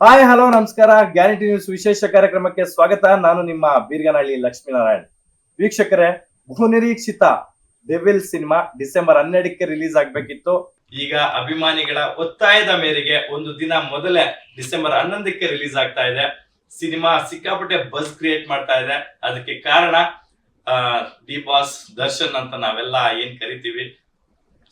Hi hello ನಮಸ್ಕಾರ. Guarantee news ವಿಶೇಷ ಕಾರ್ಯಕ್ರಮಕ್ಕೆ ಸ್ವಾಗತ. ನಾನು ನಿಮ್ಮ ಬೀರ್ಗನಹಳ್ಳಿ ಲಕ್ಷ್ಮೀನಾರಾಯಣ್. ವೀಕ್ಷಕರೇ, ಬಹುನಿರೀಕ್ಷಿತ ಡೆವಿಲ್ ಸಿನಿಮಾ ಡಿಸೆಂಬರ್ 12ಕ್ಕೆ ರಿಲೀಸ್ ಆಗ್ಬೇಕಿತ್ತು. ಈಗ ಅಭಿಮಾನಿಗಳ ಒತ್ತಾಯದ ಮೇರೆಗೆ ಒಂದು ದಿನ ಮೊದಲೇ ಡಿಸೆಂಬರ್ 11ಕ್ಕೆ ರಿಲೀಸ್ ಆಗ್ತಾ ಇದೆ. ಸಿನಿಮಾ ಸಿಕ್ಕಾಪಟ್ಟೆ ಬಸ್ ಕ್ರಿಯೇಟ್ ಮಾಡ್ತಾ ಇದೆ. ಅದಕ್ಕೆ ಕಾರಣ ಡಿ ಬಾಸ್ ದರ್ಶನ್ ಅಂತ ನಾವೆಲ್ಲ ಏನ್ ಕರಿತೀವಿ.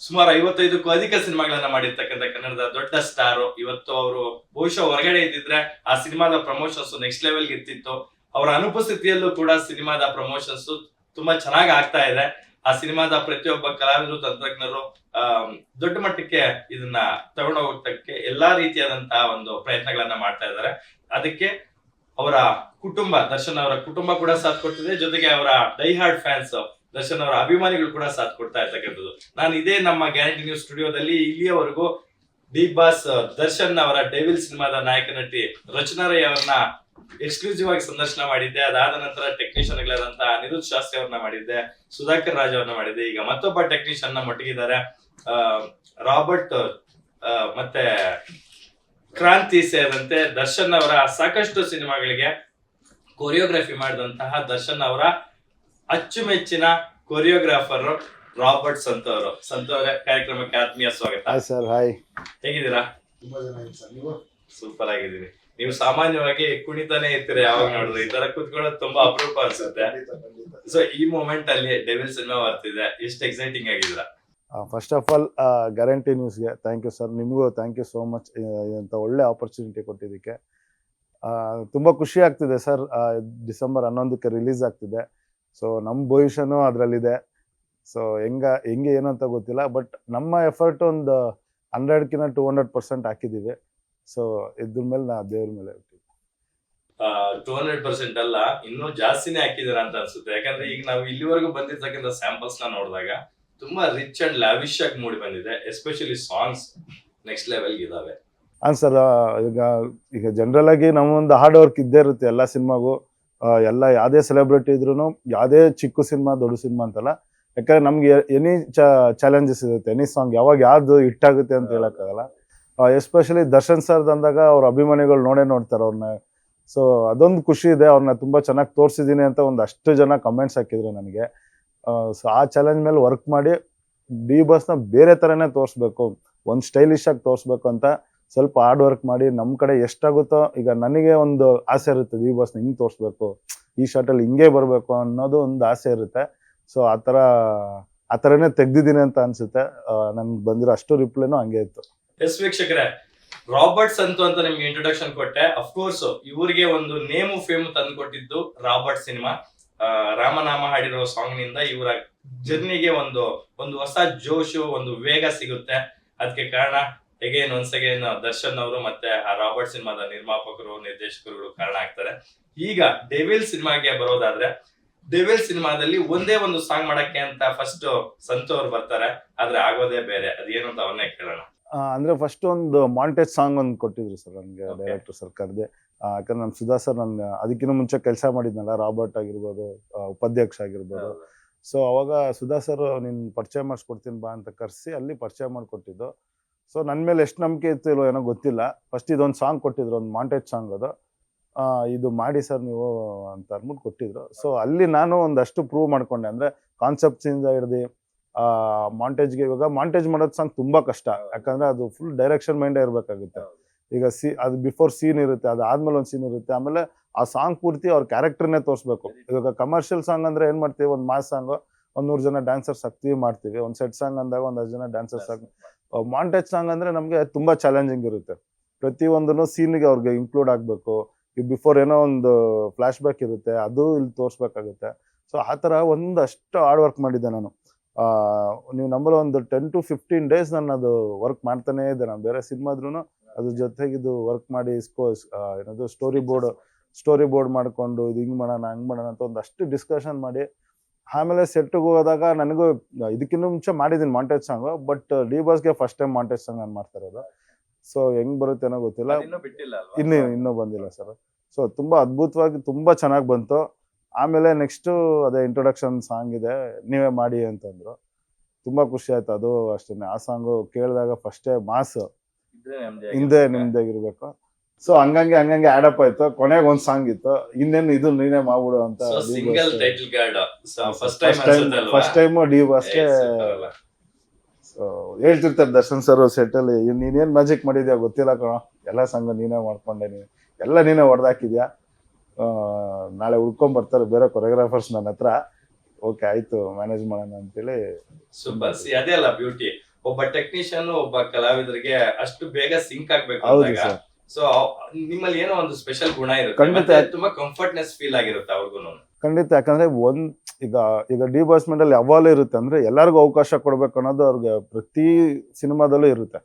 ಸುಮಾರು 55ಕ್ಕೂ ಅಧಿಕ ಸಿನಿಮಾಗಳನ್ನ ಮಾಡಿರ್ತಕ್ಕಂಥ ಕನ್ನಡದ ದೊಡ್ಡ ಸ್ಟಾರ್. ಇವತ್ತು ಅವರು ಬಹುಶಃ ಹೊರಗಡೆ ಇದ್ದಿದ್ರೆ ಆ ಸಿನಿಮಾದ ಪ್ರಮೋಷನ್ಸ್ ನೆಕ್ಸ್ಟ್ ಲೆವೆಲ್ ಇರ್ತಿತ್ತು. ಅವರ ಅನುಪಸ್ಥಿತಿಯಲ್ಲೂ ಕೂಡ ಸಿನಿಮಾದ ಪ್ರಮೋಷನ್ಸ್ ತುಂಬಾ ಚೆನ್ನಾಗಿ ಆಗ್ತಾ ಇದೆ. ಆ ಸಿನಿಮಾದ ಪ್ರತಿಯೊಬ್ಬ ಕಲಾವಿದರು, ತಂತ್ರಜ್ಞರು ದೊಡ್ಡ ಮಟ್ಟಕ್ಕೆ ಇದನ್ನ ತಗೊಂಡೋಗಕ್ಕೆ ಎಲ್ಲಾ ರೀತಿಯಾದಂತಹ ಒಂದು ಪ್ರಯತ್ನಗಳನ್ನ ಮಾಡ್ತಾ ಇದ್ದಾರೆ. ಅದಕ್ಕೆ ಅವರ ಕುಟುಂಬ, ದರ್ಶನ್ ಅವರ ಕುಟುಂಬ ಕೂಡ ಸಾಥ್ ಕೊಡ್ತಿದೆ. ಜೊತೆಗೆ ಅವರ ಡೈ ಹಾರ್ಡ್ ಫ್ಯಾನ್ಸ್, ದರ್ಶನ್ ಅವರ ಅಭಿಮಾನಿಗಳು ಕೂಡ ಸಾಥ್ ಕೊಡ್ತಾ ಇರ್ತಕ್ಕಂಥದ್ದು. ನಾನು ಇದೇ ನಮ್ಮ ಗ್ಯಾರಂಟಿ ನ್ಯೂಸ್ ಸ್ಟುಡಿಯೋದಲ್ಲಿ ಇಲ್ಲಿಯವರೆಗೂ ಡಿ ಬಾಸ್ ದರ್ಶನ್ ಅವರ ಡೆವಿಲ್ ಸಿನಿಮಾದ ನಾಯಕ ನಟಿ ರಚನಾ ರೈ ಅವರನ್ನ ಎಕ್ಸ್ಕ್ಲೂಸಿವ್ ಆಗಿ ಸಂದರ್ಶನ ಮಾಡಿದ್ದೆ. ಅದಾದ ನಂತರ ಟೆಕ್ನಿಷಿಯನ್ ಗಳಾದಂತಹ ಅನಿರುದ್ಧ್ ಶಾಸ್ತ್ರಿ ಅವ್ರನ್ನ ಮಾಡಿದ್ದೆ, ಸುಧಾಕರ್ ರಾಜ್ ಅವ್ರನ್ನ ಮಾಡಿದ್ದೆ. ಈಗ ಮತ್ತೊಬ್ಬ ಟೆಕ್ನಿಷಿಯನ್ ನ ಮಟ್ಟಿಗಿದ್ದಾರೆ, ರಾಬರ್ಟ್ ಮತ್ತೆ ಕ್ರಾಂತಿ ಸೇರಿದಂತೆ ದರ್ಶನ್ ಅವರ ಸಾಕಷ್ಟು ಸಿನಿಮಾಗಳಿಗೆ ಕೊರಿಯೋಗ್ರಫಿ ಮಾಡಿದಂತಹ ದರ್ಶನ್ ಅವರ ಅಚ್ಚುಮೆಚ್ಚಿನ ಕೊರಿಯೋಗ್ರಾಫರ್ ರಾಬರ್ಟ್ ಸಂತೋರ್. ಸಂತೋರ್ ಕಾರ್ಯಕ್ರಮಕ್ಕೆ ಆತ್ಮೀಯ ಸ್ವಾಗತ. Hi sir. ಹಾಯ್, ಹೇಗಿದ್ದೀರಾ? ಸೂಪರ್ ಆಗಿದ್ದೀನಿ. ನೀವು ಸಾಮಾನ್ಯವಾಗಿ ಕುಣಿತಾನೆ ಇರ್ತೀರ, ಯಾವಾಗ ನೋಡಿದ್ರೆ ಈ ತರ ಕುತ್ಕೊಳ್ಳೋದು ತುಂಬಾ ಅಪರೂಪ ಅನ್ಸುತ್ತೆ. ಸೊ ಈ ಮೂಮೆಂಟ್ ಅಲ್ಲಿ ಡೆವಿಲ್ ಸಿನಿಮಾ ಬರ್ತಿದೆ, ಎಷ್ಟು ಎಕ್ಸೈಟಿಂಗ್ ಆಗಿದ್ದೀರಾ? ಫಸ್ಟ್ ಆಫ್ ಆಲ್ ಗ್ಯಾರಂಟಿ ನ್ಯೂಸ್ಗೆ ಥ್ಯಾಂಕ್ ಯು ಸರ್. ನಿಮಗೂ ಥ್ಯಾಂಕ್ ಯು ಸೋ ಮಚ್ ಇಂಥ ಒಳ್ಳೆ ಆಪರ್ಚುನಿಟಿ ಕೊಟ್ಟಿದ್ದಕ್ಕೆ. ತುಂಬ ಖುಷಿ ಆಗ್ತಿದೆ ಸರ್. ಡಿಸೆಂಬರ್ 11ಕ್ಕೆ ರಿಲೀಸ್ ಆಗ್ತಿದೆ. ಸೊ ನಮ್ಮ ಭವಿಷ್ಯನೂ ಅದರಲ್ಲಿದೆ. ಸೊ ಹೆಂಗೆ ಏನು ಅಂತ ಗೊತ್ತಿಲ್ಲ, ಬಟ್ ನಮ್ಮ ಎಫರ್ಟ್ ಒಂದು 100ಕ್ಕಿಂತ 200% ಹಾಕಿದ್ದೀವಿ. ಸೊ ಇದ್ರ ಮೇಲೆ ನಾ ದೇವ್ರ ಮೇಲೆ 200% ಅಲ್ಲ, ಇನ್ನೂ ಜಾಸ್ತಿನೇ ಹಾಕಿದಾರ ಅಂತ ಅನ್ಸುತ್ತೆ. ಯಾಕಂದ್ರೆ ಈಗ ನಾವು ಇಲ್ಲಿವರೆಗೂ ಬಂದಿರ್ತಕ್ಕಂಥ ಸ್ಯಾಂಪಲ್ಸ್ ನ ನೋಡಿದಾಗ ತುಂಬಾ ರಿಚ್ ಅಂಡ್ ಲ್ಯಾವಿಶ್ ಆಗಿ ಮೂಡಿ ಬಂದಿದೆ. ಎಸ್ಪೆಷಲಿ ಸಾಂಗ್ಸ್ ನೆಕ್ಸ್ಟ್ ಲೆವೆಲ್ ಇದಾವೆ. ಸರ್. ಈಗ ಜನರಲ್ ಆಗಿ ನಮ್ಮೊಂದು ಹಾರ್ಡ್ ವರ್ಕ್ ಇದ್ದೇ ಇರುತ್ತೆ ಎಲ್ಲ ಸಿನಿಮಾಗೂ. ಎಲ್ಲ ಯಾವುದೇ ಸೆಲೆಬ್ರಿಟಿ ಇದ್ರು, ಯಾವುದೇ ಚಿಕ್ಕ ಸಿನಿಮಾ ದೊಡ್ಡ ಸಿನಿಮಾ ಅಂತಲ್ಲ. ಯಾಕಂದ್ರೆ ನಮ್ಗೆ ಎನಿ ಚಾಲೆಂಜಸ್ ಇರುತ್ತೆ. ಎನಿ ಸಾಂಗ್ ಯಾವಾಗ ಯಾವ್ದು ಹಿಟ್ ಆಗುತ್ತೆ ಅಂತ ಹೇಳಕ್ಕಾಗಲ್ಲ. ಎಸ್ಪೆಷಲಿ ದರ್ಶನ್ ಸರ್ ಅಂದಾಗ ಅವ್ರ ಅಭಿಮಾನಿಗಳು ನೋಡ್ತಾರೆ ಅವ್ರನ್ನ. ಸೊ ಅದೊಂದು ಖುಷಿ ಇದೆ. ಅವ್ರನ್ನ ತುಂಬಾ ಚೆನ್ನಾಗಿ ತೋರಿಸಿದೀನಿ ಅಂತ ಒಂದಷ್ಟು ಜನ ಕಮೆಂಟ್ಸ್ ಹಾಕಿದ್ರು ನನಗೆ. ಸೊ ಆ ಚಾಲೆಂಜ್ ಮೇಲೆ ವರ್ಕ್ ಮಾಡಿ ಡಿ ಬಾಸ್ನ ಬೇರೆ ಥರನೇ ತೋರಿಸ್ಬೇಕು, ಒಂದು ಸ್ಟೈಲಿಶ್ ಆಗಿ ತೋರಿಸ್ಬೇಕು ಅಂತ ಸ್ವಲ್ಪ ಹಾರ್ಡ್ ವರ್ಕ್ ಮಾಡಿ ನಮ್ಮ ಕಡೆ ಎಷ್ಟಾಗುತ್ತೋ. ಈಗ ನನಗೆ ಒಂದು ಆಸೆ ಇರುತ್ತೆ, ಡಿ ಬಾಸ್ನ ಹಿಂಗೆ ತೋರಿಸ್ಬೇಕು, ಈ ಶಾರ್ಟಲ್ಲಿ ಹಿಂಗೆ ಬರಬೇಕು ಅನ್ನೋದು ಒಂದು ಆಸೆ ಇರುತ್ತೆ. ಸೊ ಆ ಥರನೇ ತೆಗ್ದಿದ್ದೀನಿ ಅಂತ ಅನ್ಸುತ್ತೆ. ನನ್ಗೆ ಬಂದಿರೋ ಅಷ್ಟು ರಿಪ್ಲೈನೂ ಹಂಗೆ ಇತ್ತು. ಎಸ್ ವೀಕ್ಷಕರೇ, ರಾಬರ್ಟ್ ಸಂತು ಅಂತ ನಿಮ್ಗೆ ಇಂಟ್ರೊಡಕ್ಷನ್ ಕೊಟ್ಟೆ. ಅಫ್ಕೋರ್ಸ್ ಇವರಿಗೆ ಒಂದು ನೇಮು ಫೇಮ್ ತಂದು ಕೊಟ್ಟಿದ್ದು ರಾಬರ್ಟ್ ಸಿನಿಮಾ. ರಾಮನಾಮ ಹಾಡಿರೋ ಸಾಂಗ್ ನಿಂದ ಇವರ ಜರ್ನಿಗೆ ಒಂದು ಹೊಸ ಜೋಶು, ಒಂದು ವೇಗ ಸಿಗುತ್ತೆ. ಅದಕ್ಕೆ ಕಾರಣ ಒನ್ಸ್ ಅಗೇನ್ ದರ್ಶನ್ ಅವರು ಮತ್ತೆ ಆ ರಾಬರ್ಟ್ ಸಿನಿಮಾದ ನಿರ್ಮಾಪಕರು, ನಿರ್ದೇಶಕರುಗಳು ಕಾರಣ ಆಗ್ತಾರೆ. ಈಗ ಡೆವಿಲ್ ಸಿನಿಮಾಗೆ ಬರೋದಾದ್ರೆ, ಡೆವಿಲ್ ಸಿನಿಮಾದಲ್ಲಿ ಒಂದೇ ಒಂದು ಸಾಂಗ್ ಮಾಡಕ್ಕೆ ಅಂತ ಫಸ್ಟ್ ಸಂತು ಅವ್ರು ಬರ್ತಾರೆ. ಆದ್ರೆ ಆಗೋದೇ ಬೇರೆ. ಅದೇನು ಅಂತ ಅವನ್ನೇ ಕೇಳೋಣ. ಅಂದ್ರೆ ಫಸ್ಟ್ ಒಂದು ಮಾಂಟೇಜ್ ಸಾಂಗ್ ಒಂದು ಕೊಟ್ಟಿದ್ರು ಸರ್ ನನಗೆ, ಡೈರೆಕ್ಟರ್ ಸರ್ ಕರೆದೆ. ಯಾಕಂದ್ರೆ ನಮ್ಮ ಸುಧಾ ಸರ್ ನಾನು ಅದಕ್ಕಿಂತ ಮುಂಚೆ ಕೆಲಸ ಮಾಡಿದ್ನಲ್ಲ, ರಾಬರ್ಟ್ ಆಗಿರ್ಬೋದು, ಉಪಾಧ್ಯಕ್ಷ ಆಗಿರ್ಬೋದು. ಸೊ ಅವಾಗ ಸುಧಾ ಸರ್ ನೀನ್ ಪರಿಚಯ ಮಾಡಿಸ್ಕೊಡ್ತೀನಿ ಬಾ ಅಂತ ಕರೆಸಿ ಅಲ್ಲಿ ಪರಿಚಯ ಮಾಡಿಕೊಟ್ಟಿದ್ದು. ಸೊ ನನ್ನ ಮೇಲೆ ಎಷ್ಟು ನಂಬಿಕೆ ಇತ್ತು ಇಲ್ಲೋ ಏನೋ ಗೊತ್ತಿಲ್ಲ. ಫಸ್ಟ್ ಇದೊಂದು ಸಾಂಗ್ ಕೊಟ್ಟಿದ್ರು, ಒಂದು ಮಾಂಟೇಜ್ ಸಾಂಗ್. ಅದು ಇದು ಮಾಡಿ ಸರ್ ನೀವು ಅಂತ ಅಂದ್ಬಿಟ್ಟು ಕೊಟ್ಟಿದ್ರು. ಸೊ ಅಲ್ಲಿ ನಾನು ಒಂದಷ್ಟು ಪ್ರೂವ್ ಮಾಡ್ಕೊಂಡೆ. ಅಂದ್ರೆ ಕಾನ್ಸೆಪ್ಟ್ಸ್ ಇಂದ ಹಿಡ್ದು ಮಾಂಟೇಜ್ಗೆ. ಇವಾಗ ಮಾಂಟೇಜ್ ಮಾಡೋದು ಸಾಂಗ್ ತುಂಬಾ ಕಷ್ಟ, ಯಾಕಂದ್ರೆ ಅದು ಫುಲ್ ಡೈರೆಕ್ಷನ್ ಮೈಂಡೇ ಇರ್ಬೇಕಾಗುತ್ತೆ. ಈಗ ಅದು ಬಿಫೋರ್ ಸೀನ್ ಇರುತ್ತೆ, ಅದಾದ್ಮೇಲೆ ಒಂದು ಸೀನ್ ಇರುತ್ತೆ, ಆಮೇಲೆ ಆ ಸಾಂಗ್ ಪೂರ್ತಿ ಅವ್ರ ಕ್ಯಾರೆಕ್ಟರ್ನೇ ತೋರಿಸ್ಬೇಕು. ಇವಾಗ ಕಮರ್ಷಿಯಲ್ ಸಾಂಗ್ ಅಂದ್ರೆ ಏನ್ ಮಾಡ್ತೀವಿ, ಒಂದು ಮಾಸ್ ಸಾಂಗ್ 100 ಜನ ಡ್ಯಾನ್ಸರ್ಸ್ ಹಾಕ್ತಿವಿ ಮಾಡ್ತೀವಿ. ಒಂದು ಸೆಟ್ ಸಾಂಗ್ ಅಂದಾಗ 110 ಜನ ಡ್ಯಾನ್ಸರ್ಸ್ ಹಾಕಿ. ಮಾಂಟೇಜ್ ಸಾಂಗ್ ಅಂದ್ರೆ ನಮ್ಗೆ ತುಂಬಾ ಚಾಲೆಂಜಿಂಗ್ ಇರುತ್ತೆ. ಪ್ರತಿಯೊಂದನ್ನು ಸೀನ್ಗೆ ಅವ್ರಿಗೆ ಇನ್ಕ್ಲೂಡ್ ಆಗ್ಬೇಕು. ಈಗ ಬಿಫೋರ್ ಏನೋ ಒಂದು ಫ್ಲಾಶ್ ಬ್ಯಾಕ್ ಇರುತ್ತೆ, ಅದು ಇಲ್ಲಿ ತೋರಿಸ್ಬೇಕಾಗುತ್ತೆ. ಸೊ ಆ ಥರ ಒಂದಷ್ಟು ಹಾರ್ಡ್ ವರ್ಕ್ ಮಾಡಿದ್ದೆ ನಾನು. ನೀವು ನಂಬಲ್ಲ, ಒಂದು 10 to 15 days ನಾನು ಅದು ವರ್ಕ್ ಮಾಡ್ತಾನೇ ಇದ್ದೆ. ನಾನು ಬೇರೆ ಸಿನಿಮಾದ್ರೂ ಅದ್ರ ಜೊತೆಗಿದು ವರ್ಕ್ ಮಾಡಿ ಏನದು ಸ್ಟೋರಿ ಬೋರ್ಡ್ ಮಾಡ್ಕೊಂಡು ಇದು ಹಿಂಗ್ ಮಾಡೋಣ ಹಂಗ್ ಮಾಡೋಣ ಅಂತ ಒಂದಷ್ಟು ಡಿಸ್ಕಷನ್ ಮಾಡಿ ಆಮೇಲೆ ಸೆಟ್ಗೆ ಹೋದಾಗ ನನಗೂ ಇದಕ್ಕಿಂತ ಮುಂಚೆ ಮಾಡಿದ್ದೀನಿ ಮಾಂಟೇಜ್ ಸಾಂಗ್. ಬಟ್ ಡಿ ಬಾಸ್ಗೆ ಫಸ್ಟ್ ಟೈಮ್ ಮಾಂಟೇಜ್ ಸಾಂಗ್ ನಾನು ಮಾಡ್ತಾ ಇರೋದು. ಸೊ ಹೆಂಗ್ ಬರುತ್ತೆ ಅನ್ನೋ ಗೊತ್ತಿಲ್ಲ, ಇನ್ನೂ ಬಂದಿಲ್ಲ ಸರ್. ಸೊ ತುಂಬಾ ಅದ್ಭುತವಾಗಿ ತುಂಬಾ ಚೆನ್ನಾಗಿ ಬಂತು. ಆಮೇಲೆ ನೆಕ್ಸ್ಟ್ ಅದೇ ಇಂಟ್ರೊಡಕ್ಷನ್ ಸಾಂಗ್ ಇದೆ, ನೀವೇ ಮಾಡಿ ಅಂತಂದ್ರು. ತುಂಬಾ ಖುಷಿ ಆಯ್ತು. ಅದು ಅಷ್ಟೇ, ಆ ಸಾಂಗು ಕೇಳಿದಾಗ ಫಸ್ಟೇ ಮಾಸ್ ಹಿಂದೆ ನಿಮ್ದೇ ಇರ್ಬೇಕು. ಸೊ ಹಂಗಂಗೆ ಆಡಪ್ ಆಯ್ತು. ಕೊನೆಗೆ ಒಂದ್ ಸಾಂಗ್ ಇತ್ತು, ಇನ್ನೇನು ಇದು ನೀನೇ ಮಾಡ್ಬಿಡು ಅಂತ. Single title card first time D ಬಾಸ್ಗೆ ಹೇಳ್ತಿರ್ತಾರೆ ದರ್ಶನ್ ಸರ್ ಸೆಟ್ ಅಲ್ಲಿ, ನೀನೇನ್ ಮ್ಯಾಜಿಕ್ ಮಾಡಿದ್ಯಾ ಗೊತ್ತಿಲ್ಲ ಕಣ, ಎಲ್ಲ ಸಂಘ ನೀನೇ ಮಾಡ್ಕೊಂಡೆ, ಎಲ್ಲ ನೀನೇ ಹೊಡೆದಾಕಿದ್ಯಾ, ನಾಳೆ ಹುಡ್ಕೊಂಡ್ ಬರ್ತಾರೆ ಬೇರೆ ಕೊರಿಯೋಗ್ರಾಫರ್ಸ್ ನನ್ನ ಹತ್ರ, ಓಕೆ ಆಯ್ತು ಮ್ಯಾನೇಜ್ ಮಾಡೋಣ ಅಂತೇಳಿ. ಸೂಪರ್. ಅದೇ ಅಲ್ಲ ಬ್ಯೂಟಿ, ಒಬ್ಬ ಟೆಕ್ನಿಷಿಯನ್ ಒಬ್ಬ ಕಲಾವಿದರಿಗೆ ಅಷ್ಟು ಬೇಗ ಸಿಂಕ್ ಆಗ್ಬೇಕು ಹೌದು ಅಂದಾಗ ಸರ್, ಸೊ ನಿಮ್ಮಲ್ಲಿ ಏನೋ ಒಂದು ಸ್ಪೆಷಲ್ ಗುಣ ಇರುತ್ತೆ, ಖಂಡಿತ. ಮತ್ತೆ ತುಂಬಾ ಕಂಫರ್ಟ್ನೆಸ್ ಫೀಲ್ ಆಗಿರುತ್ತೆ ಅವ್ರಿಗೂ. ಖಂಡಿತ. ಯಾಕಂದ್ರೆ ಈಗ ಡಿ ಬಾಸ್ಮೆಂಟ್ ಅಲ್ಲಿ ಯಾವಾಗಲೂ ಇರುತ್ತೆ ಅಂದ್ರೆ ಎಲ್ಲರಿಗೂ ಅವಕಾಶ ಕೊಡ್ಬೇಕು ಅನ್ನೋದು ಅವ್ರಿಗೆ ಪ್ರತಿ ಸಿನಿಮಾದಲ್ಲೂ ಇರುತ್ತೆ.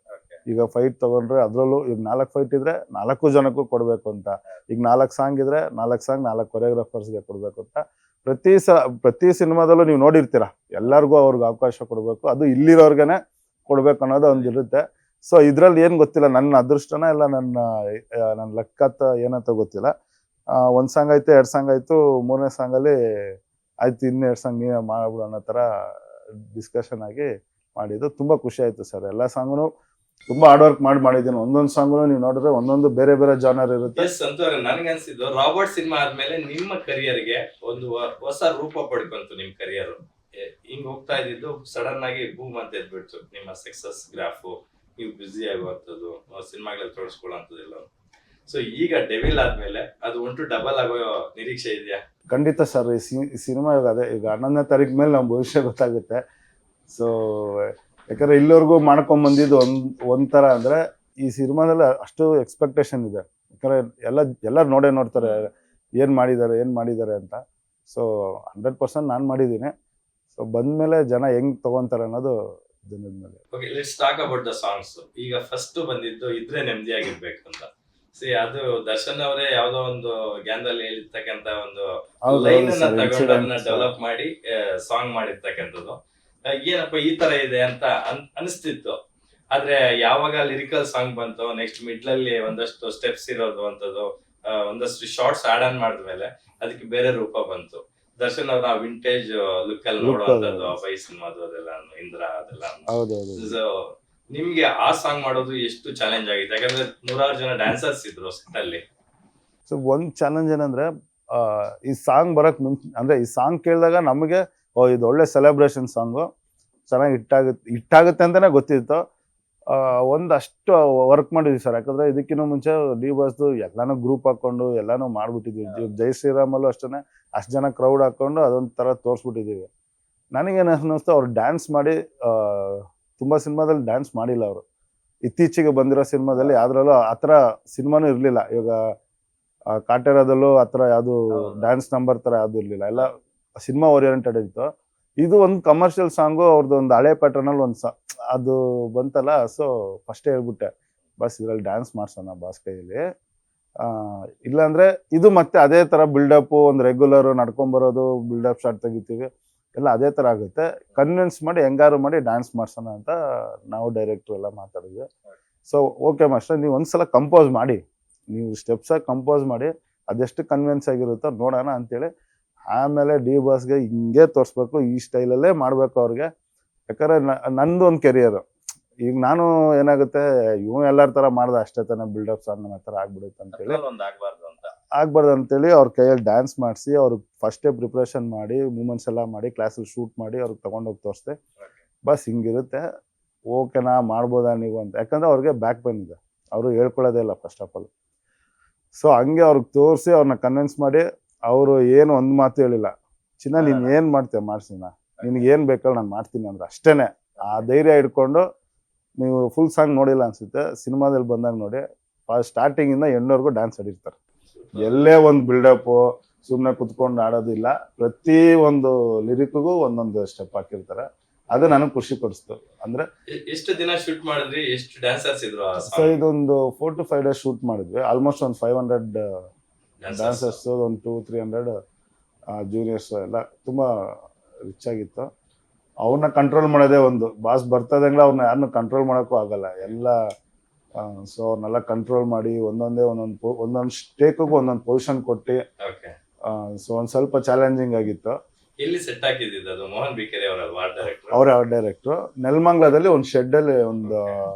ಈಗ ಫೈಟ್ ತಗೊಂಡ್ರೆ ಅದ್ರಲ್ಲೂ ಈಗ 4 ಫೈಟ್ ಇದ್ರೆ 4 ಜನಕ್ಕೂ ಕೊಡ್ಬೇಕು ಅಂತ, ಈಗ 4 ಸಾಂಗ್ ಇದ್ರೆ 4 ಸಾಂಗ್ 4 ಕೊರಿಯೋಗ್ರಾಫರ್ಸ್ಗೆ ಕೊಡ್ಬೇಕು ಅಂತ ಪ್ರತಿ ಸಿನಿಮಾದಲ್ಲೂ ನೀವು ನೋಡಿರ್ತೀರಾ, ಎಲ್ಲರಿಗೂ ಅವ್ರಿಗೆ ಅವಕಾಶ ಕೊಡ್ಬೇಕು, ಅದು ಇಲ್ಲಿರೋರ್ಗೆನೆ ಕೊಡ್ಬೇಕು ಅನ್ನೋದು ಒಂದು ಇರುತ್ತೆ. ಸೊ ಇದ್ರಲ್ಲಿ ಏನ್ ಗೊತ್ತಿಲ್ಲ, ನನ್ನ ಅದೃಷ್ಟನ ಇಲ್ಲ ನನ್ನ ಲೆಕ್ಕತ್ತ ಏನಂತ ಗೊತ್ತಿಲ್ಲ. ಒಂದ್ ಸಾಂಗ್ ಆಯ್ತು, 2 ಸಾಂಗ್ ಆಯ್ತು, 3ನೇ ಸಾಂಗ್ ಅಲ್ಲಿ ಆಯ್ತು ಇನ್ನು 2 ಸಾಂಗ್ ನೀವೇ ಮಾಡ್ಬಿಡು ಅನ್ನೋ ತರ ಡಿಸ್ಕಷನ್ ಆಗಿ ಮಾಡಿದ್ದು. ತುಂಬಾ ಖುಷಿ ಆಯ್ತು ಸರ್. ಎಲ್ಲಾ ಸಾಂಗ್ನು ತುಂಬಾ ಹಾರ್ಡ್ ವರ್ಕ್ ಮಾಡಿದ್ದೀನಿ. ಒಂದೊಂದು ಸಾಂಗ್ನು ನೀವು ನೋಡಿದ್ರೆ ಒಂದೊಂದು ಬೇರೆ ಬೇರೆ ಜಾನರ್ ಇರುತ್ತೆ. ಸಂತೋಷ. ನನ್ಗನ್ಸಿದ್ದು ರಾಬರ್ಟ್ ಸಿನಿಮಾ ಆದ್ಮೇಲೆ ನಿಮ್ಮ ಕರಿಯರ್ಗೆ ಒಂದು ಹೊಸ ರೂಪ ಪಡ್ಕೊಂತು ನಿಮ್ ಕರಿಯರ್. ಹಿಂಗ್ ಹೋಗ್ತಾ ಇದ್ದಿದ್ದು ಸಡನ್ ಆಗಿ ಬೂಮ್ ಅಂತ ಎದ್ಬಿಡ್ತು ನಿಮ್ಮ ಸಕ್ಸಸ್ ಗ್ರಾಫ್, ನೀವು ಬ್ಯುಸಿ ಆಗುವಂಥದ್ದು, ಸಿನಿಮಾಗಳಲ್ಲಿ ತೋರಿಸ್ಕೊಳ್ಳುವಂಥದ್ದೆಲ್ಲ. ಸೊ ಈಗ ಡೆವಿಲ್ ಆದ್ಮೇಲೆ ಅದು 1 to 2 ಆಗೋ ನಿರೀಕ್ಷೆ ಇದೆಯಾ? ಖಂಡಿತ ಸರ್. ಈ ಸಿನಿಮಾ ಅದೇ ಈಗ 11ನೇ ತಾರೀಕು ಮೇಲೆ ನಮ್ಮ ಭವಿಷ್ಯ ಗೊತ್ತಾಗುತ್ತೆ. ಸೊ ಯಾಕಂದ್ರೆ ಇಲ್ಲಿವರೆಗೂ ಮಾಡ್ಕೊಂಡ್ ಬಂದಿದ್ದು ಒಂಥರ ಅಂದ್ರೆ ಈ ಸಿನಿಮಾದಲ್ಲಿ ಅಷ್ಟು ಎಕ್ಸ್ಪೆಕ್ಟೇಷನ್ ಇದೆ. ಯಾಕಂದ್ರೆ ಎಲ್ಲರೂ ನೋಡ್ತಾರೆ ಏನ್ ಮಾಡಿದ್ದಾರೆ ಅಂತ. ಸೊ 100% ನಾನು ಮಾಡಿದ್ದೀನಿ. ಸೊ ಬಂದ್ಮೇಲೆ ಜನ ಹೆಂಗ್ ತಗೊಂತಾರೆ ಅನ್ನೋದು ಜನದ ಮೇಲೆ. Okay, let's talk about the songs. ಈಗ ಫಸ್ಟ್ ಬಂದಿದ್ದು ಇದ್ರೆ ನೆಮ್ಮದಿಯಾಗಿರ್ಬೇಕು ಅಂತ. ಅದು ದರ್ಶನ್ ಅವರೇ ಯಾವ್ದೋ ಒಂದು ಜ್ಞಾನದಲ್ಲಿ ಹೇಳಿರ್ತಕ್ಕಂತ ಒಂದು ಲೈನ್ ಅನ್ನ ತಗೊಂಡು ಅದನ್ನ ಡೆವಲಪ್ ಮಾಡಿ ಸಾಂಗ್ ಮಾಡಿರ್ತಕ್ಕಂಥದ್ದು. ಏನಪ್ಪ ಈ ತರ ಇದೆ ಅಂತ ಅನಿಸ್ತಿತ್ತು. ಆದ್ರೆ ಯಾವಾಗ ಲಿರಿಕಲ್ ಸಾಂಗ್ ಬಂತು, ನೆಕ್ಸ್ಟ್ ಮಿಡ್ಲಲ್ಲಿ ಒಂದಷ್ಟು ಸ್ಟೆಪ್ಸ್ ಇರೋದು ಅಂತದ್ದು, ಒಂದಷ್ಟು ಶಾರ್ಟ್ಸ್ ಆಡ್ ಆನ್ ಮಾಡಿದ್ಮೇಲೆ ಅದಕ್ಕೆ ಬೇರೆ ರೂಪ ಬಂತು. ದರ್ಶನ್ ಅವ್ರ ವಿಂಟೇಜ್ ಲುಕ್ ಅಲ್ಲಿ ನೋಡುವಂತದ್ದು, ಬೈ ಸಿನಿಮಾದು ಅದೆಲ್ಲ, ಇಂದ್ರ ಅದೆಲ್ಲ. ನಿಮ್ಗೆ ಆ ಸಾಂಗ್ ಮಾಡೋದು ಎಷ್ಟು ಚಾಲೆಂಜ್ ಆಗಿತ್ತು? ಯಾಕಂದ್ರೆ 100 ಜನ ಡ್ಯಾನ್ಸರ್ಸ್ ಇದ್ರು ಸೆಟ್ ಅಲ್ಲಿ. ಸೊ ಒಂದ್ ಚಾಲೆಂಜ್ ಏನಂದ್ರೆ ಈ ಸಾಂಗ್ ಬರಕ್ ಮುಂಚೆ ಅಂದ್ರೆ ಈ ಸಾಂಗ್ ಕೇಳಿದಾಗ ನಮಗೆ ಇದು ಒಳ್ಳೆ ಸೆಲೆಬ್ರೇಷನ್ ಸಾಂಗು, ಚೆನ್ನಾಗಿ ಹಿಟ್ಟಾಗುತ್ತೆ ಅಂತಾನೆ ಗೊತ್ತಿತ್ತು. ಒಂದಷ್ಟು ವರ್ಕ್ ಮಾಡಿದ್ವಿ ಸರ್. ಯಾಕಂದ್ರೆ ಇದಕ್ಕಿಂತ ಮುಂಚೆ ಡಿ ಬಾಸ್ದು ಎಲ್ಲಾನು ಗ್ರೂಪ್ ಹಾಕೊಂಡು ಎಲ್ಲಾನು ಮಾಡ್ಬಿಟ್ಟಿದ್ವಿ. ಜೈ ಶ್ರೀರಾಮಲ್ಲೂ ಅಷ್ಟೇ ಅಷ್ಟು ಜನ ಕ್ರೌಡ್ ಹಾಕೊಂಡು ಅದೊಂದ್ ತರ ತೋರ್ಸ್ಬಿಟ್ಟಿದೀವಿ. ನನಗೇನು ಅನ್ನಿಸ್ತು, ಅವ್ರು ಡ್ಯಾನ್ಸ್ ಮಾಡಿ ತುಂಬಾ ಸಿನಿಮಾದಲ್ಲಿ ಡ್ಯಾನ್ಸ್ ಮಾಡಿಲ್ಲ ಅವರು. ಇತ್ತೀಚೆಗೆ ಬಂದಿರೋ ಸಿನಿಮಾದಲ್ಲಿ ಯಾವ್ದ್ರಲ್ಲೂ ಆತರ ಸಿನಿಮಾನು ಇರ್ಲಿಲ್ಲ. ಇವಾಗ ಕಾಟೇರದಲ್ಲೂ ಆತರ ಯಾವ್ದು ಡ್ಯಾನ್ಸ್ ನಂಬರ್ ತರ ಯಾವ್ದು ಇರ್ಲಿಲ್ಲ, ಎಲ್ಲ ಸಿನಿಮಾ ಓರಿಯೆಂಟೆಡ್ ಇತ್ತು. ಇದು ಒಂದು ಕಮರ್ಷಿಯಲ್ ಸಾಂಗು, ಅವ್ರದ್ದು ಒಂದು ಹಳೆ ಪ್ಯಾಟರ್ನ್ ಅಲ್ಲಿ ಅದು ಬಂತಲ್ಲ. ಸೊ ಫಸ್ಟ್ ಹೇಳ್ಬಿಟ್ಟೆ, ಬಸ್ ಇದ್ರಲ್ಲಿ ಡ್ಯಾನ್ಸ್ ಮಾಡ್ಸೋಣ ಬಾಸ್ ಕೈಯಲ್ಲಿ, ಇಲ್ಲಾಂದ್ರೆ ಇದು ಮತ್ತೆ ಅದೇ ತರ ಬಿಲ್ಡಪ್, ಒಂದು ರೆಗ್ಯುಲರ್ ನಡ್ಕೊಂಡ್ಬರೋದು, ಬಿಲ್ಡಪ್ ಶಾಟ್ ತೆಗಿತೀವಿ, ಎಲ್ಲ ಅದೇ ತರ ಆಗುತ್ತೆ. ಕನ್ವಿನ್ಸ್ ಮಾಡಿ ಹೆಂಗಾರು ಮಾಡಿ ಡ್ಯಾನ್ಸ್ ಮಾಡ್ಸೋಣ ಅಂತ ನಾವು ಡೈರೆಕ್ಟರ್ ಎಲ್ಲ ಮಾತಾಡಿದ್ವಿ. ಸೊ ಓಕೆ ಮಾಸ್ಟರ್, ನೀವು ಒಂದ್ಸಲ ಕಂಪೋಸ್ ಮಾಡಿ, ನೀವು ಸ್ಟೆಪ್ಸ್ ಆಗಿ ಕಂಪೋಸ್ ಮಾಡಿ, ಅದೆಷ್ಟು ಕನ್ವಿನ್ಸ್ ಆಗಿರುತ್ತೋ ನೋಡೋಣ ಅಂತೇಳಿ. ಆಮೇಲೆ ಡಿ ಬಾಸ್ಗೆ ಹಿಂಗೆ ತೋರಿಸ್ಬೇಕು, ಈ ಸ್ಟೈಲಲ್ಲೇ ಮಾಡ್ಬೇಕು ಅವ್ರಿಗೆ. ಯಾಕಂದ್ರೆ ನಂದು ಒಂದು ಕೆರಿಯರ್. ಈಗ ನಾನು ಏನಾಗುತ್ತೆ, ಎಲ್ಲರ ತರ ಮಾಡ್ದೆ ಅಷ್ಟೇ ತಾನೆ ಬಿಲ್ಡಪ್ ಸಾಂಗ್ ಅನ್ನೋ ತರ ಆಗ್ಬಿಡುತ್ತೆ ಅಂತೇಳಿ, ಆಗ್ಬಾರ್ದು ಅಂತೇಳಿ ಅವ್ರ ಕೈಯಲ್ಲಿ ಡ್ಯಾನ್ಸ್ ಮಾಡಿಸಿ, ಅವ್ರಿಗೆ ಫಸ್ಟೇ ಪ್ರಿಪ್ರೇಷನ್ ಮಾಡಿ, ಮೂಮೆಂಟ್ಸ್ ಎಲ್ಲ ಮಾಡಿ, ಕ್ಲಾಸಲ್ಲಿ ಶೂಟ್ ಮಾಡಿ ಅವ್ರಿಗೆ ತಗೊಂಡೋಗಿ ತೋರಿಸ್ದೆ. ಬಸ್ ಹಿಂಗಿರುತ್ತೆ, ಓಕೆನಾ ಮಾಡ್ಬೋದಾ ನೀವು ಅಂತ. ಯಾಕಂದ್ರೆ ಅವ್ರಿಗೆ ಬ್ಯಾಕ್ ಪೇನ್ ಇದೆ, ಅವರು ಹೇಳ್ಕೊಳ್ಳೋದೇ ಇಲ್ಲ ಫಸ್ಟ್ ಆಫ್ ಆಲ್. ಸೊ ಹಂಗೆ ಅವ್ರಿಗೆ ತೋರಿಸಿ ಅವ್ರನ್ನ ಕನ್ವಿನ್ಸ್ ಮಾಡಿ, ಅವರು ಏನು ಒಂದು ಮಾತು ಹೇಳಿಲ್ಲ, ಚಿನ್ನ ನೀನ್ ಏನ್ ಮಾಡ್ತೇವೆ ಮಾಡ್ಸಿನ, ನಿನ್ಗೆ ಏನ್ ಬೇಕಲ್ಲ ನಾನು ಮಾಡ್ತೀನಿ ಅಂದ್ರೆ ಅಷ್ಟೇನೆ. ಆ ಧೈರ್ಯ ಹಿಡ್ಕೊಂಡು, ನೀವು ಫುಲ್ ಸಾಂಗ್ ನೋಡಿಲ್ಲ ಅನ್ಸುತ್ತೆ, ಸಿನಿಮಾದಲ್ಲಿ ಬಂದಾಗ ನೋಡಿ, ಸ್ಟಾರ್ಟಿಂಗ್ ಇಂದ ಎಂಡ್ವರೆಗೂ ಡ್ಯಾನ್ಸ್ ಆಡಿರ್ತಾರೆ. ಎಲ್ಲೇ ಒಂದು ಬಿಲ್ಡಪ್ ಸುಮ್ಮನೆ ಕುತ್ಕೊಂಡು ಆಡೋದಿಲ್ಲ, ಪ್ರತಿ ಒಂದು ಲಿರಿಕ್ಗೂ ಒಂದೊಂದು ಸ್ಟೆಪ್ ಹಾಕಿರ್ತಾರೆ. ಅದು ನನಗೆ ಖುಷಿ ಕೊಡಿಸ್ತು. ಅಂದ್ರೆ ಎಷ್ಟು ದಿನ ಶೂಟ್ ಮಾಡಿದ್ರಿ, ಎಷ್ಟು ಡ್ಯಾನ್ಸರ್ಸ್ ಇದ್ರು? ಸೊ ಇದೊಂದು 4 to 5 days ಶೂಟ್ ಮಾಡಿದ್ವಿ. ಆಲ್ಮೋಸ್ಟ್ ಒಂದು 500 ಡ್ಯಾನ್ಸರ್ಸ್, ಒಂದು 200-300 ಜೂನಿಯರ್ಸ್, ಎಲ್ಲ ತುಂಬಾ ರಿಚ್ ಆಗಿತ್ತು. ಅವ್ರನ್ನ ಕಂಟ್ರೋಲ್ ಮಾಡೋದೇ ಒಂದು, ಬಾಸ್ ಬರ್ತದಂಗ್ಲ ಅವ್ರನ್ನ ಯಾರನ್ನ ಕಂಟ್ರೋಲ್ ಮಾಡೋಕ್ಕೂ ಆಗಲ್ಲ ಎಲ್ಲ. ಸೊ ಅವ್ರನ್ನೆಲ್ಲ ಕಂಟ್ರೋಲ್ ಮಾಡಿ ಒಂದೊಂದು ಸ್ಟೇಕ್ಗೂ ಒಂದೊಂದು ಪೊಸಿಷನ್ ಕೊಟ್ಟು, ಸೊ ಒಂದ್ ಸ್ವಲ್ಪ ಚಾಲೆಂಜಿಂಗ್ ಆಗಿತ್ತು. ಎಲ್ಲಿ ಸೆಟ್ ಹಾಕಿದ್ದು ಅದು? ಮೋಹನ್ ಬಿಕೆರೆ ಅವರಲ್ವಾ ಡೈರೆಕ್ಟರ್? ಅವರೇ ಡೈರೆಕ್ಟರ್. ನೆಲಮಂಗಲದಲ್ಲಿ ಒಂದು ಶೆಡ್ ಅಲ್ಲಿ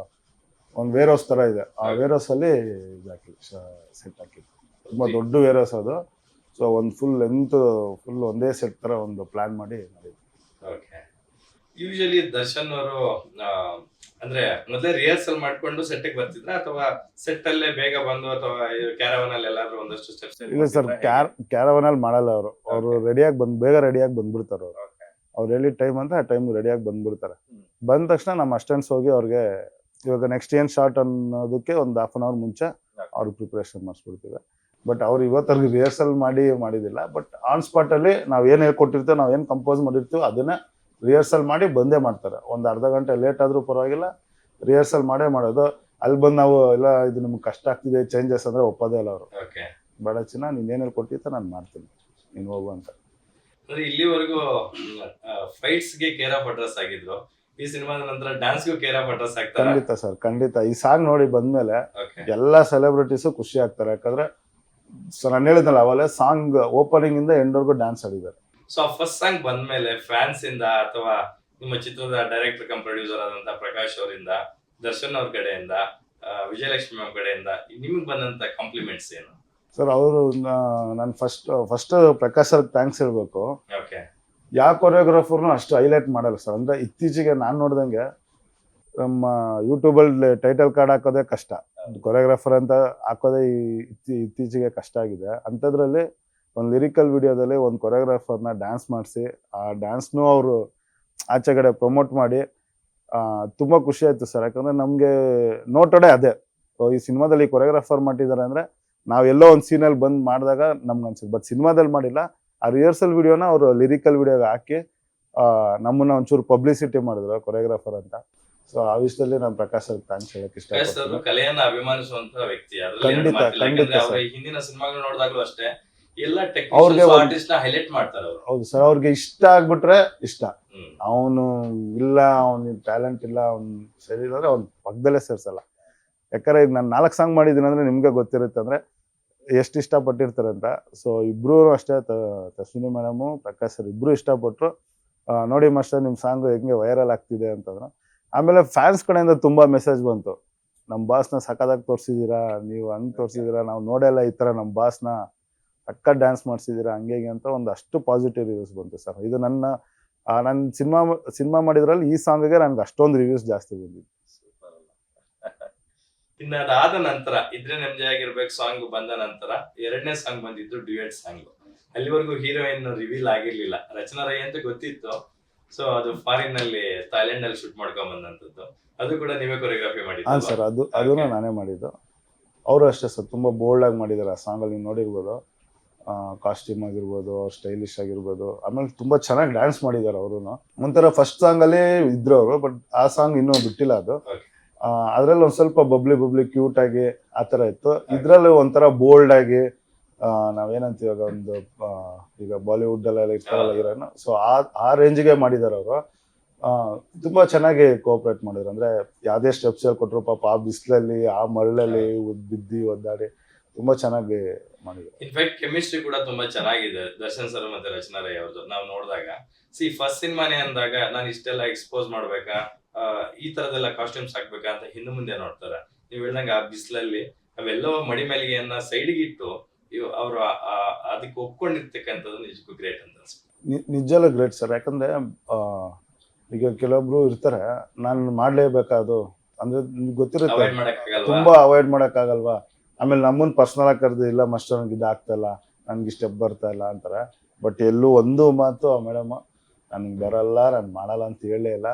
ಒಂದು ವೇರ್ ಹೌಸ್ ತರ ಇದೆ. ಆ ವೇರ್ ಹೌಸ್ ಅಲ್ಲಿ ಇದಾಕಿ ಸೆಟ್ ಹಾಕಿದ್ದು. ತುಂಬಾ ದೊಡ್ಡ ವೇರ್ ಹೌಸ್ ಅದು. ಸೊ ಒಂದು ಫುಲ್ ಲೆಂತ್ ಫುಲ್ ಒಂದೇ ಸೆಟ್ ತರ ಒಂದು ಪ್ಲಾನ್ ಮಾಡಿ ಮಾಡಿದ್ವಿ. ಓಕೆ. ಯೂಶಲಿ ದರ್ಶನ್ ಅವರು ಅಂದ್ರೆ ಮೊದಲೇ ರಿಹರ್ಸಲ್ ಮಾಡ್ಕೊಂಡು ಸೆಟ್ ಬರ್ತಿದ್ರ ಅಥವಾ ಸೆಟ್ ಅಲ್ಲೇ ಬೇಗ ಬಂದು ಅಥವಾ ಕ್ಯಾರವನ್ ಅಲ್ಲಿ ಎಲ್ಲಾದ್ರೂ ಒಂದಷ್ಟು ಸ್ಟೆಪ್ಸ್? ಇಲ್ಲ ಸರ್, ಕ್ಯಾರವನ್ ಅಲ್ಲಿ ಮಾಡಲ್ಲ ಅವರು ರೆಡಿಯಾಗಿ ಬೇಗ ರೆಡಿಯಾಗಿ ಬಂದ್ಬಿಡ್ತಾರೆ ಅವರು. ಅವ್ರು ಹೇಳಿ ಟೈಮ್ ಅಂತ ಆ ಟೈಮ್ ರೆಡಿಯಾಗಿ ಬಂದ್ಬಿಡ್ತಾರೆ. ಬಂದ ತಕ್ಷಣ ನಮ್ಮ ಅಸ್ಟೆಂಟ್ಸ್ ಹೋಗಿ ಅವ್ರಿಗೆ ಇವಾಗ ನೆಕ್ಸ್ಟ್ ಏನ್ ಶಾರ್ಟ್ ಅನ್ನೋದಕ್ಕೆ ಒಂದು ಹಾಫ್ ಅನ್ ಅವರ್ ಮುಂಚೆ ಅವ್ರಿಗೆ ಪ್ರಿಪರೇಷನ್ ಮಾಡಿಸ್ಬಿಡ್ತೀವಿ. ಬಟ್ ಅವ್ರು ಇವತ್ತವ್ರಿಗೆ ರಿಹರ್ಸಲ್ ಮಾಡಿದಿಲ್ಲ. ಬಟ್ ಆನ್ ಸ್ಪಾಟ್ ಅಲ್ಲಿ ನಾವ್ ಏನ್ ಹೇಳ್ಕೊಟ್ಟಿರ್ತೀವಿ, ನಾವ್ ಏನ್ ಕಂಪೋಸ್ ಮಾಡಿರ್ತೀವಿ ಅದನ್ನ ರಿಹರ್ಸಲ್ ಮಾಡಿ ಬಂದೇ ಮಾಡ್ತಾರೆ. ಒಂದು ಅರ್ಧ ಗಂಟೆ ಲೇಟ್ ಆದ್ರೂ ಪರವಾಗಿಲ್ಲ, ರಿಹರ್ಸಲ್ ಮಾಡೇ ಮಾಡೋದು. ಅಲ್ಲಿ ಬಂದು ನಾವು ಎಲ್ಲ ಇದು ನಿಮ್ಗೆ ಕಷ್ಟ ಆಗ್ತಿದೆ ಚೇಂಜಸ್ ಅಂದ್ರೆ ಒಪ್ಪೋದೇ ಇಲ್ಲ ಅವರು. ಬೇಡ ಚಿನ್ನ, ನೀನ್ ಏನ್ ಹೇಳ್ಕೊಟ್ಟಿರ್ತ ನಾನು ಮಾಡ್ತೀನಿ, ನೀನ್ ಹೋಗು ಅಂತ. ಇಲ್ಲಿವರೆಗೂ ಫೈಟ್ಸ್ ಗೆ ಕೇರ್ ಆಫ್ ಅಡ್ರೆಸ್ ಆಗಿದ್ರು, ಈ ಸಿನಿಮಾದ ನಂತರ ಡ್ಯಾನ್ಸ್ ಗೂ ಕೇರ್ ಆಫ್ ಅಡ್ರೆಸ್ ಆಗ್ತಾರೆ. ಖಂಡಿತ ಸರ್, ಖಂಡಿತ. ಈ ಸಾಂಗ್ ನೋಡಿ ಬಂದ್ಮೇಲೆ ಎಲ್ಲಾ ಸೆಲೆಬ್ರಿಟೀಸು ಖುಷಿ ಆಗ್ತಾರೆ. ಯಾಕಂದ್ರೆ ನಾನು ಹೇಳಿದ್ನಲ್ಲ ಅವಾಗಲೇ, ಸಾಂಗ್ ಓಪನಿಂಗ್ ಇಂದ ಎಂಡ್ ವರ್ಗೂ ಡ್ಯಾನ್ಸ್ ಆಡಿದ್ದಾರೆ. ಸೊ ಫಸ್ಟ್ ಸಾಂಗ್ ಬಂದ್ಮೇಲೆ ಫ್ಯಾನ್ಸ್ ಇಂದ ಅಥವಾ ನಿಮ್ಮ ಚಿತ್ರದ ಡೈರೆಕ್ಟರ್ ಕಮ್ ಪ್ರೊಡ್ಯೂಸರ್ ಆದಂತ ಪ್ರಕಾಶ್ ಅವರಿಂದ, ದರ್ಶನ್ ಅವ್ರ ಕಡೆಯಿಂದ, ವಿಜಯಲಕ್ಷ್ಮಿ ಅವ್ರ ಕಡೆಯಿಂದ ನಿಮ್ಗೆ ಬಂದಂತ ಕಾಂಪ್ಲಿಮೆಂಟ್ಸ್ ಏನು? ಸರ್, ಅವರು ನಾನು ಫಸ್ಟ್ ಪ್ರಕಾಶ್ ಅವ್ರಿಗೆ ಥ್ಯಾಂಕ್ಸ್ ಹೇಳ್ಬೇಕು. ಯಾವ ಕೊರಿಯೋಗ್ರಾಫರ್ನು ಅಷ್ಟು ಹೈಲೈಟ್ ಮಾಡಲ್ಲ ಸರ್. ಅಂದ್ರೆ ಇತ್ತೀಚೆಗೆ ನಾನು ನೋಡ್ದಂಗೆ ನಮ್ಮ ಯೂಟ್ಯೂಬಲ್ಲಿ ಟೈಟಲ್ ಕಾರ್ಡ್ ಹಾಕೋದೇ ಕಷ್ಟ, ಕೊರಿಯೋಗ್ರಾಫರ್ ಅಂತ ಹಾಕೋದೇ ಇತ್ತೀಚೆಗೆ ಕಷ್ಟ ಆಗಿದೆ. ಅಂಥದ್ರಲ್ಲಿ ಒಂದು ಲಿರಿಕಲ್ ವಿಡಿಯೋದಲ್ಲಿ ಒಂದು ಕೊರಿಯೋಗ್ರಾಫರ್ನ ಡ್ಯಾನ್ಸ್ ಮಾಡಿಸಿ, ಆ ಡ್ಯಾನ್ಸ್ನು ಅವರು ಆಚೆ ಕಡೆ ಪ್ರಮೋಟ್ ಮಾಡಿ ತುಂಬಾ ಖುಷಿ ಆಯ್ತು ಸರ್. ಯಾಕಂದ್ರೆ ನಮ್ಗೆ ನೋಟೋಡೆ ಅದೇ, ಈ ಸಿನಿಮಾದಲ್ಲಿ ಕೊರಿಯೋಗ್ರಾಫರ್ ಮಾಡಿದ್ದಾರೆ ಅಂದ್ರೆ ನಾವೆಲ್ಲೋ ಒಂದು ಸೀನಲ್ಲಿ ಬಂದ್ ಮಾಡಿದಾಗ ನಮ್ಗೆ ಅನ್ಸುತ್ತೆ. ಬಟ್ ಸಿನಿಮಾದಲ್ಲಿ ಮಾಡಿಲ್ಲ, ಆ ರಿಹರ್ಸಲ್ ವಿಡಿಯೋನ ಅವರು ಲಿರಿಕಲ್ ವಿಡಿಯೋಗೆ ಹಾಕಿ ನಮ್ಮನ್ನ ಒಂಚೂರು ಪಬ್ಲಿಸಿಟಿ ಮಾಡಿದ್ರು ಕೊರಿಯೋಗ್ರಾಫರ್ ಅಂತ. ಸೊ ಆ ವಿಷಯದಲ್ಲಿ ನಾನು ಪ್ರಕಾಶ್ ಅವ್ರಿಗೆ ಥ್ಯಾಂಕ್ಸ್ ಹೇಳಕ್ ಇಷ್ಟಪಡ್ತೀನಿ. ಕಲೆಯನ್ನ ಅಭಿಮಾನಿಸುವಂತ ವ್ಯಕ್ತಿ. ಖಂಡಿತ ಖಂಡಿತ ಸರ್. ಹಿಂದಿನ ಸಿನಿಮಾಗಳು ನೋಡಿದಾಗಲೂ ಅಷ್ಟೇ ಎಲ್ಲ ಟೆಕ್ನಿಷಿಯನ್ಸ್ ಆರ್ಟಿಸ್ಟ್ ನ ಹೈಲೈಟ್ ಮಾಡ್ತಾರೆ ಅವರು. ಹೌದು ಸರ್, ಅವ್ರಿಗೆ ಇಷ್ಟ ಆಗ್ಬಿಟ್ರೆ ಇಷ್ಟ. ಅವನು ಇಲ್ಲ, ಅವ್ನ ಟ್ಯಾಲೆಂಟ್ ಇಲ್ಲ, ಅವ್ನ್ ಸರಿ ಇಲ್ಲ ಅಂದ್ರೆ ಅವ್ನ ಪಕ್ಕದಲ್ಲೇ ಸೇರ್ಸಲ್ಲ. ಯಾಕಂದ್ರೆ ಈಗ ನಾನು 4 ಸಾಂಗ್ ಮಾಡಿದ್ದೀನಿ ಅಂದ್ರೆ ನಿಮ್ಗೆ ಗೊತ್ತಿರುತ್ತೆ ಅಂದ್ರೆ ಎಷ್ಟು ಇಷ್ಟಪಟ್ಟಿರ್ತಾರೆ ಅಂತ. ಸೊ ಇಬ್ರು ಅಷ್ಟೇ, ತಸ್ವಿನಿ ಮೇಡಮು ಪ್ರಕಾಶ್ ಸರ್ ಇಬ್ರು ಇಷ್ಟಪಟ್ರು. ನೋಡಿ ಮಾಸ್ಟರ್, ನಿಮ್ ಸಾಂಗ್ ಹೆಂಗೆ ವೈರಲ್ ಆಗ್ತಿದೆ ಅಂತಂದ್ರು. ಆಮೇಲೆ ಫ್ಯಾನ್ಸ್ ಕಡೆಯಿಂದ ತುಂಬಾ ಮೆಸೇಜ್ ಬಂತು, ನಮ್ ಬಾಸ್ನ ಸಖತ್ತಾಗಿ ತೋರಿಸಿದೀರಾ, ನೀವು ಹಂಗ್ ತೋರಿಸಿದೀರಾ, ನಾವು ನೋಡೆಲ್ಲ ಈ ತರ ನಮ್ ಬಾಸ್ನ ಅಕ್ಕ ಡ್ಯಾನ್ಸ್ ಮಾಡಿಸಿದೀರಾ, ಹಂಗೆ ಅಂತ ಒಂದಷ್ಟು ಪಾಸಿಟಿವ್ ರಿವ್ಯೂಸ್ ಬಂತು ಸರ್. ಇದು ನನ್ನ ಸಿನಿಮಾ ಮಾಡಿದ್ರಲ್ಲಿ ಈ ಸಾಂಗ್ಗೆ ನನ್ಗೆ ಅಷ್ಟೊಂದು ರಿವ್ಯೂಸ್ ಜಾಸ್ತಿ ಬಂದಿದೆ. ಇನ್ನ ಅದಾದ ನಂತರ ಇದ್ರೆ ನೆಮ್ಮದಿ ಆಗಿರ್ಬೇಕು ಸಾಂಗ್ ಬಂದ ನಂತರ ಎರಡನೇ ಸಾಂಗ್ ಬಂದಿದ್ದು ಡ್ಯೂಯೆಟ್ ಸಾಂಗ್. ಅಲ್ಲಿವರೆಗೂ ಹೀರೋಯಿನ್ ರಿವೀಲ್ ಆಗಿರ್ಲಿಲ್ಲ. ರಚನಾ ರೈ ಅಂತ ಗೊತ್ತಿತ್ತು. ಸೊ ಅದು ಫಾರಿನ್ ನಲ್ಲಿ, ಥೈಲ್ಯಾಂಡ್ ನಲ್ಲಿ ಶೂಟ್ ಮಾಡ್ಕೊಂಡ್ ಬಂದಂತದ್ದು. ಅದು ಕೂಡ ನೀವೇ ಕೊರಿಯೋಗ್ರಫಿ ಮಾಡಿದ್ದು ಸರ್? ಅದನ್ನ ನಾನೇ ಮಾಡಿದ್ದು. ಅವರು ಅಷ್ಟೇ ಸರ್, ತುಂಬಾ ಬೋಲ್ಡ್ ಆಗಿ ಮಾಡಿದ್ದಾರೆ ಆ ಸಾಂಗ್ ಅಲ್ಲಿ. ನೀವು ನೋಡಿರ್ಬೋದು, ಕಾಸ್ಟ್ಯೂಮ್ ಆಗಿರ್ಬೋದು, ಸ್ಟೈಲಿಶ್ ಆಗಿರ್ಬೋದು. ಆಮೇಲೆ ತುಂಬಾ ಚೆನ್ನಾಗಿ ಡ್ಯಾನ್ಸ್ ಮಾಡಿದ್ದಾರೆ ಅವರು. ಒಂಥರ ಫಸ್ಟ್ ಸಾಂಗ್ ಅಲ್ಲಿ ಇದ್ರು ಅವರು, ಬಟ್ ಆ ಸಾಂಗ್ ಇನ್ನೂ ಬಿಟ್ಟಿಲ್ಲ ಅದು. ಅದ್ರಲ್ಲಿ ಒಂದ್ ಸ್ವಲ್ಪ ಬಬ್ಲಿ ಕ್ಯೂಟ್ ಆಗಿ ಆತರ ಇತ್ತು. ಇದ್ರಲ್ಲಿ ಒಂಥರ ಬೋಲ್ಡ್ ಆಗಿ, ನಾವೇನಂತೀವಿ ಇವಾಗ ಒಂದು ಈಗ ಬಾಲಿವುಡ್ ಅಲ್ಲೆಲ್ಲ ಇರ್ತಾರಲ್ಲ ಹೀರೋಯಿನ್, ಸೊ ಆ ರೇಂಜ್ಗೆ ಮಾಡಿದಾರೆ ಅವರು. ತುಂಬಾ ಚೆನ್ನಾಗಿ ಕೋಆಪರೇಟ್ ಮಾಡಿದ್ರು. ಅಂದ್ರೆ ಯಾವ್ದೇ ಸ್ಟೆಪ್ಸ್ ಹೇಳ್ಕೊಟ್ರು ಪಾಪ ಆ ಬಿಸಿಲಲ್ಲಿ, ಆ ಮರಳಲ್ಲಿ ಬಿದ್ದಿ ಒದ್ದಾಡಿ ತುಂಬಾ ಚೆನ್ನಾಗಿ ಮಾಡಿದ್ರು. ಇನ್ಫ್ಯಾಕ್ಟ್ ಕೆಮಿಸ್ಟ್ರಿ ಕೂಡ ತುಂಬಾ ಚೆನ್ನಾಗಿದೆ ದರ್ಶನ್ ಸರ್ ಮತ್ತೆ ರಚನಾ ರೈ ಅವ್ರದ್ದು. ನಾವು ನೋಡಿದಾಗ ಫಸ್ಟ್ ಸಿನಿಮಾನೇ ಅಂದಾಗ ನಾನು ಇಷ್ಟೆಲ್ಲ ಎಕ್ಸ್ಪೋಸ್ ಮಾಡ್ಬೇಕಾ, ಈ ತರದೆಲ್ಲ ಕಾಸ್ಟ್ಯೂಮ್ಸ್ ಹಾಕ್ಬೇಕಾ ಅಂತ ಹಿಂದೆ ಮುಂದೆ ನೋಡ್ತಾರೆ. ನೀವ್ ಹೇಳ್ದಂಗ ಆ ಬಿಸಿಲಲ್ಲಿ ಅವೆಲ್ಲೋ ಮಡಿ ಮೇಲಿಗೆಯನ್ನ ಸೈಡ್ಗೆ ಇಟ್ಟು ಅವರು ಅದಕ್ಕೆ ಒಪ್ಕೊಂಡಿರ್ತಕ್ಕಂಥದ್ದು ನಿಜಕ್ಕೂ ಗ್ರೇಟ್ ಅಂತ ಅನ್ಸುತ್ತೆ. ನಿಜಲ್ಲೂ ಗ್ರೇಟ್ ಸರ್. ಯಾಕಂದ್ರೆ ಈಗ ಕೆಲವೊಬ್ರು ಇರ್ತಾರೆ, ನಾನು ಮಾಡ್ಲೇಬೇಕಾದು ಅಂದ್ರೆ ಗೊತ್ತಿರುತ್ತೆ, ತುಂಬಾ ಅವಾಯ್ಡ್ ಮಾಡಕ್ ಆಗಲ್ವಾ. ಆಮೇಲೆ ನಮ್ಮನ್ ಪರ್ಸನಲ್ ಆಗಿ ಕರೆದು, ಇಲ್ಲ ಮಾಸ್ಟರ್ ನನಗೆ ಇದಾಗ್ತಲ್ಲ, ನನ್ಗೆ ಸ್ಟೆಪ್ ಬರ್ತಾ ಇಲ್ಲ ಅಂತಾರೆ. ಬಟ್ ಎಲ್ಲೂ ಒಂದು ಮಾತು ಆ ಮೇಡಮ್ ನನ್ಗೆ ಬರಲ್ಲ, ನಾನು ಮಾಡಲ್ಲ ಅಂತ ಹೇಳೇ ಇಲ್ಲ.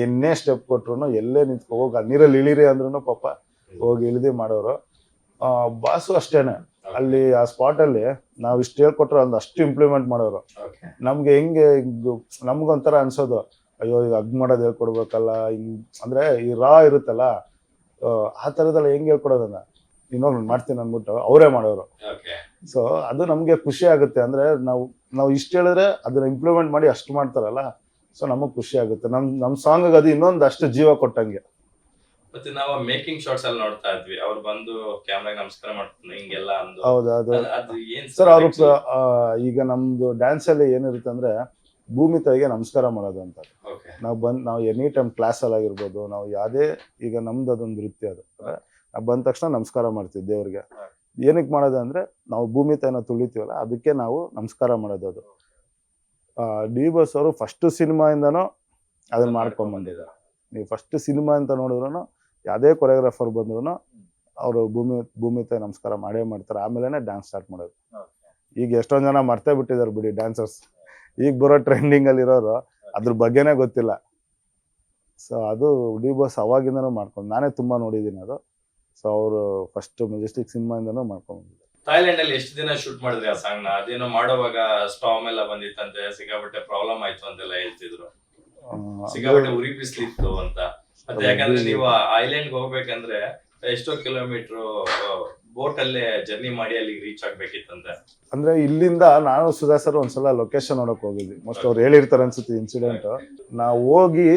ಏನೇ ಸ್ಟೆಪ್ ಕೊಟ್ರು, ಎಲ್ಲೇ ನಿಂತ್ಕೊ, ಹೋಗಿ ನೀರಲ್ಲಿ ಇಳಿರಿ ಅಂದ್ರೂ ಪಾಪ ಹೋಗಿ ಇಳಿದಿ ಮಾಡೋರು. ಬಾಸು ಅಷ್ಟೇನೆ, ಅಲ್ಲಿ ಆ ಸ್ಪಾಟ್ ಅಲ್ಲಿ ನಾವ್ ಇಷ್ಟು ಹೇಳ್ಕೊಟ್ರು ಅಂದ್ ಅಷ್ಟು ಇಂಪ್ಲಿಮೆಂಟ್ ಮಾಡೋರು. ನಮ್ಗೆ ಹೆಂಗೆ ನಮ್ಗೊಂಥರ ಅನ್ಸೋದು, ಅಯ್ಯೋ ಈಗ ಅಗ್ ಮಾಡೋದು ಹೇಳ್ಕೊಡ್ಬೇಕಲ್ಲ, ಹಿಂಗ್ ಅಂದ್ರೆ ಈ ರಾ ಇರುತ್ತಲ್ಲ, ಆ ತರದೆಲ್ಲ ಹೆಂಗ್ ಹೇಳ್ಕೊಡೋದನ್ನ ಇನ್ನೊಂದು ಮಾಡ್ತೀನಿ ಅಂದ್ಬಿಟ್ಟು ಅವರೇ ಮಾಡೋರು. ಸೊ ಅದು ನಮ್ಗೆ ಖುಷಿ ಆಗುತ್ತೆ. ಅಂದ್ರೆ ನಾವು ಇಷ್ಟು ಹೇಳಿದ್ರೆ ಅದನ್ನ ಇಂಪ್ಲಿಮೆಂಟ್ ಮಾಡಿ ಅಷ್ಟು ಮಾಡ್ತಾರಲ್ಲ, ಸೊ ನಮಗ್ ಖುಷಿ ಆಗುತ್ತೆ. ನಮ್ ಸಾಂಗ್ ಅದು ಇನ್ನೊಂದು ಅಷ್ಟು ಜೀವ ಕೊಟ್ಟಂಗೆ. ಮತ್ತೆ ನಾವು ಮೇಕಿಂಗ್ ಶಾರ್ಟ್ಸ್ ಅಲ್ಲಿ ನೋಡ್ತಾ ಇದ್ವಿ, ಅವ್ರು ಬಂದು ಕ್ಯಾಮ್ರಾಗ ನಮಸ್ಕಾರ ಮಾಡ್ತಾರೆ ಹಿಂಗೆಲ್ಲ. ಹೌದೌದು ಸರ್. ಅವರು ಈಗ ನಮ್ದು ಡ್ಯಾನ್ಸ್ ಅಲ್ಲಿ ಏನಿರುತ್ತೆ ಅಂದ್ರೆ ಭೂಮಿ ತಾಯಿಗೆ ನಮಸ್ಕಾರ ಮಾಡೋದು ಅಂತ. ನಾವು ಎನಿ ಟೈಮ್ ಕ್ಲಾಸಲ್ಲಿ ಆಗಿರ್ಬೋದು, ನಾವು ಯಾವುದೇ ಈಗ ನಮ್ದು ಅದೊಂದು ವೃತ್ತಿ ಅದು. ನಾವು ಬಂದ ತಕ್ಷಣ ನಮಸ್ಕಾರ ಮಾಡ್ತೀವಿ ದೇವ್ರಿಗೆ. ಏನಕ್ಕೆ ಮಾಡೋದು ಅಂದರೆ ನಾವು ಭೂಮಿ ತಾಯಿನ ತುಳಿತೀವಲ್ಲ, ಅದಕ್ಕೆ ನಾವು ನಮಸ್ಕಾರ ಮಾಡೋದು. ಅದು ಡಿ ಬಾಸ್ ಅವರು ಫಸ್ಟ್ ಸಿನಿಮಾಯಿಂದನೂ ಅದನ್ನ ಮಾಡ್ಕೊಂಡ್ಬಂದಿದ್ದಾರೆ. ನೀವು ಫಸ್ಟ್ ಸಿನಿಮಾ ಅಂತ ನೋಡಿದ್ರು ಯಾವುದೇ ಕೊರಿಯೋಗ್ರಾಫರ್ ಬಂದ್ರು ಅವರು ಭೂಮಿ ತಾಯಿ ನಮಸ್ಕಾರ ಮಾಡೇ ಮಾಡ್ತಾರೆ. ಆಮೇಲೆ ಡ್ಯಾನ್ಸ್ ಸ್ಟಾರ್ಟ್ ಮಾಡೋದು. ಈಗ ಎಷ್ಟೊಂದು ಜನ ಮರ್ತೇ ಬಿಟ್ಟಿದ್ದಾರೆ ಬಿಡಿ ಡ್ಯಾನ್ಸರ್ಸ್. ಈಗ ಬರೋ ಟ್ರೆಂಡಿಂಗ್ ಅಲ್ಲಿ ಇರೋರು ಅದ್ರ ಬಗ್ಗೆನೇ ಗೊತ್ತಿಲ್ಲ. ಸೊ ಅದು ಡಿ ಬಾಸ್ ಅವಾಗಿಂದನೂ ಮಾಡ್ಕೊಂಡು ನಾನೇ ತುಂಬಾ ನೋಡಿದ್ದೀನಿ ಅದು. ಸೊ ಅವರು ಫಸ್ಟ್ ಮೆಜೆಸ್ಟಿಕ್ ಸಿನಿಮಾ ಇಂದನೂ ಮಾಡ್ಕೊಂಡ್ಬಂದಿದ್ದಾರೆ. ಥೈಲ್ಯಾಂಡ್ ಅಲ್ಲಿ ಎಷ್ಟು ದಿನ ಶೂಟ್ ಮಾಡಿದ್ರಿ ಆ ಸಾಂಗ್ ನ? ಅದೇನೋ ಮಾಡುವಾಗ ಸ್ಟಾಮ್ ಎಲ್ಲ ಬಂದಿತ್ತಂತೆ, ಸಿಕ್ಕಾಪಟ್ಟೆ ಪ್ರಾಬ್ಲಮ್ ಆಯ್ತು ಅಂತೆಲ್ಲ ಹೇಳ್ತಿದ್ರು. ಸಿಕ್ಕಾಪಟ್ಟೆ ಉರಿ ಬಿಸ್ಲಿತ್ತು ಅಂತ. ಮತ್ತೆ ಯಾಕಂದ್ರೆ ನೀವು ಐಲ್ಯಾಂಡ್ ಹೋಗ್ಬೇಕಂದ್ರೆ ಎಷ್ಟೋ ಕಿಲೋಮೀಟರ್ ಬೋಟ್ ಅಲ್ಲೇ ಜರ್ನಿ ಮಾಡಿ ಅಲ್ಲಿಗೆ ರೀಚ್ ಆಗ್ಬೇಕಿತ್ತಂತೆ. ಅಂದ್ರೆ ಇಲ್ಲಿಂದ ನಾನು ಸುಧಾ ಸರ್ ಒಂದ್ಸಲ ಲೊಕೇಶನ್ ನೋಡಕ್ ಹೋಗಿದ್ವಿ. ಮೋಸ್ಟ್ ಅವ್ರು ಹೇಳಿರ್ತಾರೆ ಅನ್ಸುತ್ತೆ ಇನ್ಸಿಡೆಂಟ್. ನಾವು ಹೋಗಿ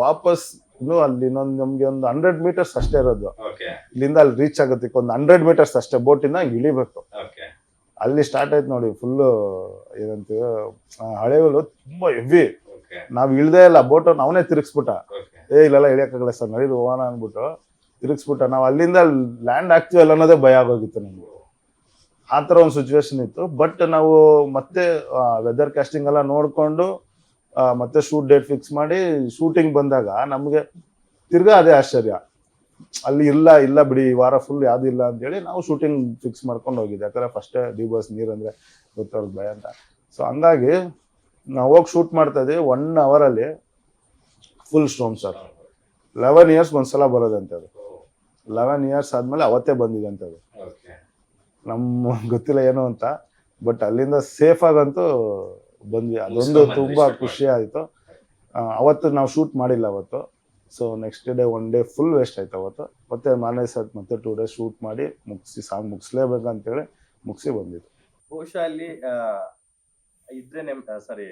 ವಾಪಸ್ ಇನ್ನು ಅಲ್ಲಿ ನಮ್ಗೆ ಒಂದು 100 ಮೀಟರ್ಸ್ ಅಷ್ಟೇ ಇರೋದು. ಇಲ್ಲಿಂದ ಅಲ್ಲಿ ರೀಚ್ ಆಗುತ್ತೆ ಒಂದು 100 ಮೀಟರ್ಸ್ ಅಷ್ಟೇ. ಬೋಟ್ ಇಂದ ಇಳಿಬೇಕು. ಅಲ್ಲಿ ಸ್ಟಾರ್ಟ್ ಆಯ್ತು ನೋಡಿ ಫುಲ್ ಏನಂತೀವಿ ಹಳೆಗಳು ತುಂಬಾ ಹೆವಿ. ನಾವ್ ಇಳ್ದೇ ಇಲ್ಲ, ಬೋಟ್ ಅವನೇ ತಿರುಗಿಸ್ಬಿಟ್ಟ. ಇಲ್ಲೆಲ್ಲ ಇಳಿಯಕ್ಕಾಗಲ್ಲ ಸರ್, ನಡೀರಿ ಹೋಗೋಣ ಅನ್ಬಿಟ್ಟು ತಿರುಗಿಸ್ಬಿಟ್ಟ. ನಾವು ಅಲ್ಲಿಂದ ಲ್ಯಾಂಡ್ ಆಗ್ತೀವಲ್ಲ ಅನ್ನೋದೇ ಭಯ ಆಗೋಗಿತ್ತು ನಮ್ಗೆ. ಆ ಥರ ಒಂದು ಸಿಚುವೇಶನ್ ಇತ್ತು. ಬಟ್ ನಾವು ಮತ್ತೆ ವೆದರ್ ಕಾಸ್ಟಿಂಗ್ ಎಲ್ಲ ನೋಡ್ಕೊಂಡು ಮತ್ತೆ ಶೂಟ್ ಡೇಟ್ ಫಿಕ್ಸ್ ಮಾಡಿ ಶೂಟಿಂಗ್ ಬಂದಾಗ ನಮ್ಗೆ ತಿರ್ಗಾ ಅದೇ ಆಶ್ಚರ್ಯ. ಅಲ್ಲಿ ಇಲ್ಲ ಬಿಡಿ ಈ ವಾರ ಫುಲ್ ಯಾವ್ದು ಇಲ್ಲ ಅಂತೇಳಿ ನಾವು ಶೂಟಿಂಗ್ ಫಿಕ್ಸ್ ಮಾಡ್ಕೊಂಡು ಹೋಗಿದ್ದೆ. ಯಾಕಂದ್ರೆ ಫಸ್ಟೇ ಡಿ ಬಾಸ್ ನೀರಂದ್ರೆ ಗೊತ್ತವ್ರಿಗೆ ಭಯ ಅಂತ. ಸೊ ಹಂಗಾಗಿ ನಾವು ಹೋಗಿ ಶೂಟ್ ಮಾಡ್ತಾ ಇದ್ವಿ. 1 hour ಅಲ್ಲಿ ಫುಲ್ ಸ್ಟೋಮ್ ಸರ್. 11 years ಒಂದ್ಸಲ ಬರೋದಂತೆ ಅದು. 11 years ಆದ್ಮೇಲೆ ಅವತ್ತೇ ಬಂದಿದೆ ಅಂತ ಅದು. ನಮ್ಮ ಗೊತ್ತಿಲ್ಲ ಏನು ಅಂತ. ಬಟ್ ಅಲ್ಲಿಂದ ಸೇಫ್ ಆಗಂತೂ ಬಂದ್ವಿ. ಅದೊಂದು ತುಂಬಾ ಖುಷಿ ಆಯ್ತು. ಅವತ್ತು ನಾವು ಶೂಟ್ ಮಾಡಿಲ್ಲ ಅವತ್ತು. So next day 1 day full waste ಆಯ್ತು ಅವತ್ತು. ಮತ್ತೆ ಮಾರನೇ ಸರ್ ಮತ್ತೆ 2 days ಶೂಟ್ ಮಾಡಿ ಮುಗಿಸಿ ಸಾಂಗ್ ಮುಗಿಸ್ಲೇಬೇಕಂತೇಳಿ ಮುಗಿಸಿ ಬಂದಿದ್ದು. ಬಹುಶಃ ಅಲ್ಲಿ ಇದ್ರೆ ಸಾರಿ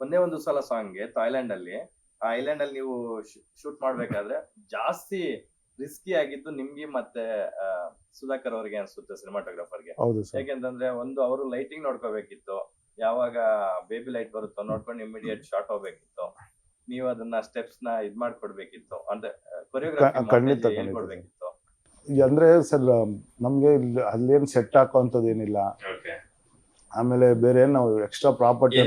ಒಂದೇ ಒಂದು ಸಲ ಸಾಂಗ್ಗೆ ಥೈಲ್ಯಾಂಡ್ ಅಲ್ಲಿ ಆ ಐಲ್ಯಾಂಡ್ ಅಲ್ಲಿ ನೀವು ಶೂಟ್ ಮಾಡ್ಬೇಕಾದ್ರೆ ಜಾಸ್ತಿ ರಿಸ್ಕಿ ಆಗಿದ್ದು ನಿಮ್ಗೆ ಮತ್ತೆ ಸುಧಾಕರ್ ಅವ್ರಿಗೆ ಅನ್ಸುತ್ತೆ, ಸಿನಿಮಾಟೋಗ್ರಾಫರ್ಗೆ. ಯಾಕೆಂತಂದ್ರೆ ಒಂದು ಅವರು ಲೈಟಿಂಗ್ ನೋಡ್ಕೋಬೇಕಿತ್ತು. ಯಾವಾಗ ಬೇಬಿ ಲೈಟ್ ಬರುತ್ತೋ ನೋಡ್ಕೊಂಡು ಇಮಿಡಿಯೇಟ್ ಶಾರ್ಟ್ ಹೋಗ್ಬೇಕಿತ್ತು. ನೀವು ಅದನ್ನ ಸ್ಟೆಪ್ಸ್ ನ ಇದ್ ಮಾಡ್ಕೊಡ್ಬೇಕಿತ್ತು. ಅಂದ್ರೆ ಕೊರಿಯೋಗ್ರಾಫಿ ಹೇಳ್ಕೊಡ್ಬೇಕಿತ್ತು. ಅಂದ್ರೆ ಸರ್ ನಮ್ಗೆ ಅಲ್ಲೇನ್ ಸೆಟ್ ಹಾಕೋಂಥದ್ದು ಏನಿಲ್ಲ. ಆಮೇಲೆ ಬೇರೆ ನಾವು ಎಕ್ಸ್ಟ್ರಾ ಪ್ರಾಪರ್ಟಿ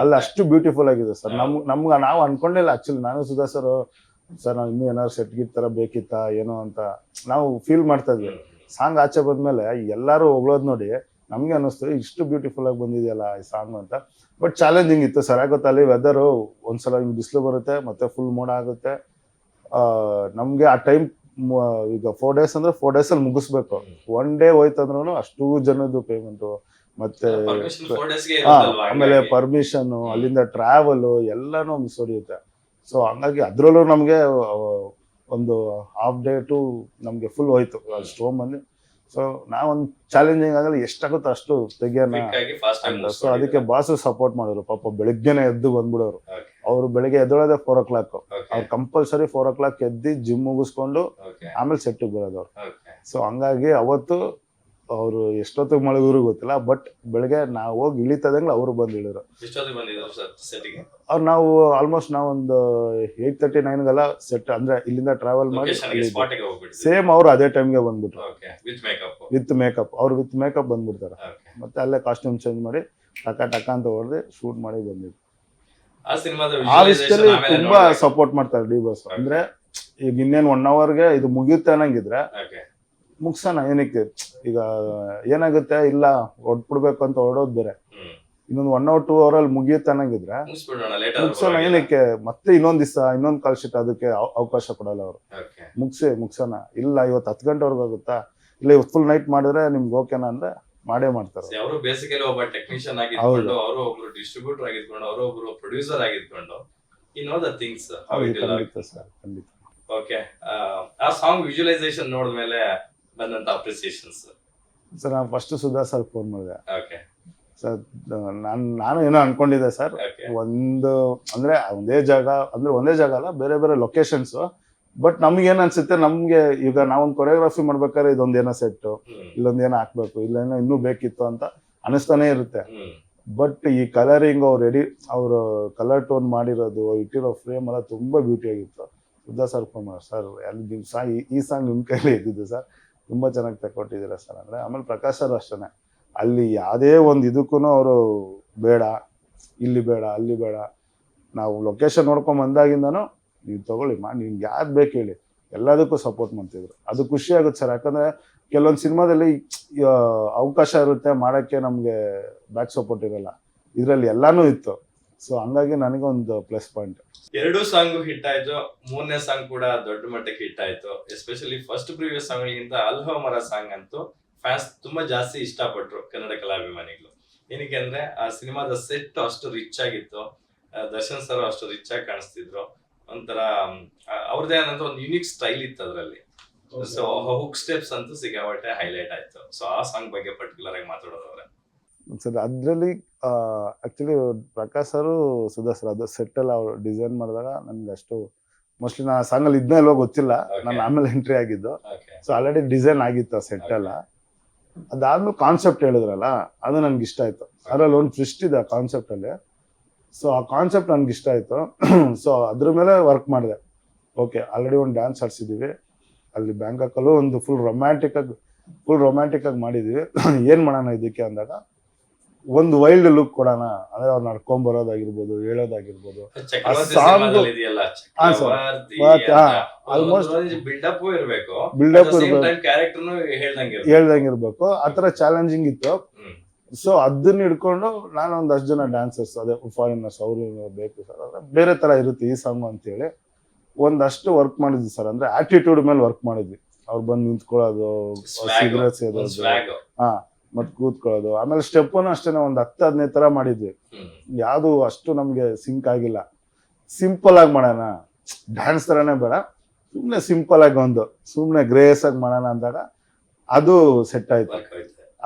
ಅಲ್ಲ, ಅಷ್ಟು ಬ್ಯೂಟಿಫುಲ್ ಆಗಿದೆ ಸರ್. ನಮ್ಗೆ ನಾವು ಅನ್ಕೊಂಡಿಲ್ಲ ಆಕ್ಚುಲಿ. ನಾನು ಸುಧಾ ಸರ್ ನಾವು ಇನ್ನೂ ಏನಾದ್ರು ಸೆಟ್ ಗಿಟ್ ತರ ಬೇಕಿತ್ತ ಏನೋ ಅಂತ ನಾವು ಫೀಲ್ ಮಾಡ್ತಾ ಇದ್ವಿ. ಸಾಂಗ್ ಆಚೆ ಬಂದ್ಮೇಲೆ ಎಲ್ಲಾರು ಹೊಗಳೋದ್ ನೋಡಿ ನಮ್ಗೆ ಅನ್ನಿಸ್ತು ಇಷ್ಟು ಬ್ಯೂಟಿಫುಲ್ ಆಗಿ ಬಂದಿದೆಯಲ್ಲ ಈ ಸಾಂಗ್ ಅಂತ. ಬಟ್ ಚಾಲೆಂಜಿಂಗ್ ಇತ್ತು ಸರ್. ಯಾಕೆ ಗೊತ್ತಾ, ಅಲ್ಲಿ ವೆದರ್ ಒಂದ್ಸಲ ಹಿಂಗ್ ಬಿಸಿಲು ಬರುತ್ತೆ, ಮತ್ತೆ ಫುಲ್ ಮೋಡ ಆಗುತ್ತೆ. ನಮ್ಗೆ ಆ ಟೈಮ್ ಈಗ 4 days ಅಂದ್ರೆ 4 days ಅಲ್ಲಿ ಮುಗಿಸ್ಬೇಕು. 1 day ಹೋಯ್ತಂದ್ರೂ ಅಷ್ಟು ಜನದ್ದು ಪೇಮೆಂಟು, ಮತ್ತೆ ಆಮೇಲೆ ಪರ್ಮಿಷನ್, ಅಲ್ಲಿಂದ ಟ್ರಾವೆಲ್ ಎಲ್ಲಾನು ಮಿಸ್ ಹೊಡಿಯುತ್ತೆ. ಸೊ ಹಂಗಾಗಿ ಅದ್ರಲ್ಲೂ ನಮ್ಗೆ ಒಂದು ಹಾಫ್ ಡೇ ಟು ನಮ್ಗೆ ಫುಲ್ ಹೋಯ್ತು ಸ್ಟೋಮ್ ಅಲ್ಲಿ. ಸೊ ನಾವೊಂದು ಚಾಲೆಂಜಿಂಗ್ ಆಗಲ್ಲ, ಎಷ್ಟಾಗುತ್ತೋ ಅಷ್ಟು ತೆಗಿಯೋಣ. ಸೊ ಅದಕ್ಕೆ ಬಾಸು ಸಪೋರ್ಟ್ ಮಾಡಿದ್ರು. ಪಾಪ ಬೆಳಿಗ್ಗೆನೆ ಎದ್ದು ಬಂದ್ಬಿಡೋರು. ಅವ್ರು ಬೆಳಿಗ್ಗೆ ಎದ್ದೊಳದೆ 4 o'clock. ಅವ್ರು ಕಂಪಲ್ಸರಿ 4 o'clock ಎದ್ದು ಜಿಮ್ ಮುಗಿಸ್ಕೊಂಡು ಆಮೇಲೆ ಸೆಟ್ಟಿಗೆ ಬರೋದು ಅವ್ರು. ಸೊ ಹಂಗಾಗಿ ಅವತ್ತು ಅವರು ಎಷ್ಟೊತ್ತಿಗೆ ಮಲಗಿದ್ರು ಗೊತ್ತಿಲ್ಲ. ಬಟ್ ಬೆಳಗ್ಗೆ ನಾವು ಹೋಗಿ ಇಳಿತದಂಗ್ಲ ಅವ್ರು ಬಂದು ಇಳಿದ್ರು. ಅವ್ರು ನಾವು ಆಲ್ಮೋಸ್ಟ್ ನಾವೊಂದು 8:39 ಸೆಟ್ ಅಂದ್ರೆ ಇಲ್ಲಿಂದ ಟ್ರಾವೆಲ್ ಮಾಡಿ ಸೇಮ್ ಅವ್ರು ಅದೇ ಟೈಮ್ಗೆ ಬಂದ್ಬಿಟ್ರು ವಿತ್ ಮೇಕಪ್. ಅವ್ರು ವಿತ್ ಮೇಕಪ್ ಬಂದ್ಬಿಡ್ತಾರೆ. ಮತ್ತೆ ಅಲ್ಲೇ ಕಾಸ್ಟ್ಯೂಮ್ ಚೇಂಜ್ ಮಾಡಿ ಟಕ ಅಂತ ಹೊಡೆದು ಶೂಟ್ ಮಾಡಿ ಬಂದಿದ್ರು. ಆ ವಿಷಯದಲ್ಲಿ ತುಂಬಾ ಸಪೋರ್ಟ್ ಮಾಡ್ತಾರೆ ಡಿ ಬಾಸ್. ಅಂದ್ರೆ ಈಗ ಇನ್ನೇನ್ 1 hourಗೆ ಇದು ಮುಗಿಯುತ್ತೆ ಅನ್ನಂಗಿದ್ರೆ ಮುಗ್ಸೋಣ. ಏನಕ್ಕೆ ಈಗ ಏನಾಗುತ್ತೆ, ಇಲ್ಲ ಹೊಡ್ಬಿಡ್ಬೇಕು ಅಂತ ಹೊರಡೋದ್ ಬೇರೆ. ಇನ್ನೊಂದು 1 hour 2 hour ಅಲ್ಲಿ ಮುಗಿಯುತ್ತೆ ಅನ್ನಂಗಿದ್ರೆ ಮುಗ್ಸೋಣ. ಏನಕ್ಕೆ ಮತ್ತೆ ಇನ್ನೊಂದ್ ದಿವಸ ಇನ್ನೊಂದ್ ಕಾಲ್ ಶೀಟ್ ಅದಕ್ಕೆ ಅವಕಾಶ ಕೊಡಲ್ಲ ಅವರು. ಮುಗ್ಸೋಣ. ಇಲ್ಲ ಇವತ್ತು 10 ಗಂಟೆವರೆಗೂ ಆಗುತ್ತಾ, ಇಲ್ಲ ಇವತ್ತು ಫುಲ್ ನೈಟ್ ಮಾಡಿದ್ರೆ ನಿಮ್ಗೆ ಓಕೆನಾ ಅಂದ್ರೆ ಮಾಡೇ ಮಾಡ್ತಾರೆ. ಅವರು ಬೇಸಿಕಲಿ ಒಬ್ಬ ಟೆಕ್ನಿಷಿಯನ್ ಆಗಿದ್ಕೊಂಡು, ಅವರು ಒಬ್ರು ಡಿಸ್ಟ್ರಿಬ್ಯೂಟರ್ ಆಗಿದ್ಕೊಂಡು, ಅವರು ಒಬ್ರು ಪ್ರೊಡ್ಯೂಸರ್ ಆಗಿದ್ಕೊಂಡು, you know the things how it will work. ಖಂಡಿತ. ಓಕೆ, ಆ ಸಾಂಗ್ ವಿಜುವಲೈಸೇಷನ್ ನೋಡಿದ್ಮೇಲೆ ಬಂದಂತ ಅಪ್ರಿಸಿಯೇಷನ್ಸ್ ಸರ್? ನಾನು ಫಸ್ಟ್ ಸುಧಾ ಸರ್ ಫೋನ್ ಮಾಡಿದೆ ಸರ್. ನಾನು ಏನೋ ಅನ್ಕೊಂಡಿದ್ದೆ ಸರ್. ಒಂದು ಅಂದ್ರೆ ಒಂದೇ ಜಾಗ ಅಲ್ಲ, ಬೇರೆ ಬೇರೆ ಲೊಕೇಶನ್ಸ್. ಬಟ್ ನಮ್ಗೆ ಏನ್ ಅನ್ಸುತ್ತೆ, ನಮ್ಗೆ ಈಗ ನಾವೊಂದು ಕೊರಿಯೋಗ್ರಫಿ ಮಾಡ್ಬೇಕಾದ್ರೆ ಇದೊಂದೇನೋ ಸೆಟ್, ಇಲ್ಲೊಂದೇನೋ ಹಾಕ್ಬೇಕು, ಇಲ್ಲೇನೋ ಇನ್ನೂ ಬೇಕಿತ್ತು ಅಂತ ಅನಿಸ್ತಾನೆ ಇರುತ್ತೆ. ಬಟ್ ಈ ಕಲರಿಂಗ್ ಅವರು ಕಲರ್ ಟೋನ್ ಮಾಡಿರೋದು ಇಟ್ಟಿರೋ ಫ್ರೇಮ್ ಎಲ್ಲ ತುಂಬಾ ಬ್ಯೂಟಿ ಆಗಿತ್ತು. ಸುಧಾ ಸರ್ ಸರ್ ಅಲ್ಲಿ ಈ ಸಾಂಗ್ ನಿಮ್ಮ ಕೈಲೇ ಇದ್ದಿದ್ದು ಸರ್, ತುಂಬಾ ಚೆನ್ನಾಗಿ ತಗೊಟ್ಟಿದ್ದೀರಾ ಸರ್ ಅಂದ್ರೆ. ಆಮೇಲೆ ಪ್ರಕಾಶ್ ಸರ್ ಅಷ್ಟೇ, ಅಲ್ಲಿ ಯಾವುದೇ ಒಂದು ಇದಕ್ಕೂ ಅವರು ಬೇಡ ಇಲ್ಲಿ ಬೇಡ ಅಲ್ಲಿ ಬೇಡ, ನಾವು ಲೊಕೇಶನ್ ನೋಡ್ಕೊಂಡ್ ಬಂದಾಗಿಂದನೂ ನೀವು ತಗೊಳ್ಳಿ ನಿಮ್ಗೆ ಯಾವ್ದು ಬೇಕು ಹೇಳಿ ಎಲ್ಲದಕ್ಕೂ ಸಪೋರ್ಟ್ ಮಾಡ್ತಿದ್ರು. ಅದು ಖುಷಿ ಆಗುತ್ತೆ ಸರ್, ಯಾಕಂದ್ರೆ ಕೆಲವೊಂದು ಸಿನಿಮಾದಲ್ಲಿ ಅವಕಾಶ ಇರುತ್ತೆ ಮಾಡೋಕ್ಕೆ, ನಮಗೆ ಬ್ಯಾಕ್ ಸಪೋರ್ಟ್ ಇರಲ್ಲ. ಇದರಲ್ಲಿ ಎಲ್ಲಾನು ಇತ್ತು. ಸೊ ಹಂಗಾಗಿ ನನಗೊಂದು ಪ್ಲಸ್ ಪಾಯಿಂಟ್. 2 ಸಾಂಗ್ ಹಿಟ್ ಆಯ್ತು, 3ನೇ ಸಾಂಗ್ ಕೂಡ ದೊಡ್ಡ ಮಟ್ಟಕ್ಕೆ ಹಿಟ್ ಆಯ್ತು. ಎಸ್ಪೆಷಲಿ ಫಸ್ಟ್ ಪ್ರೀವಿಯಸ್ ಸಾಂಗ್ ಗಿಂತ ಅಲ್ಹೋ ಮರ ಸಾಂಗ್ ಅಂತೂ ಫ್ಯಾನ್ಸ್ ತುಂಬಾ ಜಾಸ್ತಿ ಇಷ್ಟಪಟ್ರು ಕನ್ನಡ ಕಲಾಭಿಮಾನಿಗಳು. ಏನಕ್ಕೆ ಅಂದ್ರೆ ಆ ಸಿನಿಮಾದ ಸೆಟ್ ಅಷ್ಟು ರಿಚ್ ಆಗಿತ್ತು, ದರ್ಶನ್ ಸರ್ ಅಷ್ಟು ರಿಚ್ ಆಗಿ ಕಾಣಿಸ್ತಿದ್ರು. ಒಂಥರ ಅವ್ರದೇ ಆದಂತ ಒಂದು ಯುನಿಕ್ ಸ್ಟೈಲ್ ಇತ್ತು ಅದರಲ್ಲಿ. ಸೊ ಹುಕ್ ಸ್ಟೆಪ್ಸ್ ಅಂತೂ ಸಿಕ್ಕಾಪಟ್ಟೆ ಹೈಲೈಟ್ ಆಯ್ತು. ಸೊ ಆ ಸಾಂಗ್ ಬಗ್ಗೆ ಪರ್ಟಿಕ್ಯುಲರ್ ಆಗಿ ಮಾತಾಡೋದವ್ರೆ ಸರ್, ಅದರಲ್ಲಿ actually Prakash sir Sudha sir ಅದು ಸೆಟ್ ಎಲ್ಲ ಅವ್ರು ಡಿಸೈನ್ ಮಾಡಿದಾಗ ನನ್ಗೆ ಅಷ್ಟು ಮೋಸ್ಟ್ಲಿ ನಾನು ಆ ಸಾಂಗಲ್ಲಿ ಇದ್ನ ಇಲ್ವೋ ಗೊತ್ತಿಲ್ಲ, ನಾನು ಆಮೇಲೆ ಎಂಟ್ರಿ ಆಗಿದ್ದು. ಸೊ ಆಲ್ರೆಡಿ ಡಿಸೈನ್ ಆಗಿತ್ತು ಆ ಸೆಟ್ ಎಲ್ಲ. ಅದಾದ್ಮೇಲೆ ಕಾನ್ಸೆಪ್ಟ್ ಹೇಳಿದ್ರಲ್ಲ, ಅದು ನನ್ಗೆ ಇಷ್ಟ ಆಯ್ತು. ಅದ್ರಲ್ಲಿ ಒಂದು ಟ್ವಿಸ್ಟ್ ಇದೆ ಆ ಕಾನ್ಸೆಪ್ಟ್ ಅಲ್ಲಿ. ಸೊ ಆ ಕಾನ್ಸೆಪ್ಟ್ ನನ್ಗೆ ಇಷ್ಟ ಆಯ್ತು. ಸೊ ಅದ್ರ ಮೇಲೆ ವರ್ಕ್ ಮಾಡಿದೆ. ಓಕೆ, ಆಲ್ರೆಡಿ ಒಂದು ಡ್ಯಾನ್ಸ್ ಆಡ್ಸಿದೀವಿ ಅಲ್ಲಿ ಬ್ಯಾಂಕಾಕಲ್ಲೂ, ಒಂದು ಫುಲ್ ರೊಮ್ಯಾಂಟಿಕ್ ಆಗಿ ಮಾಡಿದೀವಿ. ಏನ್ ಮಾಡೋಣ ಇದಕ್ಕೆ ಅಂದಾಗ ಒಂದು ವೈಲ್ಡ್ ಲುಕ್ ಕೊಡೋಣ, ಅಂದ್ರೆ ಅವ್ರು ನಡ್ಕೊಂಡ್ ಬರೋದಾಗಿರ್ಬೋದು, ಹೇಳೋದಾಗಿರ್ಬೋದು. ಆಲ್ಮೋಸ್ಟ್ ಬಿಲ್ಡಪ್ ಇರ್ಬೇಕು, ಹೇಳ್ದಂಗಿರ್ಬೇಕು, ಆತರ ಚಾಲೆಂಜಿಂಗ್ ಇತ್ತು. ಸೊ ಅದನ್ನ ಹಿಡ್ಕೊಂಡು ನಾನು ಒಂದಷ್ಟು ಜನ ಡ್ಯಾನ್ಸರ್ಸ್, ಅದೇ ಫಾರಿನರ್ಸ್ ಅವರು ಬೇಕು ಸರ್, ಅಂದ್ರೆ ಬೇರೆ ತರ ಇರುತ್ತೆ ಈ ಸಾಂಗ್ ಅಂತ ಹೇಳಿ ಒಂದಷ್ಟು ವರ್ಕ್ ಮಾಡಿದ್ವಿ ಸರ್. ಅಂದ್ರೆ ಆಟಿಟ್ಯೂಡ್ ಮೇಲೆ ವರ್ಕ್ ಮಾಡಿದ್ವಿ. ಅವ್ರು ಬಂದು ನಿಂತ್ಕೊಳ್ಳೋದು, ಸಿಗರೇಟ್ ಸೇದೋದು, ಮತ್ ಕೂತ್ಕೊಳ್ಳೋದು. ಆಮೇಲೆ ಸ್ಟೆಪ್ಪನ್ನು ಅಷ್ಟೇನೆ ಒಂದ್ 10-15 ತರ ಮಾಡಿದ್ವಿ. ಯಾವ್ದು ಅಷ್ಟು ನಮ್ಗೆ ಸಿಂಕ್ ಆಗಿಲ್ಲ. ಸಿಂಪಲ್ ಆಗಿ ಮಾಡೋಣ, ಡ್ಯಾನ್ಸ್ ತರನೇ ಬೇಡ, ಸುಮ್ನೆ ಸಿಂಪಲ್ ಆಗಿ ಸುಮ್ನೆ ಗ್ರೇಸ್ ಆಗಿ ಮಾಡೋಣ ಅಂದಾಗ ಅದು ಸೆಟ್ ಆಯ್ತು.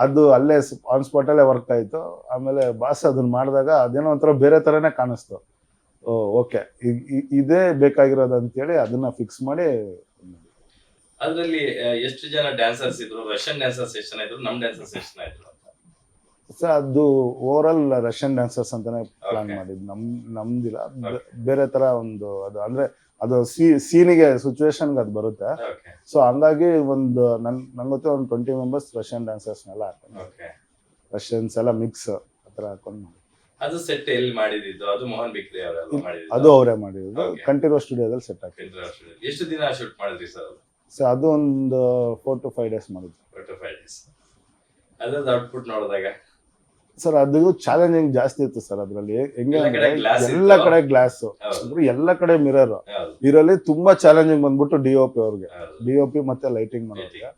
ಅದು ಅಲ್ಲೇ ಆನ್ ಸ್ಪಾಟ್ ಅಲ್ಲೇ ವರ್ಕ್ ಆಯ್ತು. ಆಮೇಲೆ ಬಾಸ್ ಅದನ್ನ ಮಾಡಿದಾಗ ಅದೇನೋ ಒಂಥರ ಬೇರೆ ತರನೇ ಕಾಣಿಸ್ತು. ಓಕೆ, ಇದೇ ಬೇಕಾಗಿರೋದು ಅಂತೇಳಿ ಅದನ್ನ ಫಿಕ್ಸ್ ಮಾಡಿ. ಅದ್ರಲ್ಲಿ ಎಷ್ಟು ಜನ ಡ್ಯಾನ್ಸರ್ಸ್ ಇದ್ರು? ರಷ್ಯನ್ ಡ್ಯಾನ್ಸರ್ಸ್ ಎಷ್ಟು ಜನ ಇದ್ರು, ನಮ್ ಡ್ಯಾನ್ಸರ್ಸ್ ಎಷ್ಟು ಜನ ಇದ್ರು? ಸರ್ ಅದು ಓವರ್ ಆಲ್ ರಷ್ಯನ್ ಡ್ಯಾನ್ಸರ್ಸ್ ಅಂತಾನೆ ಪ್ಲಾನ್ ಮಾಡಿದ್. ನಮ್ದಿಲ್ಲ, ಬೇರೆ ತರ ಒಂದು ಅದು ಅಂದ್ರೆ ಅದು ಸೀನಿಗೆ ಸಿಚುವೇಶನ್ಗೆ ಅದು ಬರುತ್ತೆ. ಸೊ ಹಂಗಾಗಿ ಒಂದು ನಂಗೆ ಗೊತ್ತೇ ಒಂದು 20 ಮೆಂಬರ್ಸ್ ರಷ್ಯನ್ ಡ್ಯಾನ್ಸರ್ಸ್ನೆಲ್ಲ ಹಾಕೊಂಡು, ರಷ್ಯನ್ಸ್ ಎಲ್ಲ ಮಿಕ್ಸ್ ಆತರ ಹಾಕೊಂಡು. ಅದು ಸೆಟ್ ಎಲ್ಲಿ ಮಾಡಿದ್ದು? ಅದು ಮೋಹನ್ ಬಿಕ್ರಿ ಅವರೆಲ್ಲ ಮಾಡಿದ್ದು? ಅದು ಅವರೇ ಮಾಡಿದ್ದು, ಕಂಠೀರವ ಸ್ಟುಡಿಯೋದಲ್ಲಿ ಸೆಟ್ ಹಾಕಿದ್ರು. ಎಷ್ಟು ದಿನ ಶೂಟ್ ಮಾಡಿದ್ರಿ ಸರ್? ಸೊ ಅದು ಒಂದು 4 to 5 days ಮಾಡಿದ್ವಿ. 4 to 5 days. ಅದ್ರದ್ದು ಔಟ್ಪುಟ್ ನೋಡಿದಾಗ ಸರ್ ಅದು ಚಾಲೆಂಜಿಂಗ್ ಜಾಸ್ತಿ ಇತ್ತು ಸರ್. ಅದ್ರಲ್ಲಿ ಹೆಂಗೆ ಎಲ್ಲ ಕಡೆ ಗ್ಲಾಸ್, ಎಲ್ಲ ಕಡೆ ಮಿರರ್ ಇದರಲ್ಲಿ ತುಂಬಾ ಚಾಲೆಂಜಿಂಗ್ ಬಂದ್ಬಿಟ್ಟು ಡಿಒಪಿ ಅವ್ರಿಗೆ, ಡಿಒಪಿ ಮತ್ತೆ ಲೈಟಿಂಗ್ ಮಾಡೋರಿಗೆ.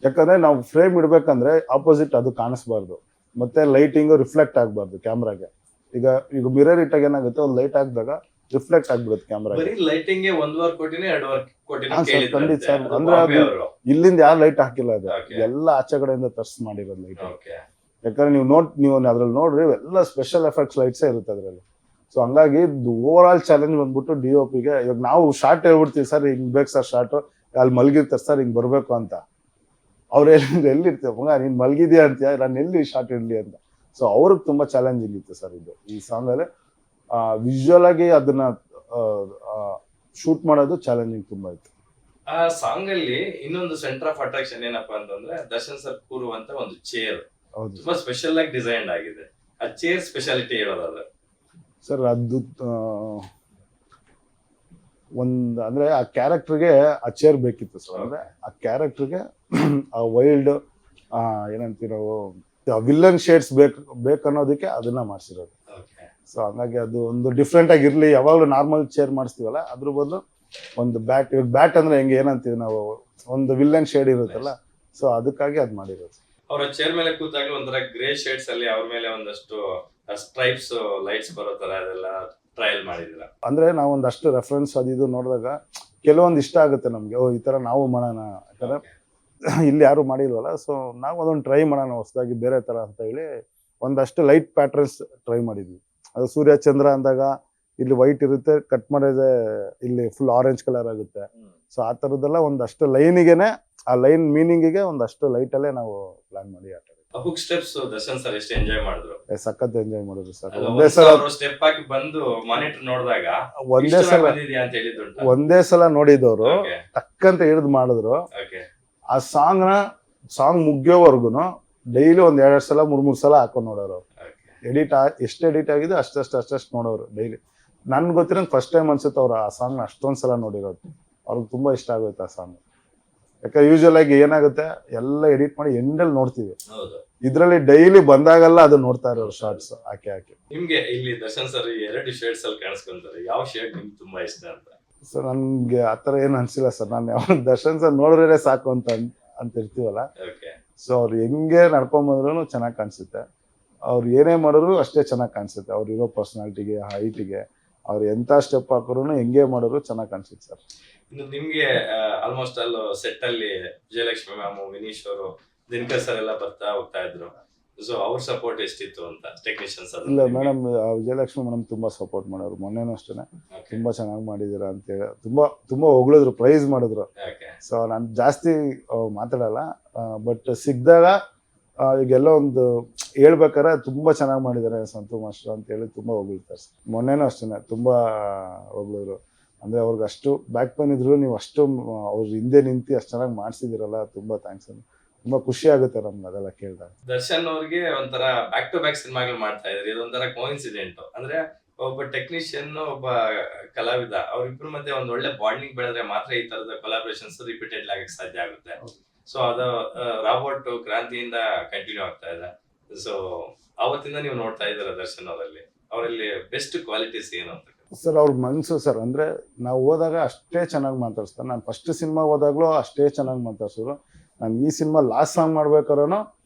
ಯಾಕಂದ್ರೆ ನಾವು ಫ್ರೇಮ್ ಇಡ್ಬೇಕಂದ್ರೆ ಆಪೋಸಿಟ್ ಅದು ಕಾಣಿಸ್ಬಾರ್ದು, ಮತ್ತೆ ಲೈಟಿಂಗ್ ರಿಫ್ಲೆಕ್ಟ್ ಆಗ್ಬಾರ್ದು ಕ್ಯಾಮ್ರಾಗೆ. ಈಗ ಮಿರರ್ ಇಟ್ಟಾಗ ಏನಾಗುತ್ತೆ, ಒಂದು ಲೈಟ್ ಹಾಕಿದಾಗ ರಿಫ್ಲೆಕ್ಟ್ ಆಗ್ಬಿಡುತ್ತೆ ಕ್ಯಾಮ್ರಾ. ಲೈಟಿಂಗ್ 1.5 ಕೋಟಿನೇ 2.5 ಕೋಟಿ ಖಂಡಿತ ಸರ್. ಅಂದ್ರೆ ಅದು ಇಲ್ಲಿಂದ ಯಾರು ಲೈಟ್ ಹಾಕಿಲ್ಲ, ಅದು ಎಲ್ಲ ಆಚೆ ಕಡೆಯಿಂದ ತರ್ಸ್ ಮಾಡಿರೋದು ಲೈಟ್. ಯಾಕಂದ್ರೆ ನೀವು ಅದ್ರಲ್ಲಿ ನೋಡ್ರಿ ಎಲ್ಲ ಸ್ಪೆಷಲ್ ಎಫೆಕ್ಟ್ಸ್ ಲೈಟ್ಸೇ ಇರುತ್ತೆ ಅದ್ರಲ್ಲಿ. ಸೊ ಹಂಗಾಗಿ ಓವರ್ ಆಲ್ ಚಾಲೆಂಜ್ ಬಂದ್ಬಿಟ್ಟು ಡಿಒಪಿಗೆ. ಇವಾಗ ನಾವು ಶಾರ್ಟ್ ಹೇಳ್ಬಿಡ್ತೀವಿ ಸರ್, ಹಿಂಗ್ ಬೇಕು ಸರ್ ಶಾರ್ಟ್, ಅಲ್ಲಿ ಮಲಗಿರ್ತಾರೆ ಸರ್, ಹಿಂಗ್ ಬರ್ಬೇಕು ಅಂತ. ಅವ್ರು ಎಲ್ಲಿರ್ತೀವಿ ಮಗ ನೀನ್ ಮಲಗಿದ್ಯಾ ಅಂತೀಯ, ನಾನು ಎಲ್ಲಿ ಶಾರ್ಟ್ ಇರ್ಲಿ ಅಂತ. ಸೊ ಅವ್ರಿಗೆ ತುಂಬಾ ಚಾಲೆಂಜಿಂಗ್ ಇತ್ತು ಸರ್ ಇದು. ಈ ಸಾಂಗ್ ಅಲ್ಲಿ ವಿಜುವಲ್ ಆಗಿ ಅದನ್ನ ಶೂಟ್ ಮಾಡೋದು ಚಾಲೆಂಜಿಂಗ್ ತುಂಬಾ ಇತ್ತು. ಆ ಸಾಂಗ್ ಅಲ್ಲಿ ಇನ್ನೊಂದು ಸೆಂಟರ್ ಆಫ್ ಅಟ್ರಾಕ್ಷನ್ ಏನಪ್ಪಾ ಅಂತಂದ್ರೆ ದರ್ಶನ್ ಸರ್ ಕೂರುವಂತ ಒಂದು ಚೇರ್ ತುಂಬಾ ಸ್ಪೆಷಲ್ ಆಗಿ ಡಿಸೈನ್ ಆಗಿದೆ. ಆ ಚೇರ್ ಸ್ಪೆಷಾಲಿಟಿ ಹೇಳೋದಾದ್ರೆ ಸರ್, ಅದು ಅಂದ್ರೆ ಆ ಕ್ಯಾರೆಕ್ಟರ್ಗೆ ಆ ಚೇರ್ ಬೇಕಿತ್ತು ಸರ್. ಅಂದ್ರೆ ಆ ಕ್ಯಾರೆಕ್ಟರ್ಗೆ ಆ ವೈಲ್ಡ್ ಏನಂತೀವಿ ನಾವು ವಿಲ್ಲನ್ ಶೇಡ್ಸ್ ಬೇಕನ್ನೋದಕ್ಕೆ ಅದನ್ನ ಮಾಡಿಸಿರೋದು. ಸೊ ಹಂಗಾಗಿ ಅದು ಒಂದು ಡಿಫ್ರೆಂಟ್ ಆಗಿರ್ಲಿ. ಯಾವಾಗ್ಲೂ ನಾರ್ಮಲ್ ಚೇರ್ ಮಾಡಿಸ್ತೀವಲ್ಲ, ಅದ್ರ ಬದಲು ಒಂದು ಬ್ಯಾಟ್. ಇವಾಗ ಬ್ಯಾಟ್ ಅಂದ್ರೆ ಹೆಂಗೆ ಏನಂತೀವಿ ನಾವು, ಒಂದು ವಿಲ್ಲನ್ ಶೇಡ್ ಇರುತ್ತಲ್ಲ, ಸೊ ಅದಕ್ಕಾಗಿ ಅದ್ ಮಾಡಿರೋದು. ಅವರ ಚೇರ್ ಮೇಲೆ ಕೂತಾಗ್ಲೂ ಒಂಥರ ಗ್ರೇ ಶೇಡ್ಸ್ ಅಲ್ಲಿ ಅವ್ರ ಮೇಲೆ ಒಂದಷ್ಟು ಸ್ಟ್ರೈಪ್ಸ್ ಲೈಟ್ಸ್ ಬರೋ ತರ ಅದೆಲ್ಲ ಟ್ರಯಲ್ ಮಾಡಿದ್ರ. ಅಂದ್ರೆ ನಾವು ಒಂದಷ್ಟು ರೆಫರೆನ್ಸ್ ಅದು ನೋಡಿದಾಗ ಕೆಲವೊಂದು ಇಷ್ಟ ಆಗುತ್ತೆ ನಮ್ಗೆ. ಈ ತರ ನಾವು ಮಾಡೋಣ, ಯಾಕಂದ್ರೆ ಇಲ್ಲಿ ಯಾರು ಮಾಡಿಲ್ವಲ್ಲ. ಸೊ ನಾವು ಅದೊಂದು ಟ್ರೈ ಮಾಡೋಣ ಹೊಸದಾಗಿ ಬೇರೆ ತರ ಅಂತ ಹೇಳಿ ಒಂದಷ್ಟು ಲೈಟ್ ಪ್ಯಾಟರ್ನ್ಸ್ ಟ್ರೈ ಮಾಡಿದ್ವಿ. ಅದು ಸೂರ್ಯ ಚಂದ್ರ ಅಂದಾಗ ಇಲ್ಲಿ ವೈಟ್ ಇರುತ್ತೆ, ಕಟ್ ಮಾಡಿದ್ರೆ ಇಲ್ಲಿ ಫುಲ್ ಆರೆಂಜ್ ಕಲರ್ ಆಗುತ್ತೆ. ಸೊ ಆ ತರದ್ದೆಲ್ಲ ಒಂದಷ್ಟು ಲೈನಿಗೆನೆ, ಆ ಲೈನ್ ಮೀನಿಂಗಿಗೆ ಒಂದಷ್ಟು ಲೈಟ್ ಅಲ್ಲೇ ನಾವು ಪ್ಲಾನ್ ಮಾಡಿ ಆಟ. ಹುಕ್ ಸ್ಟೆಪ್ಸ್ ದರ್ಶನ್ ಸರ್ ಎಷ್ಟು ಎಂಜಾಯ್ ಮಾಡಿದ್ರು. ಸಖತ್ ಎಂಜಾಯ್ ಮಾಡಿದ್ರು ಸರ್. ಒಂದೇ ಸಲ ಸ್ಟೆಪ್ ಹಾಕಿ ಬಂದು ಮಾನಿಟರ್ ನೋಡಿದಾಗ ಒಂದೇ ಸಲ ಬಂದಿದ್ಯಾ ಅಂತ ಹೇಳಿದ್ರು. ಒಂದೇ ಸಲ ನೋಡಿದವರು ಟಕ್ಕಂತ ಹಿಡಿದು ಮಾಡಿದ್ರು. ಆ ಸಾಂಗ್ ಮುಗಿಯೋವರ್ಗುನು ಡೈಲಿ ಒಂದ್ 2 ಸಲ 3 ಸಲ ಹಾಕೊಂಡ್ ನೋಡೋರು. ಎಷ್ಟು ಎಡಿಟ್ ಆಗಿದೆ ಅಷ್ಟಷ್ಟು ನೋಡೋರು ಡೈಲಿ. ನನ್ ಗೊತ್ತಿರೋ ಫಸ್ಟ್ ಟೈಮ್ ಅನ್ಸುತ್ತೆ ಅವ್ರು ಆ ಸಾಂಗ್ ಅಷ್ಟೊಂದ್ ಸಲ ನೋಡಿರೋದು. ಅವ್ರಿಗೆ ತುಂಬಾ ಇಷ್ಟ ಆಗುತ್ತೆ ಆ ಸಾಂಗ್. ಯಾಕಂದ್ರೆ ಯೂಶುವಲ್ ಆಗಿ ಏನಾಗುತ್ತೆ, ಎಲ್ಲ ಎಡಿಟ್ ಮಾಡಿ ಎಂಡಲ್ಲಿ ನೋಡ್ತೀವಿ, ಇದ್ರಲ್ಲಿ ಡೈಲಿ ಬಂದಾಗೆಲ್ಲ ಅದು ನೋಡ್ತಾ ಇರೋರು ಶಾರ್ಟ್ಸ್ ಹಾಕಿ. ನಿಮ್ಗೆ ಇಲ್ಲಿ ದರ್ಶನ್ ಸರ್ 2 ಶೇಡ್ಸ್ ಅಲ್ಲಿ ಕಾಣಿಸ್ಕೊಂತಾರೆ, ಯಾವ ಶೇಡ್ ನಿಮ್ಗೆ ತುಂಬಾ ಇಷ್ಟ ಅಂತ? ಸರ್ ನನ್ಗೆ ಆತರ ಏನ್ ಅನ್ಸಿಲ್ಲ ಸರ್. ನಾನು ಯಾವ ದರ್ಶನ್ ಸರ್ ನೋಡಿದ್ರೆ ಸಾಕು ಅಂತ ಇರ್ತೀವಲ್ಲ, ಸೊ ಅವ್ರು ಹೆಂಗೆ ನಡ್ಕೊಂಡ್ ಬಂದ್ರು ಚೆನ್ನಾಗಿ ಕಾಣಿಸುತ್ತೆ. ಅವ್ರು ಏನೇ ಮಾಡಿದ್ರು ಅಷ್ಟೇ ಚೆನ್ನಾಗಿ ಕಾಣಿಸುತ್ತೆ. ಅವ್ರು ಇರೋ ಪರ್ಸನಾಲಿಟಿಗೆ, ಹೈಟಿಗೆ, ಅವ್ರು ಎಂತ ಸ್ಟೆಪ್ ಹಾಕೋರು ಹೆಂಗೆ ಮಾಡಿದ್ರು ಚೆನ್ನಾಗಿ ಕಾಣಿಸುತ್ತೆ ಸರ್. ಇನ್ನು ನಿಮ್ಗೆ ಆಲ್ಮೋಸ್ಟ್ ಅಲ್ಲಿ ಸೆಟ್ ಅಲ್ಲಿ ವಿಜಯಲಕ್ಷ್ಮಿ ಮ್ಯಾಮ್, ವಿನೀಶ್ ಅವರು, ದಿನಕರ್ ಸರ್ ಎಲ್ಲ ಬರ್ತಾ ಹೋಗ್ತಾ ಇದ್ರು. ಸೊ ಅವ್ರ ಸಪೋರ್ಟ್ ಎಷ್ಟಿತ್ತು ಅಂತ ಟೆಕ್ನಿಷಿಯನ್ಸ್? ಇಲ್ಲ ಮೇಡಮ್, ವಿಜಯಲಕ್ಷ್ಮಿ ಮೇಡಮ್ ತುಂಬಾ ಸಪೋರ್ಟ್ ಮಾಡೋರು. ಮೊನ್ನೆನೂ ಅಷ್ಟೇ ತುಂಬಾ ಚೆನ್ನಾಗಿ ಮಾಡಿದೀರಾ ಅಂತ ಹೇಳಿ ತುಂಬಾ ಹೊಗಳಿದ್ರು, ಪ್ರೈಸ್ ಮಾಡಿದ್ರು. ಸೊ ನಾನು ಜಾಸ್ತಿ ಮಾತಾಡಲ್ಲ, ಬಟ್ ಸಿಕ್ಕಿದಾಗ ಈಗೆಲ್ಲ ಒಂದು ಹೇಳ್ಬೇಕಾರೆ ತುಂಬಾ ಚೆನ್ನಾಗಿ ಮಾಡಿದ್ದಾರೆ ಸಂತು ಮಾಸ್ಟರ್ ಅಂತ ಹೇಳಿ ತುಂಬಾ ಹೊಗಳ್ತಾರೆ. ಮೊನ್ನೆನೂ ಅಷ್ಟೇ ತುಂಬಾ ಹೊಗಳಿದ್ರು. ಅಂದ್ರೆ ಅವ್ರಿಗೆ ಅಷ್ಟು ಬ್ಯಾಕ್ ಪೇನ್ ಇದ್ರು ನೀವು ಅಷ್ಟು ಅವ್ರ ಹಿಂದೆ ನಿಂತು ಅಷ್ಟು ಚೆನ್ನಾಗಿ ಮಾಡ್ಸಿದಿರಲ್ಲ, ತುಂಬಾ ಥ್ಯಾಂಕ್ಸ್. ತುಂಬಾ ಖುಷಿ ಆಗುತ್ತೆ ನಮ್ಗೆ ಅದೆಲ್ಲ ಕೇಳಿದಾಗ. ದರ್ಶನ್ ಅವ್ರಿಗೆ ಒಂಥರ ಬ್ಯಾಕ್ ಟು ಬ್ಯಾಕ್ ಸಿನಿಮಾಗಳು ಮಾಡ್ತಾ ಇದ್ರಿ, ಇದೊಂಥರ ಕೋಇನ್ಸಿಡೆಂಟ್. ಅಂದ್ರೆ ಒಬ್ಬ ಟೆಕ್ನಿಷಿಯನ್, ಒಬ್ಬ ಕಲಾವಿದ, ಅವ್ರಿಬ್ರ ಮಧ್ಯೆ ಒಂದ್ ಒಳ್ಳೆ ಬಾಂಡಿಂಗ್ ಬೆಳೆದ್ರೆ ಮಾತ್ರ ಈ ತರದ ಕೊಲಾಬ್ರೇಷನ್ಸ್ ರಿಪೀಟೆಡ್ ಆಗಕ್ಕೆ ಸಾಧ್ಯ ಆಗುತ್ತೆ. ಸೊ ಅದು ರಾಬರ್ಟ್ ಕ್ರಾಂತಿಯಿಂದ ಕಂಟಿನ್ಯೂ ಆಗ್ತಾ ಇದೆ. ಸೊ ಅವತ್ತಿಂದ ನೀವು ನೋಡ್ತಾ ಇದ್ದೀರಾ ದರ್ಶನ್ ಅವರಲ್ಲಿ ಬೆಸ್ಟ್ ಕ್ವಾಲಿಟೀಸ್ ಏನು ಅಂತ? ಸರ್ ಅವ್ರ ಮನ್ಸು ಸರ್. ಅಂದ್ರೆ ನಾವು ಹೋದಾಗ ಅಷ್ಟೇ ಚೆನ್ನಾಗಿ ಮಾತಾಡ್ಸ್ತಾರೆ. ನಾನು ಫಸ್ಟ್ ಸಿನಿಮಾ ಹೋದಾಗ್ಲೂ ಅಷ್ಟೇ ಚೆನ್ನಾಗಿ ಮಾತಾಡ್ಸಿದ್ರು. ನಾನು ಈ ಸಿನಿಮಾ ಲಾಸ್ಟ್ ಸಾಂಗ್ ಮಾಡ್ಬೇಕಾದ್ರೂ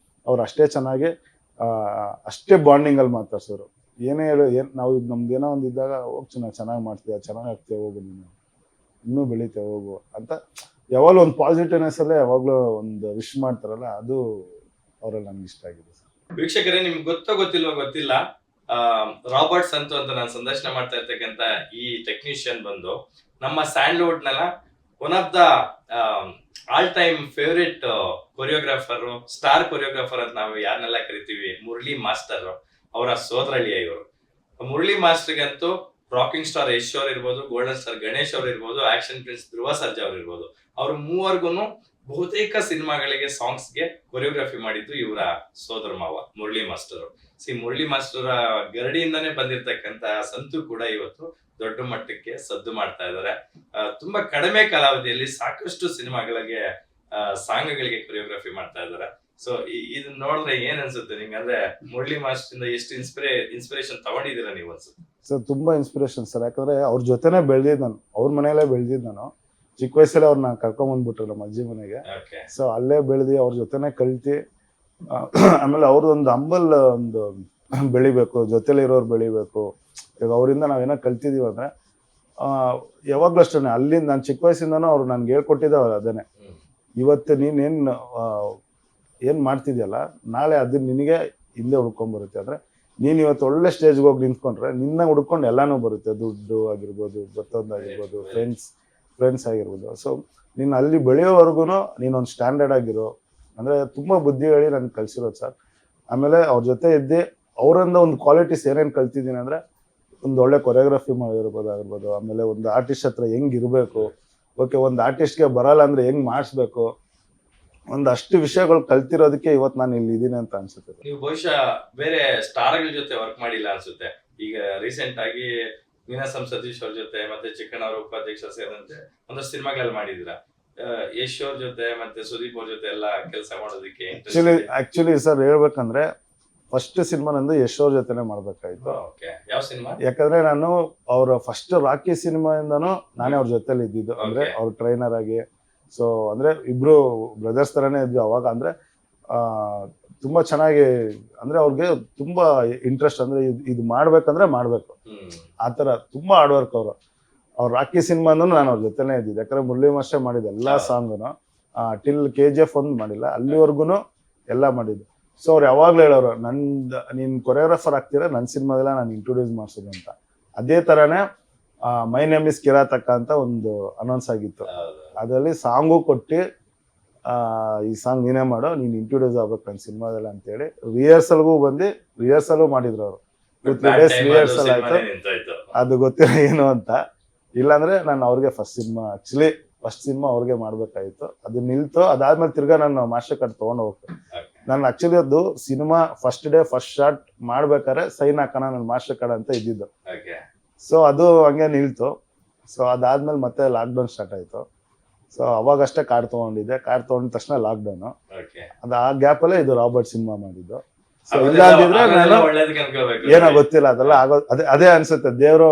ಅವ್ರು ಅಷ್ಟೇ ಚೆನ್ನಾಗಿ ಅಷ್ಟೇ ಬಾಂಡಿಂಗ್ ಅಲ್ಲಿ ಮಾತಾಡ್ಸಿದ್ರು. ಏನೇ ಹೇಳು, ನಾವು ನಮ್ದು ಏನೋ ಒಂದು ಇದ್ದಾಗ ಹೋಗಿ ಚೆನ್ನಾಗಿ ಮಾಡ್ತೀಯ, ಚೆನ್ನಾಗಿ ಆಗ್ತೀಯ, ಹೋಗು ನೀನು ಇನ್ನೂ ಬೆಳಿತೀಯ ಹೋಗು ಅಂತ ಯಾವಾಗಲೂ ಒಂದು ಪಾಸಿಟಿವ್ನೆಸ್ ಅಲ್ಲೇ ಯಾವಾಗ್ಲೂ ಒಂದು ವಿಶ್ ಮಾಡ್ತಾರಲ್ಲ, ಅದು ಅವರಲ್ಲಿ ನನ್ಗೆ ಇಷ್ಟ ಆಗಿದೆ ಸರ್. ವೀಕ್ಷಕರೇ, ನಿಮ್ಗೆ ಗೊತ್ತಿಲ್ಲ, ರಾಬರ್ಟ್ ಸಂತು ಅಂತ ನಾನು ಸಂದರ್ಶನ ಮಾಡ್ತಾ ಇರ್ತಕ್ಕಂತ ಈ ಟೆಕ್ನಿಷಿಯನ್ ಬಂದು ನಮ್ಮ sandalwood Nalla one of the all time favourite choreographer, star choreographer ಅಂತ ನಾವು ಯಾರನ್ನೆಲ್ಲ ಕರಿತೀವಿ, ಮುರಳಿ ಮಾಸ್ಟರ್ ಅವರ ಸೋದರಳಿಯ ಇವರು. ಮುರಳಿ ಮಾಸ್ಟರ್ಗಂತೂ ರಾಕಿಂಗ್ ಸ್ಟಾರ್ ಯಶ್ ಅವ್ರು ಇರ್ಬೋದು, ಗೋಲ್ಡನ್ ಸ್ಟಾರ್ ಗಣೇಶ್ ಅವ್ರು ಇರ್ಬೋದು, ಆಕ್ಷನ್ ಪ್ರಿನ್ಸ್ ಧ್ರುವ ಸರ್ಜಾ ಅವ್ರು ಇರ್ಬೋದು, ಅವ್ರು ಮೂವರ್ಗುನು ಬಹುತೇಕ ಸಿನಿಮಾಗಳಿಗೆ, ಸಾಂಗ್ಸ್ಗೆ ಕೊರಿಯೋಗ್ರಫಿ ಮಾಡಿದ್ದು ಇವರ ಸೋದರ ಮಾವ ಮುರಳಿ ಮಾಸ್ಟರ್. ಮುರಳಿ ಮಾಸ್ಟರ್ ಗರಡಿಯಿಂದಾನೇ ಬಂದಿರ್ತಕ್ಕಂತ ಸಂತು ಕೂಡ ಇವತ್ತು ದೊಡ್ಡ ಮಟ್ಟಕ್ಕೆ ಸದ್ದು ಮಾಡ್ತಾ ಇದ್ದಾರೆ. ತುಂಬಾ ಕಡಿಮೆ ಕಾಲಾವಧಿಯಲ್ಲಿ ಸಾಕಷ್ಟು ಸಿನಿಮಾಗಳಿಗೆ, ಸಾಂಗ್ಗಳಿಗೆ ಕೊರಿಯೋಗ್ರಫಿ ಮಾಡ್ತಾ ಇದ್ದಾರೆ. ಸೊ ಇದನ್ನ ನೋಡಿದ್ರೆ ಏನ್ ಅನ್ಸುತ್ತೆ ನಿಮ್ಗೆ? ಅಂದ್ರೆ ಮುರಳಿ ಮಾಸ್ಟರ್ ಇಂದ ಎಷ್ಟು ಇನ್ಸ್ಪಿರೇಷನ್ ತಗೊಂಡಿದ್ದೀರಾ ನೀವು ಅನ್ಸುತ್ತೆ? ಸರ್ ತುಂಬಾ ಇನ್ಸ್ಪಿರೇಷನ್ ಸರ್. ಯಾಕಂದ್ರೆ ಅವ್ರ ಜೊತೆನೆ ಬೆಳ್ದಿದ್ ನಾನು, ಅವ್ರ ಮನೆಯಲ್ಲೇ ಬೆಳ್ದಿದ್ ನಾನು. ಚಿಕ್ಕ ವಯಸ್ಸಲ್ಲಿ ಅವ್ರನ್ನ ಕರ್ಕೊಂಡ್ ಬಂದ್ಬಿಟ್ರು ನಮ್ಮ ಅಜ್ಜಿ ಮನೆಗೆ. ಸೊ ಅಲ್ಲೇ ಬೆಳ್ದಿ ಅವ್ರ ಜೊತೆನೆ ಕಲ್ತಿ, ಆಮೇಲೆ ಅವ್ರದೊಂದು ಹಂಬಲ್ ಒಂದು ಬೆಳಿಬೇಕು, ಜೊತೆಲಿ ಇರೋರು ಬೆಳಿಬೇಕು. ಈಗ ಅವರಿಂದ ನಾವೇನೋ ಕಲ್ತಿದೀವಿ ಅಂದ್ರೆ ಯಾವಾಗ್ಲೂ ಅಷ್ಟೇ. ಅಲ್ಲಿಂದ ನಾನು ಚಿಕ್ಕ ವಯಸ್ಸಿಂದಾನು ಅವ್ರು ನನ್ಗೆ ಹೇಳ್ಕೊಟ್ಟಿದ್ದ ಅದೇನೆ, ಇವತ್ತು ನೀನ್ ಏನ್ ಮಾಡ್ತಿದ್ಯಲ್ಲ, ನಾಳೆ ಅದನ್ನ ನಿನಗೆ ಹಿಂದೆ ಹುಡ್ಕೊಂಡ್ ಅಂದ್ರೆ ನೀನ್ ಇವತ್ತು ಒಳ್ಳೆ ಸ್ಟೇಜ್ಗೆ ಹೋಗಿ ನಿಂತ್ಕೊಂಡ್ರೆ ನಿನ್ನ ಹುಡ್ಕೊಂಡು ಎಲ್ಲಾನು ಬರುತ್ತೆ. ದುಡ್ಡು ಆಗಿರ್ಬೋದು, ಮತ್ತೊಂದಾಗಿರ್ಬೋದು, ಫ್ರೆಂಡ್ಸ್ ಆಗಿರ್ಬೋದು. ಸೊ ನೀನ್ ಅಲ್ಲಿ ಬೆಳೆಯೋವರೆಗೂ ನೀನೊಂದು ಸ್ಟ್ಯಾಂಡರ್ಡ್ ಆಗಿರೋ, ಅಂದ್ರೆ ತುಂಬಾ ಬುದ್ಧಿ ಹೇಳಿ ನನ್ಗೆ ಕಲ್ಸಿರೋದು ಸರ್. ಆಮೇಲೆ ಅವ್ರ ಜೊತೆ ಇದ್ದೆ ಅವರಿಂದ ಒಂದು ಕ್ವಾಲಿಟೀಸ್ ಏನೇನು ಕಲ್ತಿದ್ದೀನಿ ಅಂದ್ರೆ, ಒಂದು ಒಳ್ಳೆ ಕೊರಿಯೋಗ್ರಫಿ ಆಗಿರ್ಬೋದು, ಆಮೇಲೆ ಒಂದು ಆರ್ಟಿಸ್ಟ್ ಹತ್ರ ಹೆಂಗ್ ಇರಬೇಕು, ಓಕೆ ಒಂದು ಆರ್ಟಿಸ್ಟ್ಗೆ ಬರಲ್ಲ ಅಂದ್ರೆ ಹೆಂಗ್ ಮಾಡಿಸ್ಬೇಕು, ಒಂದಷ್ಟು ವಿಷಯಗಳು ಕಲ್ತಿರೋದಕ್ಕೆ ಇವತ್ತು ನಾನು ಇಲ್ಲಿ ಇದೀನಿ ಅಂತ ಅನ್ಸುತ್ತೆ. ನೀವು ಬಹುಶಃ ಬೇರೆ ಸ್ಟಾರ್ಗಳ ಜೊತೆ ವರ್ಕ್ ಮಾಡಿಲ್ಲ ಅನ್ಸುತ್ತೆ. ಈಗ ರೀಸೆಂಟ್ ಆಗಿ ನೀನಾಸಂ ಸತೀಶ್ ಅವ್ರ ಜೊತೆ ಮತ್ತೆ ಚಿಕ್ಕಣ್ಣ ಅವರ ಉಪಾಧ್ಯಕ್ಷ ಸೇರಿದಂತೆ ಒಂದಷ್ಟು ಸಿನಿಮಾಗಳಲ್ಲಿ ಮಾಡಿದಿರ. ಯಶ್ ಅವ್ರ ಜೊತೆ ಮತ್ತೆ ಸುದೀಪ್ ಅವ್ರ ಜೊತೆ ಎಲ್ಲ ಕೆಲಸ ಮಾಡೋದಕ್ಕೆ ಆಕ್ಚುಲಿ ಸರ್ ಹೇಳ್ಬೇಕಂದ್ರೆ ಫಸ್ಟ್ ಸಿನಿಮಾ ನಂದು ಯಶ್ ಅವ್ರ ಜೊತೆನೆ ಮಾಡ್ಬೇಕಾಯ್ತು. ಯಾವ ಸಿನಿಮಾ? ಯಾಕಂದ್ರೆ ನಾನು ಅವ್ರ ಫಸ್ಟ್ ರಾಕಿ ಸಿನಿಮಾಯಿಂದಾನು ನಾನೇ ಅವ್ರ ಜೊತೆಲಿ ಇದ್ದಿದ್ದು, ಅಂದ್ರೆ ಅವ್ರ ಟ್ರೈನರ್ ಆಗಿ. ಸೊ ಅಂದ್ರೆ ಇಬ್ರು ಬ್ರದರ್ಸ್ ತರಾನೇ ಇದ್ವಿ ಅವಾಗ. ಅಂದ್ರೆ ತುಂಬಾ ಚೆನ್ನಾಗಿ, ಅಂದ್ರೆ ಅವ್ರಿಗೆ ತುಂಬಾ ಇಂಟ್ರೆಸ್ಟ್, ಅಂದ್ರೆ ಇದು ಮಾಡ್ಬೇಕಂದ್ರೆ ಮಾಡ್ಬೇಕು, ಆತರ ತುಂಬಾ ಹಾರ್ಡ್ ವರ್ಕ್ ಅವ್ರು. ಅವ್ರ ರಾಕಿ ಸಿನಿಮಾನು ನಾನು ಅವ್ರ ಜೊತೆನೇ ಇದ್ದಿದ್ದು. ಯಾಕಂದ್ರೆ ಮುರಳಿ ಮಾಸ್ಟರ್ ಮಾಡಿದ ಎಲ್ಲಾ ಸಾಂಗ್ನು ಟಿಲ್ KGF ಒಂದು ಮಾಡಿಲ್ಲ, ಅಲ್ಲಿವರೆಗೂ ಎಲ್ಲ ಮಾಡಿದ್ದು. ಸೊ ಅವ್ರು ಯಾವಾಗ್ಲೂ ಹೇಳೋರು, ನೀನ್ ಕೊರಿಯೋಗ್ರಾಫರ್ ಆಗ್ತೀರಾ, ನನ್ನ ಸಿನಿಮಾದೆಲ್ಲ ನಾನು ಇಂಟ್ರೊಡ್ಯೂಸ್ ಮಾಡ್ಸೋದು ಅಂತ. ಅದೇ ತರಾನೇ ಮೈ ನೇಮ್ ಇಸ್ ಕಿರಾತಕ ಅಂತ ಒಂದು ಅನೌನ್ಸ್ ಆಗಿತ್ತು. ಅದರಲ್ಲಿ ಸಾಂಗು ಕೊಟ್ಟು ಈ ಸಾಂಗ್ ನೀನೇ ಮಾಡೋ, ನೀನು ಇಂಟ್ರೊಡ್ಯೂಸ್ ಆಗ್ಬೇಕು ನನ್ನ ಸಿನಿಮಾದಲ್ಲಿ ಅಂತೇಳಿ ರಿಹರ್ಸಲ್ಗೂ ಬಂದು ರಿಹರ್ಸಲ್ ಮಾಡಿದ್ರು ಅವರು. 2-3 ಡೇಸ್ ರಿಹರ್ಸಲ್ ಆಯ್ತು, ಅದು ಗೊತ್ತಿಲ್ಲ ಏನು ಅಂತ. ಇಲ್ಲಾಂದ್ರೆ ನಾನು ಅವ್ರಿಗೆ ಫಸ್ಟ್ ಸಿನಿಮಾ ಅವ್ರಿಗೆ ಮಾಡ್ಬೇಕಾಗಿತ್ತು, ಅದು ನಿಲ್ತು. ಅದಾದ್ಮೇಲೆ ತಿರ್ಗಾ ನಾನು ಮಾಸ್ಟರ್ ಕಾರ್ಡ್ ತಗೊಂಡು ಹೋಗ್ತೇನೆ. ನಾನು ಆಕ್ಚುಲಿ ಅದು cinema first day first shot ಮಾಡ್ಬೇಕಾದ್ರೆ ಸೈನ್ ಹಾಕೋಣ ನನ್ನ ಮಾಸ್ಟರ್ ಕಾರ್ಡ್ ಅಂತ ಇದ್ದಿದ್ದು. ಸೊ ಅದು ಹಂಗೆ ನಿಲ್ತು. ಸೊ ಅದಾದ್ಮೇಲೆ ಮತ್ತೆ ಲಾಕ್ಡೌನ್ ಸ್ಟಾರ್ಟ್ ಆಯ್ತು. ಸೊ ಅವಾಗಷ್ಟೇ ಕಾರ್ಡ್ ತಗೊಂಡಿದ್ದೆ. ಕಾರ್ಡ್ ತಗೊಂಡ ತಕ್ಷಣ ಲಾಕ್ಡೌನ್. ಅದು ಆ ಗ್ಯಾಪ್ ಅಲ್ಲೇ ಇದು ರಾಬರ್ಟ್ ಸಿನಿಮಾ ಮಾಡಿದ್ದು. ಸೊ ಇಲ್ಲ ಅಂದಿದ್ರೆ ನಾನು ಏನೋ ಗೊತ್ತಿಲ್ಲ, ಅದೆಲ್ಲ ಆಗೋ ಅದೇ ಅನ್ಸುತ್ತೆ, ದೇವ್ರು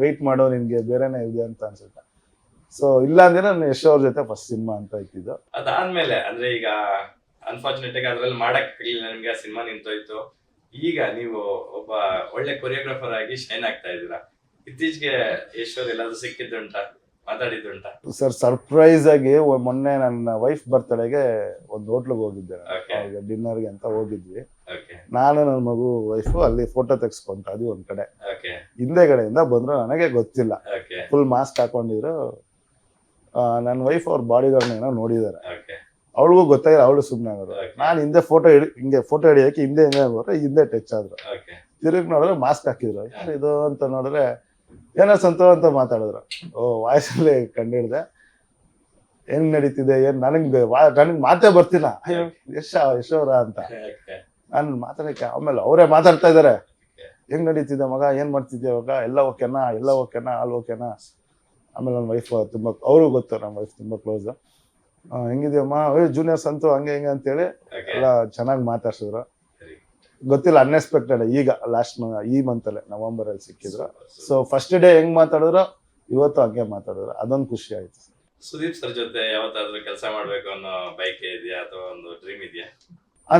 ವೆಯ್ಟ್ ಮಾಡೋ ನಿನ್ಗೆ ಬೇರೆನೇ ಇದೆ ಅಂತ ಅನ್ಸುತ್ತೆ. ಸೊ ಇಲ್ಲ ಅಂದ್ರೆ ನಾನು ಯಶ್ ಅವ್ರ ಜೊತೆ ಫಸ್ಟ್ ಸಿನಿಮಾ ಅಂತ ಇಟ್ಟಿದ್ದು. ಅದಾದ್ಮೇಲೆ ಅಂದ್ರೆ ಈಗ ಅನ್ಫಾರ್ಚುನೇಟ್ ಆಗಿ ಅದ್ರಲ್ಲಿ ಮಾಡಕ್ ಆಗ್ಲಿಲ್ಲ, ನಿಮ್ಗೆ ಆ ಸಿನಿಮಾ ನಿಂತೋಯ್ತು. ಈಗ ನೀವು ಒಬ್ಬ ಒಳ್ಳೆ ಕೊರಿಯೋಗ್ರಾಫರ್ ಆಗಿ ಶೈನ್ ಆಗ್ತಾ ಇದ್ದೀರಾ. ಇತ್ತೀಚೆಗೆ ಯಶ್ ಅವ್ರು ಎಲ್ಲಾದ್ರೂ ಸಿಕ್ಕಿದ್ದುಂಟಾ, ಮಾತಾಡಿದ್ದುಂಟಾ? ಸರ್ ಸರ್ಪ್ರೈಸ್ ಆಗಿ ಮೊನ್ನೆ ನನ್ನ ವೈಫ್ ಬರ್ತ್ಡೇಗೆ ಒಂದು ಹೋಟ್ಲಿಗೆ ಹೋಗಿದ್ದೆ, ಡಿನ್ನರ್ಗೆ ಅಂತ ಹೋಗಿದ್ವಿ. ನಾನು ನನ್ನ ಮಗು ವೈಫ್ ಅಲ್ಲಿ ಫೋಟೋ ತೆಗ್ಸ್ಕೊಂತ ಅದು ಒಂದ್ ಕಡೆ. ಹಿಂದೆಗಡೆಯಿಂದ ಬಂದ್ರು, ನನಗೆ ಗೊತ್ತಿಲ್ಲ, ಫುಲ್ ಮಾಸ್ಕ್ ಹಾಕೊಂಡಿದ್ರು. ನನ್ನ ವೈಫ್ ಅವ್ರ ಬಾಡಿ ಗಾರ್ಡ್ ಏನೋ ನೋಡಿದಾರೆ, ಅವಳಿಗೂ ಗೊತ್ತಾಗಿಲ್ಲ, ಅವಳು ಸುಮ್ಮನೆ ಆಗೋದು. ನಾನು ಹಿಂದೆ ಫೋಟೋ ಹಿಡಿಯಕ್ಕೆ ಹಿಂದೆ ಟಚ್ ಆದ್ರು. ತಿರುಗಿ ನೋಡಿದ್ರೆ ಮಾಸ್ಕ್ ಹಾಕಿದ್ರು. ಇದು ಅಂತ ನೋಡಿದ್ರೆ ಏನೋ ಸಂತೋ ಅಂತ ಮಾತಾಡಿದ್ರು. ವಾಯ್ಸಲ್ಲಿ ಕಂಡಿಡ್ದೆ, ಹೆಂಗ್ ನಡೀತಿದೆ ಏನ್, ನನಗ್ ಮಾತೇ ಬರ್ತಿಲ್ಲ. ಅಯ್ಯೋ ಯಶೋರ ಅಂತ ನಾನು ಮಾತಾಡಕ್ಕೆ. ಆಮೇಲೆ ಅವರೇ ಮಾತಾಡ್ತಾ ಇದಾರೆ, ಹೆಂಗ್ ನಡೀತಿದೆ ಮಗ, ಏನ್ ಮಾಡ್ತಿದ್ದೆ ಇವಾಗ, ಎಲ್ಲ ಓಕೆನಾ, ಆಲ್ ಓಕೆನಾ. ಆಮೇಲೆ ನನ್ನ ವೈಫ್ ತುಂಬಾ, ಅವರು ಗೊತ್ತು, ನಮ್ಮ ವೈಫ್ ತುಂಬಾ ಕ್ಲೋಸ್. ಹೆಂಗಿದ್ಯಮ್ಮ, ಜೂನಿಯರ್ಸ್ ಅಂತೂ ಹಂಗೆ ಹಿಂಗೆ ಅಂತೇಳಿ ಎಲ್ಲ ಚೆನ್ನಾಗಿ ಮಾತಾಡ್ಸಿದ್ರು. ಗೊತ್ತಿಲ್ಲ, ಅನ್ಎಕ್ಸ್ಪೆಕ್ಟೆಡ್. ಈಗ ಈ ಮಂತ್ ಅಲ್ಲೇ ನವೆಂಬರ್ ಅಲ್ಲಿ ಸಿಕ್ಕಿದ್ರು. ಸೊ ಫಸ್ಟ್ ಡೇ ಹೆಂಗ್ ಮಾತಾಡಿದ್ರು ಇವತ್ತು ಹಂಗೆ ಮಾತಾಡಿದ್ರು, ಅದೊಂದು ಖುಷಿ ಆಯ್ತು. ಸುದೀಪ್ ಸರ್ ಜೊತೆ ಯಾವತ್ತಾದ್ರೂ ಕೆಲಸ ಮಾಡ್ಬೇಕು ಅನ್ನೋ ಬೈಕೆ ಇದೆಯಾ ಅಥವಾ ಒಂದು ಡ್ರೀಮ್ ಇದೆಯಾ?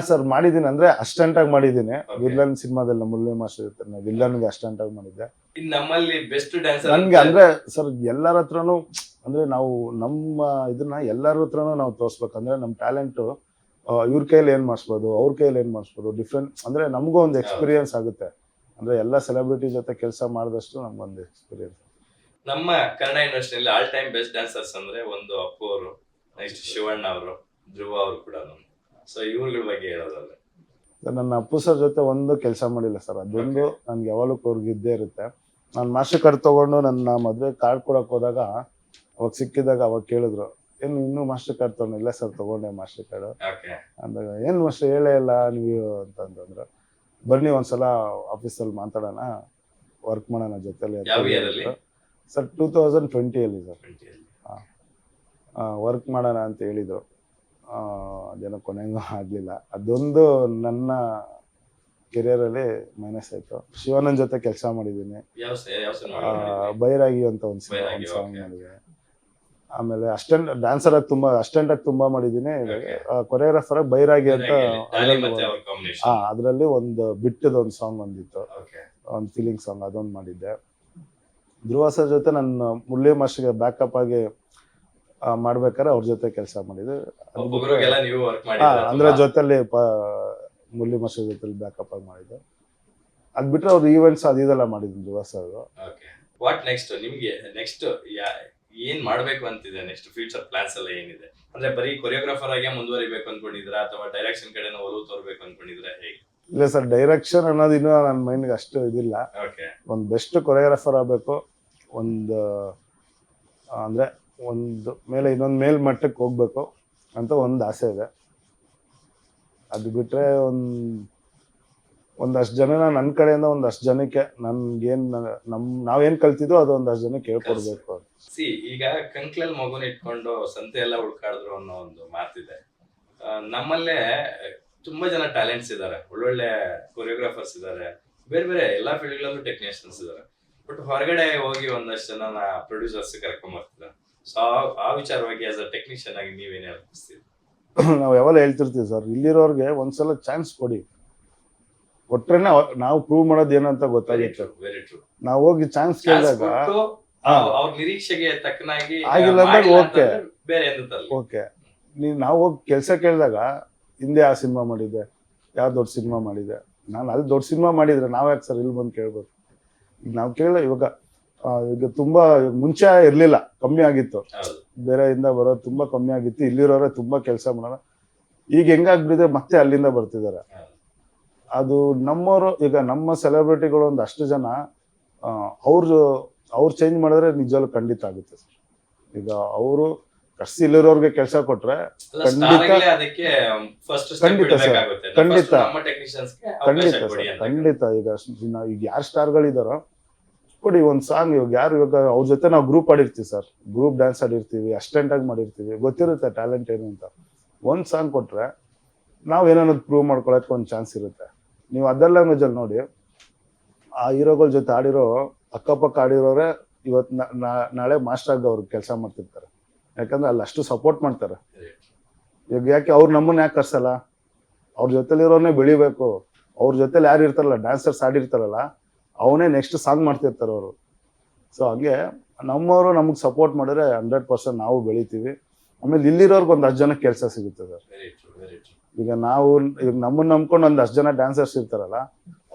ಸರ್ ಮಾಡಿದೀನಿ, ಅಂದ್ರೆ ಅಸ್ಟೆಂಟ್ ಆಗಿ ಮಾಡಿದೀನಿ. ವಿಲ್ಲನ್ ಸಿನಿಮಾದಲ್ಲಿ ಮುರಳಿ ಮಾಸ್ಟರ್ ಇರ್ತಾರೆ, ವಿಲ್ಲನ್ಗೆ ಅಸ್ಟೆಂಟ್ ಆಗಿ ಮಾಡಿದ್ದೆ. ನಮ್ಮಲ್ಲಿ ಬೆಸ್ಟ್ ಡ್ಯಾನ್ಸರ್ ನನ್ಗೆ ಅಂದ್ರೆ ಸರ್ ಎಲ್ಲರ ಹತ್ರನು, ಅಂದ್ರೆ ನಾವು ನಮ್ಮ ಇದನ್ನ ಎಲ್ಲರ ಹತ್ರನು ನಾವು ತೋರ್ಸ್ಬೇಕಂದ್ರೆ ನಮ್ಮ ಟ್ಯಾಲೆಂಟ್ ಇವ್ರ ಕೈಯಲ್ಲಿ ಏನ್ ಮಾಡಿಸ್ಬೋದು, ಅವ್ರ ಕೈಯಲ್ಲಿ ಏನ್ ಮಾಡಿಸ್ಬೋದು, ಡಿಫ್ರೆಂಟ್. ಅಂದ್ರೆ ನಮಗೂ ಒಂದು ಎಕ್ಸ್ಪೀರಿಯನ್ಸ್ ಆಗುತ್ತೆ. ಅಂದ್ರೆ ಎಲ್ಲ ಸೆಲೆಬ್ರಿಟಿ ಜೊತೆ ಕೆಲಸ ಮಾಡಿದಷ್ಟು ನಮ್ಗೊಂದು ಎಕ್ಸ್ಪೀರಿಯನ್ಸ್. ನಮ್ಮ ಕನ್ನಡ ಇಂಡಸ್ಟ್ರಿಯಲ್ಲಿ ಆಲ್ ಟೈಮ್ ಬೆಸ್ಟ್ ಡ್ಯಾನ್ಸರ್ಸ್ ಅಂದ್ರೆ ಒಂದು ಅಪ್ಪು ಅವರು, ನೆಕ್ಸ್ಟ್ ಶಿವಣ್ಣ ಅವರು, ಧ್ರುವ ಅವರು ಕೂಡ. ಸೊ ಇವ್ರಗಳ ಬಗ್ಗೆ ಹೇಳೋದಾದ್ರೆ, ನನ್ನ ಅಪ್ಪು ಸರ್ ಜೊತೆ ಒಂದು ಕೆಲಸ ಮಾಡಿಲ್ಲ ಸರ್, ಅದೊಂದು ನನ್ಗೆ ಯಾವಾಗಲೂ ಅವ್ರಿಗೆ ಇದ್ದೇ ಇರುತ್ತೆ. ನಾನು ಮಾಸ್ಟರ್ ಕಾರ್ಡ್ ತಗೊಂಡು ನನ್ನ ಮದುವೆ ಕಾರ್ಡ್ ಕೊಡಕ್ ಹೋದಾಗ ಅವಾಗ ಸಿಕ್ಕಿದಾಗ ಅವಾಗ ಕೇಳಿದ್ರು, ಏನು ಇನ್ನೂ ಮಾಸ್ಟರ್ ಕಾರ್ಡ್ ತಗೊಂಡಿಲ್ಲ ಸರ್, ತಗೊಂಡೆ ಮಾಸ್ಟರ್ ಕಾರ್ಡ್ ಅಂದಾಗ, ಏನ್ ಮಾಸ್ಟರ್ ಹೇಳೇ ಇಲ್ಲ ನೀವು ಅಂತಂದ್ರೆ, ಬನ್ನಿ ಒಂದ್ಸಲ ಆಫೀಸಲ್ಲಿ ಮಾತಾಡೋಣ, ವರ್ಕ್ ಮಾಡೋಣ ಜೊತೆಲಿ ಸರ್. 2020 ಅಲ್ಲಿ ಸರ್ ವರ್ಕ್ ಮಾಡೋಣ ಅಂತ ಹೇಳಿದ್ರು. ಅದೇನೋ ಕೊನೆಗೂ ಆಗ್ಲಿಲ್ಲ. ಅದೊಂದು ನನ್ನ ಕೆರಿಯರ್ ಅಲ್ಲಿ ಮೈನಸ್ ಆಯ್ತು. ಶಿವಣ್ಣನ ಜೊತೆ ಕೆಲಸ ಮಾಡಿದ್ದೀನಿ, ಬೈರಾಗಿ ಅಂತ ಒಂದು ಸಾಂಗ್ ಮಾಡಿದೆ. ಆಮೇಲೆ ಡ್ಯಾನ್ಸರ್ ಆಗಿ ತುಂಬಾ ಮಾಡಿದ್ದೀನಿ. ಕೊರಿಯೋಗ್ರಾಫರ್ ಆಗಿ ಬೈರಾಗಿ ಅಂತ ಅದ್ರಲ್ಲಿ ಒಂದು ಬಿಟ್ಟದ ಒಂದು ಸಾಂಗ್ ಒಂದಿತ್ತು, ಒಂದು ಫೀಲಿಂಗ್ ಸಾಂಗ್, ಅದೊಂದು ಮಾಡಿದ್ದೆ. ಧ್ರುವ ಸರ್ ಜೊತೆ ನನ್ನ ಮುರಳಿ ಮಾಸ್ಟರ್ಗೆ ಬ್ಯಾಕಪ್ ಆಗಿ ಮಾಡ್ಬೇಕಾದ್ರೆ ಅವ್ರ ಜೊತೆ ಕೆಲಸ ಮಾಡಿದ್ದೆ. ಅಂದ್ರೆ ಜೊತೆಲಿ ಮುರಳಿ ಮಾಸ್ಟರ್ ಜೊತೆಲಿ ಬ್ಯಾಕಪ್ ಆಗಿ ಮಾಡಿದ್ದೆ. ಅದ್ ಬಿಟ್ರೆ ಅವ್ರು ಈವೆಂಟ್ಸ್ ಅದೆಲ್ಲ ಮಾಡಿದ್ರು ಧ್ರುವ ಸರ್. ವಾಟ್ ನೆಕ್ಸ್ಟ್ ನಿಮ್ಗೆ ನೆಕ್ಸ್ಟ್ ಏನ್ ಮಾಡ್ಬೇಕು ಅಂತಿದೆ? ನೆಕ್ಸ್ಟ್ ಫ್ಯೂಚರ್ ಪ್ಲಾನ್ಸ್ ಎಲ್ಲ ಏನಿದೆ? ಅಂದ್ರೆ ಬರೀ ಕೊರಿಯೋಗ್ರಾಫರ್ ಆಗಿ ಮುಂದುವರಿಬೇಕು ಅನ್ಕೊಂಡಿದ್ರ ಅಥವಾ ಡೈರೆಕ್ಷನ್ ಕಡೆ ಒಲವು ತೋರ್ಬೇಕು ಅನ್ಕೊಂಡಿದ್ರ, ಹೇಗೆ? ಇಲ್ಲ ಸರ್, ಡೈರೆಕ್ಷನ್ ಅನ್ನೋದು ಇನ್ನೂ ನನ್ನ ಮೈಂಡ್ಗೆ ಅಷ್ಟು ಇದಿಲ್ಲ. ಒಂದು ಬೆಸ್ಟ್ ಕೊರಿಯೋಗ್ರಾಫರ್ ಆಗ್ಬೇಕು, ಒಂದು ಅಂದ್ರೆ ಒಂದು ಮೇಲೆ ಇನ್ನೊಂದು ಮೇಲ್ಮಟ್ಟಕ್ಕೆ ಹೋಗ್ಬೇಕು ಅಂತ ಒಂದು ಆಸೆ ಇದೆ. ಅದು ಬಿಟ್ರೆ ಒಂದಷ್ಟು ಜನ ನನ್ನ ಕಡೆಯಿಂದ ಒಂದಷ್ಟು ಜನಕ್ಕೆ ನನ್ಗೇನ್ ನಾವೇನ್ ಕಲ್ತಿದ್ವು ಅದು ಒಂದಷ್ಟು ಜನಕ್ಕೆ ಹೇಳ್ಕೊಡ್ಬೇಕು. ಈಗ ಕಂಕ್ಲಲ್ಲಿ ಮಗುನ ಇಟ್ಕೊಂಡು ಸಂತೆ ಎಲ್ಲ ಹುಡ್ಕಾಡಿದ್ರು ಅನ್ನೋ ಒಂದು ಮಾತಿದೆ. ನಮ್ಮಲ್ಲೇ ತುಂಬಾ ಜನ ಟ್ಯಾಲೆಂಟ್ಸ್ ಇದಾರೆ, ಒಳ್ಳೊಳ್ಳೆ ಕೊರಿಯೋಗ್ರಾಫರ್ಸ್ ಇದಾರೆ, ಬೇರೆ ಬೇರೆ ಎಲ್ಲಾ ಫೀಲ್ಡ್ಗಳಲ್ಲೂ ಟೆಕ್ನಿಷಿಯನ್ಸ್ ಇದಾರೆ. ಬಟ್ ಹೊರಗಡೆ ಹೋಗಿ ಒಂದಷ್ಟು ಜನ ಪ್ರೊಡ್ಯೂಸರ್ಸ್ ಕರ್ಕೊಂಡ್ ಬರ್ತಿದ್ದಾರೆ. ಸೊ ಆ ವಿಚಾರವಾಗಿ ಆಸ್ ಅ ಟೆಕ್ನಿಷಿಯನ್ ಆಗಿ ನೀವೇನ್ ಹೇಳ್ತೀವಿ? ನಾವು ಯಾವಾಗ ಹೇಳ್ತಿರ್ತೀವಿ ಸರ್, ಇಲ್ಲಿರೋರ್ಗೆ ಒಂದ್ಸಲ ಚಾನ್ಸ್ ಕೊಡಿ, ಕೊಟ್ರೆ ನಾವು ಪ್ರೂವ್ ಮಾಡೋದು ಏನಂತ ಗೊತ್ತಾಗುತ್ತೆ. ನಾವು ಹೋಗಿ ಚಾನ್ಸ್ ಕೇಳಿದಾಗ ಅವ್ರ ನಿರೀಕ್ಷೆಗೆ ತಕ್ಕನಾಗಿ ಆಗಿಲ್ಲ ಅಂದಾಗ ಓಕೆ ಬೇರೆ ಓಕೆ. ನಾವು ಹೋಗಿ ಕೆಲಸ ಕೇಳಿದಾಗ ಹಿಂದೆ ಆ ಸಿನಿಮಾ ಮಾಡಿದ್ದೆ, ಯಾವ ದೊಡ್ಡ ಸಿನಿಮಾ ಮಾಡಿದೆ, ನಾನು ಅಲ್ಲಿ ದೊಡ್ಡ ಸಿನಿಮಾ ಮಾಡಿದ್ರೆ ನಾವ್ ಯಾಕೆ ಸರ್ ಇಲ್ಲಿ ಬಂದು ಕೇಳ್ಬೇಕು? ಈಗ ನಾವು ಕೇಳ, ಇವಾಗ ಈಗ ತುಂಬಾ ಮುಂಚೆ ಇರ್ಲಿಲ್ಲ, ಕಮ್ಮಿ ಆಗಿತ್ತು. ಹೌದು. ಬೇರೆಯಿಂದ ಬರೋದು ತುಂಬಾ ಕಮ್ಮಿ ಆಗಿತ್ತು, ಇಲ್ಲಿರೋರೆ ತುಂಬಾ ಕೆಲಸ ಮಾಡೋಣ. ಈಗ ಹೆಂಗಾಗ್ಬಿಟ್ಟಿದೆ ಮತ್ತೆ ಅಲ್ಲಿಂದ ಬರ್ತಿದ್ದಾರೆ. ಅದು ನಮ್ಮವರು, ಈಗ ನಮ್ಮ ಸೆಲೆಬ್ರಿಟಿಗಳು ಒಂದಷ್ಟು ಜನ ಅವ್ರು ಚೇಂಜ್ ಮಾಡಿದ್ರೆ ನಿಜವಾಗ್ಲೂ ಖಂಡಿತ ಆಗುತ್ತೆ ಸರ್. ಈಗ ಅವರು ಕರ್ಸಿ ಇಲ್ಲಿರೋರ್ಗೆ ಕೆಲಸ ಕೊಟ್ರೆ ಖಂಡಿತ ಅದಕ್ಕೆ ಫಸ್ಟ್ ಖಂಡಿತ ಸರ್, ಖಂಡಿತ ಖಂಡಿತ ಕೊಡಿ ಸರ್, ಅಂತ. ಖಂಡಿತ. ಈಗ ಯಾರು ಸ್ಟಾರ್ಗಳಿದಾರೋ ಕೊಡಿ ಒಂದ್ ಸಾಂಗ್. ಇವಾಗ ಅವ್ರ ಜೊತೆ ನಾವು ಗ್ರೂಪ್ ಆಡಿರ್ತೀವಿ ಸರ್, ಗ್ರೂಪ್ ಡ್ಯಾನ್ಸ್ ಆಡಿರ್ತೀವಿ, ಅಸ್ಟೆಂಟ್ ಆಗಿ ಮಾಡಿರ್ತೀವಿ, ಗೊತ್ತಿರುತ್ತೆ ಟ್ಯಾಲೆಂಟ್ ಏನು ಅಂತ. ಒಂದ್ ಸಾಂಗ್ ಕೊಟ್ರೆ ನಾವ್ ಏನನ್ನೋದು ಪ್ರೂವ್ ಮಾಡ್ಕೊಳಕ್ಕೆ ಒಂದ್ ಚಾನ್ಸ್ ಇರುತ್ತೆ. ನೀವು ಅದರ್ ಲ್ಯಾಂಗ್ವೇಜ್ ಅಲ್ಲಿ ನೋಡಿ, ಆ ಹೀರೋಗಳ ಜೊತೆ ಆಡಿರೋ ಅಕ್ಕಪಕ್ಕ ಆಡಿರೋರೆ ಇವತ್ತು ನಾಳೆ ಮಾಸ್ಟರ್ ಆಗಿ ಅವ್ರು ಕೆಲಸ ಮಾಡ್ತಿರ್ತಾರೆ. ಯಾಕಂದ್ರೆ ಅಲ್ಲಿ ಅಷ್ಟು ಸಪೋರ್ಟ್ ಮಾಡ್ತಾರೆ. ಈಗ ಯಾಕೆ ಅವ್ರು ನಮ್ಮನ್ನ ಯಾಕೆ ಕರ್ಸಲ್ಲ? ಅವ್ರ ಜೊತೆಲಿರೋನೇ ಬೆಳಿಬೇಕು. ಅವ್ರ ಜೊತೆಲಿ ಯಾರು ಇರ್ತಾರಲ್ಲ, ಡ್ಯಾನ್ಸರ್ಸ್ ಆಡಿರ್ತಾರಲ್ಲ, ಅವನೇ ನೆಕ್ಸ್ಟ್ ಸಾಂಗ್ ಮಾಡ್ತಿರ್ತಾರೆ ಅವರು. ಸೊ ಹಂಗೆ ನಮ್ಮವರು ನಮಗೆ ಸಪೋರ್ಟ್ ಮಾಡಿದ್ರೆ 100% ನಾವು ಬೆಳಿತೀವಿ. ಆಮೇಲೆ ಇಲ್ಲಿರೋರ್ಗೆ ಒಂದು 10 ಜನಕ್ಕೆ ಕೆಲಸ ಸಿಗುತ್ತೆ ಸರ್. ಈಗ ನಮ್ಮನ್ನ ನಂಬ್ಕೊಂಡು ಒಂದು 10 ಜನ ಡ್ಯಾನ್ಸರ್ಸ್ ಇರ್ತಾರಲ್ಲ,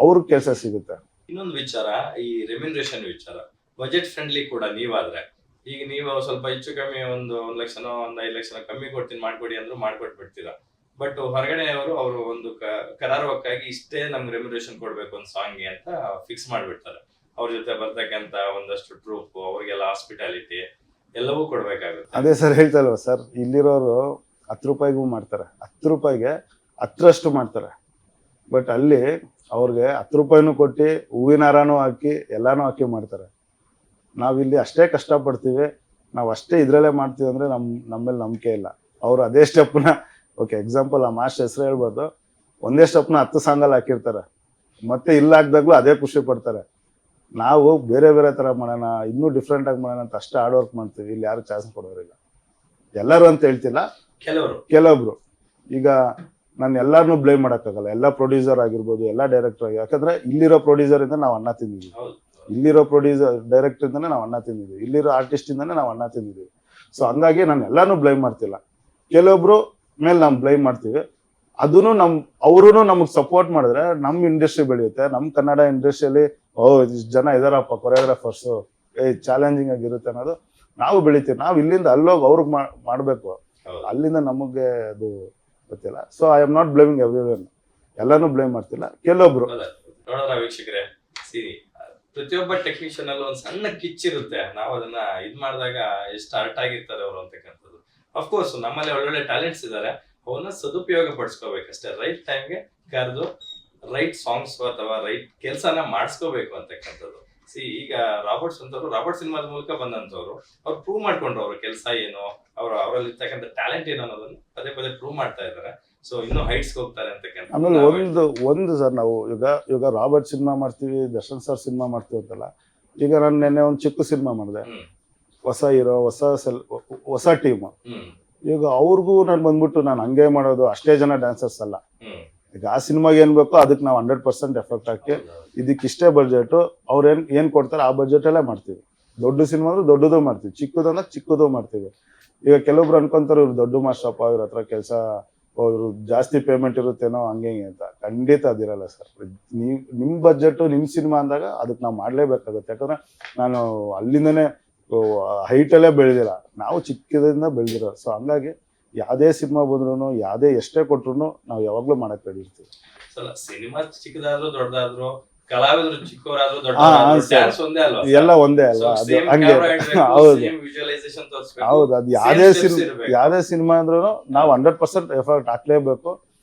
ಅವ್ರಿಗೆ ಕೆಲಸ ಸಿಗುತ್ತೆ. ಇನ್ನೊಂದು ವಿಚಾರ, ಈ ರೆಮ್ಯುನರೇಷನ್ ವಿಚಾರ, ಬಜೆಟ್ ಫ್ರೆಂಡ್ಲಿ ಕೂಡ ನೀವಾದ್ರೆ, ಈಗ ನೀವು ಸ್ವಲ್ಪ ಹೆಚ್ಚು ಕಮ್ಮಿ ಒಂದು 1 ಲಕ್ಷನೋ 5 ಲಕ್ಷನೋ ಕಮ್ಮಿ ಕೊಡ್ತೀನಿ ಮಾಡ್ಕೊಡಿ ಅಂದ್ರೂ ಮಾಡ್ಕೊಟ್ಬಿಡ್ತೀರಾ. ಬಟ್ ಹೊರಗಡೆಯವರು ಅವರು ಒಂದು ಕರಾರುವಕ್ಕಾಗಿ ಇಷ್ಟೇ ನಮ್ಗೆ ರೆಮ್ಯುನರೇಷನ್ ಕೊಡ್ಬೇಕು ಒಂದು ಸಾಂಗ್ಗೆ ಅಂತ ಫಿಕ್ಸ್ ಮಾಡ್ಬಿಡ್ತಾರೆ. ಅವ್ರ ಜೊತೆ ಬರ್ತಕ್ಕಂತ ಒಂದಷ್ಟು ಟ್ರೂಪ್, ಅವ್ರಿಗೆಲ್ಲ ಹಾಸ್ಪಿಟಾಲಿಟಿ ಎಲ್ಲವೂ ಕೊಡ್ಬೇಕಾಗುತ್ತೆ. ಅದೇ ಸರ್ ಹೇಳ್ತಾ ಇಲ್ವಾ ಸರ್, ಇಲ್ಲಿರೋರು 10 ರೂಪಾಯಿಗೂ ಮಾಡ್ತಾರೆ, 10 ರೂಪಾಯಿಗೆ 10ರಷ್ಟು ಮಾಡ್ತಾರೆ. ಬಟ್ ಅಲ್ಲಿ ಅವ್ರಿಗೆ 10 ರೂಪಾಯಿನೂ ಕೊಟ್ಟು ಹೂವಿನ ಹಾರನೂ ಹಾಕಿ ಎಲ್ಲಾನು ಹಾಕಿ ಮಾಡ್ತಾರೆ. ನಾವಿಲ್ಲಿ ಅಷ್ಟೇ ಕಷ್ಟಪಡ್ತೀವಿ, ನಾವು ಅಷ್ಟೇ ಇದ್ರಲ್ಲೇ ಮಾಡ್ತೀವಿ ಅಂದ್ರೆ ನಮ್ಮೇಲೆ ನಂಬಿಕೆ ಇಲ್ಲ. ಅವ್ರು ಅದೇ ಸ್ಟೆಪ್ನ, ಓಕೆ ಎಕ್ಸಾಂಪಲ್ ಆ ಮಾಸ್ಟರ್ ಹೆಸರು ಹೇಳ್ಬಾರ್ದು, ಒಂದೇ ಸ್ಟೆಪ್ನ 10 ಸಾಂಗಲ್ಲಿ ಹಾಕಿರ್ತಾರೆ, ಮತ್ತೆ ಇಲ್ಲ ಹಾಕ್ದಾಗ್ಲೂ ಅದೇ ಖುಷಿ ಪಡ್ತಾರೆ. ನಾವು ಬೇರೆ ಬೇರೆ ತರ ಮಾಡೋಣ, ಇನ್ನೂ ಡಿಫ್ರೆಂಟ್ ಆಗಿ ಮಾಡೋಣ ಅಂತ ಅಷ್ಟೇ ಹಾರ್ಡ್ ವರ್ಕ್ ಮಾಡ್ತೀವಿ. ಇಲ್ಲಿ ಯಾರು ಚಾನ್ಸ್ ಕೊಡೋರಿಲ್ಲ. ಎಲ್ಲರೂ ಅಂತ ಹೇಳ್ತಿಲ್ಲ, ಕೆಲವೊಬ್ರು. ಈಗ ನಾನು ಎಲ್ಲಾರನ್ನೂ ಬ್ಲೇಮ್ ಮಾಡೋಕ್ಕಾಗಲ್ಲ. ಎಲ್ಲ ಪ್ರೊಡ್ಯೂಸರ್ ಆಗಿರ್ಬೋದು, ಎಲ್ಲ ಡೈರೆಕ್ಟರ್ ಆಗಿ, ಯಾಕಂದ್ರೆ ಇಲ್ಲಿರೋ ಪ್ರೊಡ್ಯೂಸರ್ ಇಂದ ನಾವು ಅನ್ನ ತಿಂದಿದ್ದೀವಿ, ಇಲ್ಲಿರೋ ಡೈರೆಕ್ಟರ್ ಇಂದಾನೆ ನಾವು ಅನ್ನ ತಿಂದಿದ್ದೀವಿ, ಇಲ್ಲಿರೋ ಆರ್ಟಿಸ್ಟ್ ಇಂದಾನೆ ನಾವು ಅನ್ನ ತಿಂದಿದ್ದೀವಿ. ಸೊ ಹಂಗಾಗಿ ನಾನು ಎಲ್ಲಾನು ಬ್ಲೇಮ್ ಮಾಡ್ತಿಲ್ಲ, ಕೆಲವೊಬ್ರು ಮೇಲೆ ನಾವು ಬ್ಲೇಮ್ ಮಾಡ್ತೀವಿ. ಅದನ್ನು ಅವ್ರೂ ನಮಗೆ ಸಪೋರ್ಟ್ ಮಾಡಿದ್ರೆ ನಮ್ಮ ಇಂಡಸ್ಟ್ರಿ ಬೆಳೆಯುತ್ತೆ. ನಮ್ಮ ಕನ್ನಡ ಇಂಡಸ್ಟ್ರಿಯಲ್ಲಿ ಇಷ್ಟು ಜನ ಇದಾರಪ್ಪ ಕೊರಿಯೋಗ್ರಾಫರ್ಸು, ಚಾಲೆಂಜಿಂಗ್ ಆಗಿರುತ್ತೆ ಅನ್ನೋದು ನಾವು ಬೆಳಿತೀವಿ. ನಾವು ಇಲ್ಲಿಂದ ಅಲ್ಲೋಗಿ ಅವ್ರಿಗೆ ಮಾಡಬೇಕು, ಅಲ್ಲಿಂದ ನಮಗೆ ಅದು ಗೊತ್ತಿಲ್ಲ. So I am not blaming everyone, ಎಲ್ಲಾನು ಬ್ಲೇಮ್ ಮಾಡ್ತಿಲ್ಲ, ಕೆಲವೊಬ್ರು. ನೋಡೋಣ ವೀಕ್ಷಕರೇ, ಪ್ರತಿಯೊಬ್ಬ ಟೆಕ್ನಿಷಿಯನ್ ಅಲ್ಲಿ ಒಂದು ಸಣ್ಣ ಕಿಚ್ಚಿರುತ್ತೆ. ನಾವು ಅದನ್ನ ಇದ್ ಮಾಡಿದಾಗ ಎಷ್ಟು ಅರ್ಟ್ ಆಗಿರ್ತಾರೆ ಅವರು ಅಂತಕ್ಕಂಥದ್ದು. ಅಫ್ಕೋರ್ಸ್ ನಮ್ಮಲ್ಲಿ ಒಳ್ಳೊಳ್ಳೆ ಟ್ಯಾಲೆಂಟ್ಸ್ ಇದಾರೆ, ಅವನ್ನ ಸದುಪಯೋಗ ಪಡಿಸ್ಕೋಬೇಕಷ್ಟೇ. ರೈಟ್ ಟೈಮ್ಗೆ ಕರೆದು ರೈಟ್ ಸಾಂಗ್ಸ್ ಅಥವಾ ರೈಟ್ ಕೆಲಸನ ಮಾಡಿಸ್ಕೋಬೇಕು ಅಂತಕ್ಕಂಥದ್ದು. ಈಗ ರಾಬರ್ಟ್ಸ್ ಅಂತವ್ರು ರಾಬರ್ಟ್ ಸಿನಿಮಾದ ಮೂಲಕ ಬಂದಂತವ್ರು, ಅವ್ರು ಪ್ರೂವ್ ಮಾಡ್ಕೊಂಡ್ರು ಅವ್ರ ಕೆಲಸ ಏನು, ಅವರಲ್ಲಿ ಇರ್ತಕ್ಕಂಥ ಟ್ಯಾಲೆಂಟ್ ಏನು ಅನ್ನೋದನ್ನ ಪದೇ ಪದೇ ಪ್ರೂವ್ ಮಾಡ್ತಾ ಇದ್ದಾರೆ. ಸೊ ಇನ್ನೂ ಹೈಟ್ಸ್ ಹೋಗ್ತಾರೆ ಅಂತಕ್ಕಂಥ. ಆಮೇಲೆ ಒಂದು ಸರ್, ನಾವು ಈಗ ರಾಬರ್ಟ್ ಸಿನಿಮಾ ಮಾಡ್ತೀವಿ, ದರ್ಶನ್ ಸರ್ ಸಿನಿಮಾ ಮಾಡ್ತೀವಿ ಅಂತಲ್ಲ. ಈಗ ನಾನು ನೆನ್ನೆ ಒಂದು ಚಿಕ್ಕ ಸಿನಿಮಾ ಮಾಡಿದೆ, ಹೊಸ ಹೀರೋ, ಹೊಸ ಟೀಮ್. ಈಗ ಅವ್ರಿಗೂ ನಾನು ಬಂದ್ಬಿಟ್ಟು ನಾನು ಹಂಗೆ ಮಾಡೋದು, ಅಷ್ಟೇ ಜನ ಡ್ಯಾನ್ಸರ್ಸ್ ಅಲ್ಲ. ಈಗ ಆ ಸಿನಿಮಾಗೆ ಏನ್ ಬೇಕೋ ಅದಕ್ಕೆ ನಾವು 100% ಎಫೆಕ್ಟ್ ಹಾಕಿ ಇದಕ್ಕಿಷ್ಟೇ ಬಜೆಟ್, ಅವ್ರು ಏನ್ ಕೊಡ್ತಾರೆ ಆ ಬಜೆಟ್ ಅಲ್ಲೇ ಮಾಡ್ತೀವಿ. ದೊಡ್ಡ ಸಿನಿಮಾ ಅಂದ್ರೆ ದೊಡ್ಡದು ಮಾಡ್ತೀವಿ, ಚಿಕ್ಕದಂದ್ರೆ ಚಿಕ್ಕದು ಮಾಡ್ತೀವಿ. ಈಗ ಕೆಲವೊಬ್ರು ಅನ್ಕೊಂತಾರೆ ಇವ್ರು ದೊಡ್ಡ ಮಾಸ್ಟರ್ಪ್ಪ, ಇವ್ರ ಹತ್ರ ಕೆಲಸ, ಇವ್ರು ಜಾಸ್ತಿ ಪೇಮೆಂಟ್ ಇರುತ್ತೇನೋ ಹಂಗೆ ಅಂತ. ಖಂಡಿತ ಅದಿರಲ್ಲ ಸರ್. ನಿಮ್ ಬಜೆಟ್ ನಿಮ್ ಸಿನಿಮಾ ಅಂದಾಗ ಅದಕ್ಕೆ ನಾವು ಮಾಡ್ಲೇಬೇಕಾಗುತ್ತೆ. ಯಾಕಂದ್ರೆ ನಾನು ಅಲ್ಲಿಂದನೇ ಹೈಟ್ ಅಲ್ಲೇ ಬೆಳೆದಿಲ್ಲ, ನಾವು ಚಿಕ್ಕದಿಂದ ಬೆಳೆದಿರೋ. ಸೊ ಹಂಗಾಗಿ ಯಾವ್ದೇ ಸಿನಿಮಾ ಬಂದ್ರು, ಯಾವ್ದೇ ಎಷ್ಟೇ ಕೊಟ್ರು ನಾವು ಯಾವಾಗ್ಲೂ ಮಾಡಕ್ ರೆಡಿ ಇರ್ತೀವಿ. ಸಿನಿಮಾ ಚಿಕ್ಕದಾದ್ರೂ ದೊಡ್ಡದಾದ್ರು, ಕಲಾವಿದರು ಚಿಕ್ಕವರಾದ್ರೂ ದೊಡ್ಡವರಾದ್ರೂ ಎಲ್ಲ ಒಂದೇ ಅಲ್ವಾ? ಅದು ಹಂಗೆ. ಹೌದು, ಅದು ಯಾವ್ದೇ ಸಿನಿಮಾ ಅಂದ್ರೂ ನಾವು 100% ಎಫರ್ಟ್ ಹಾಕ್ಲೇಬೇಕು.